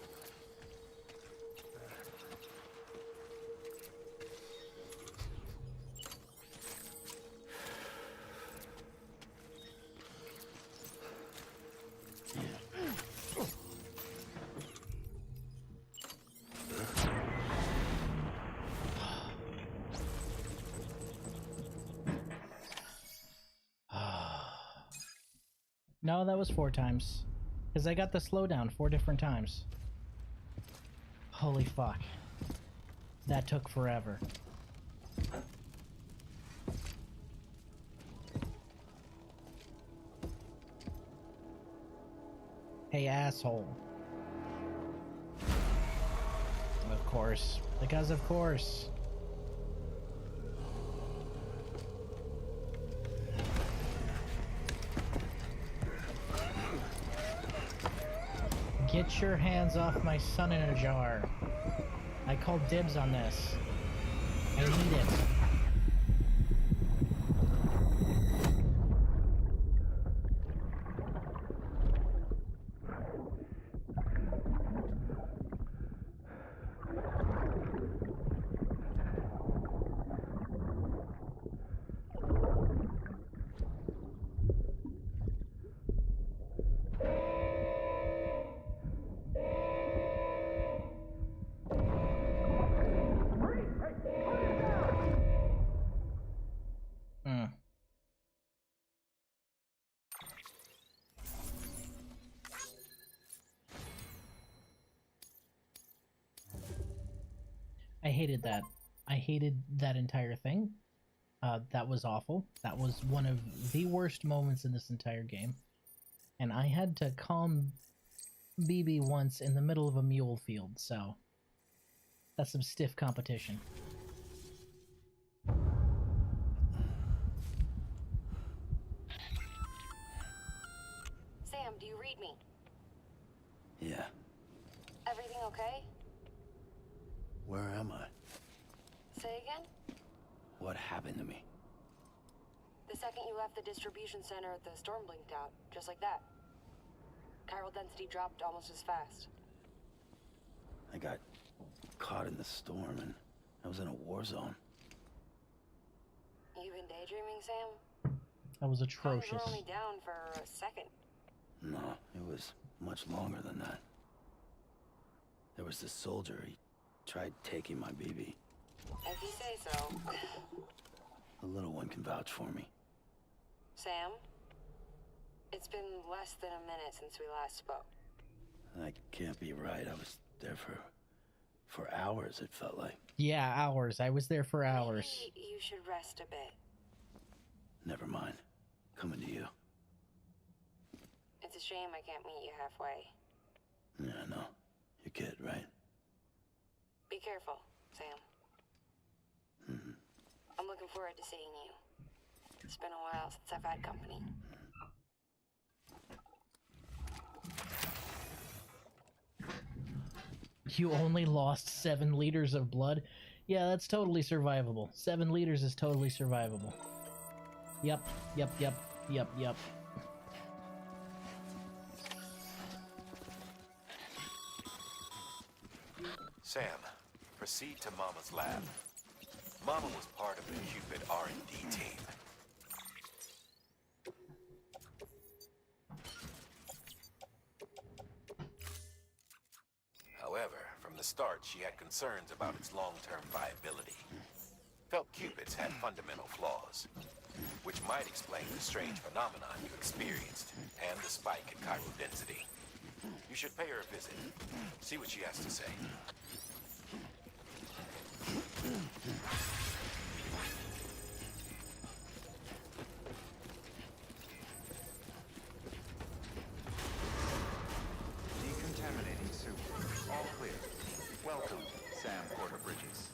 No, that was 4 times. Because I got the slowdown 4 different times. Holy fuck. That took forever. Hey, asshole. Of course. Because of course. Get your hands off my son in a jar. I called dibs on this. I need it. I hated that. I hated that entire thing. That was awful. That was one of the worst moments in this entire game. And I had to calm BB once in the middle of a mule field, so that's some stiff competition. Sam, do you read me? Yeah. Everything okay? Where am I? Say again? What happened to me? The second you left the distribution center, the storm blinked out, just like that. Chiral density dropped almost as fast. I got caught in the storm and I was in a war zone. You been daydreaming, Sam? That was Times atrocious. were only down for a second. No, it was much longer than that. There was this soldier, he tried taking my BB. If you say so. The little one can vouch for me. Sam? It's been less than a minute since we last spoke. That can't be right. I was there for hours, it felt like. Yeah, hours. I was there for hours. Maybe you should rest a bit. Never mind. Coming to you. It's a shame I can't meet you halfway. Yeah, I know. Your kid, right? Be careful, Sam. Mm-hmm. I'm looking forward to seeing you. It's been a while since I've had company. You only lost 7 liters of blood? Yeah, that's totally survivable. 7 liters is totally survivable. Yep. Sam, proceed to Mama's lab. Mama was part of the Cupid R&D team. However, from the start, she had concerns about its long-term viability. Felt Cupids had fundamental flaws, which might explain the strange phenomenon you experienced and the spike in chiral density. You should pay her a visit. See what she has to say. Decontaminating soup. All clear. Welcome, Sam Porter Bridges.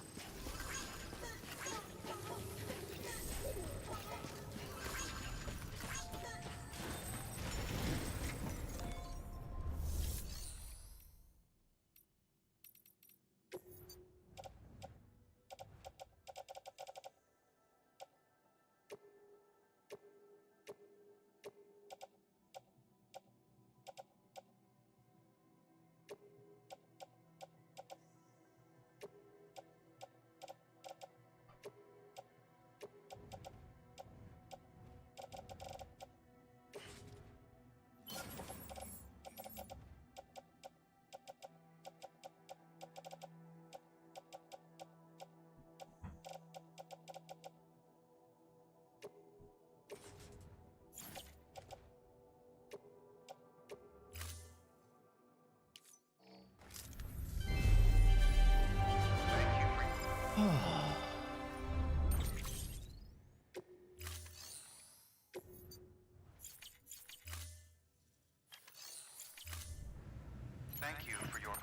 Thank you for your...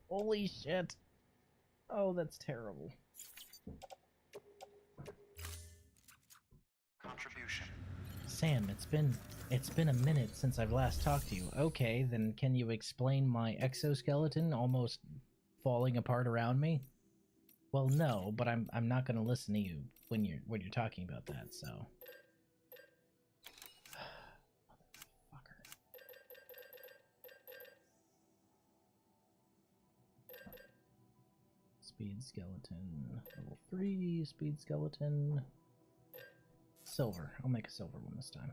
Holy shit. Oh, that's terrible. Contribution. Sam, it's been a minute since I've last talked to you. Okay, then can you explain my exoskeleton almost falling apart around me? Well, no, but I'm not going to listen to you when you're talking about that, so. Motherfucker. Speed skeleton, level 3, speed skeleton. Silver. I'll make a silver one this time.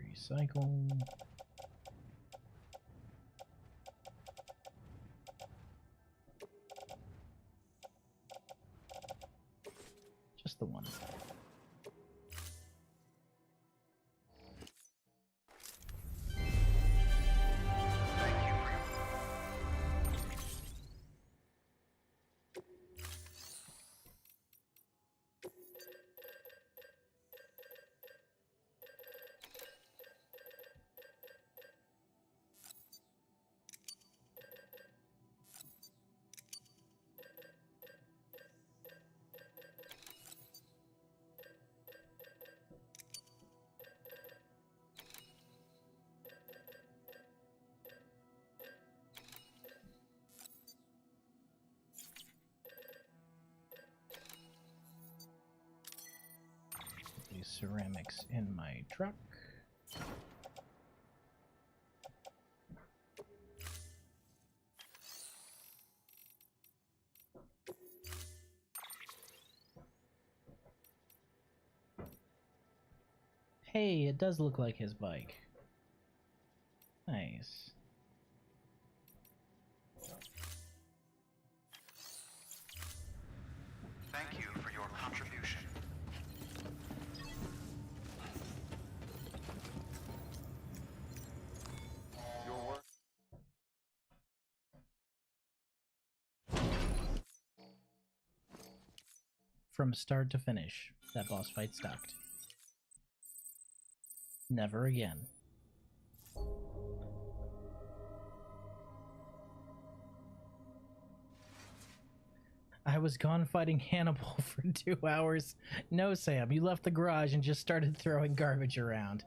Recycle. Just the one. These ceramics in my truck. Hey, it does look like his bike. Nice. Thank you for your contribution. from start to finish. That boss fight sucked. Never again. I was gone fighting Hannibal for 2 hours. No, Sam, you left the garage and just started throwing garbage around.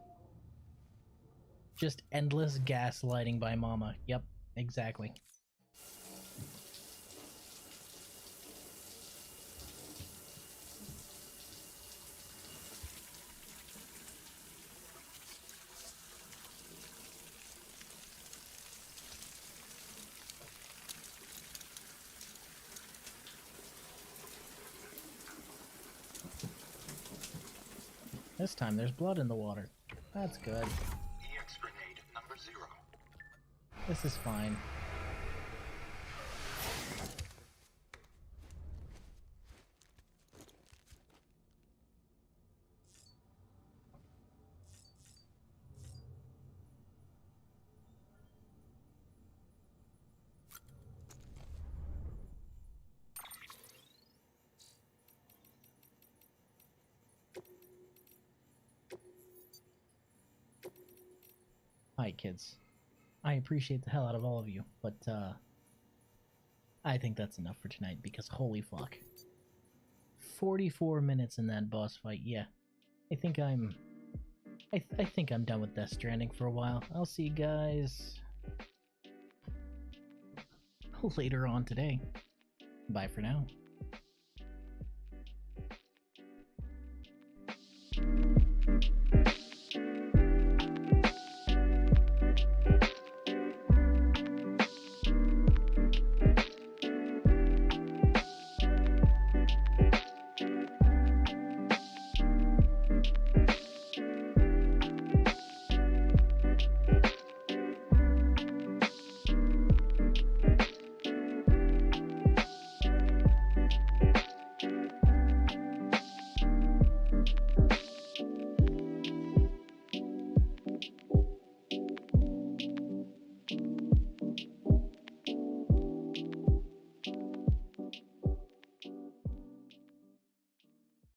Just endless gaslighting by Mama. Yep, exactly. This time there's blood in the water. That's good. EX grenade number 0. This is fine. Hi, kids. I appreciate the hell out of all of you, but, I think that's enough for tonight, because holy fuck. 44 minutes in that boss fight, yeah. I think I'm done with Death Stranding for a while. I'll see you guys later on today. Bye for now.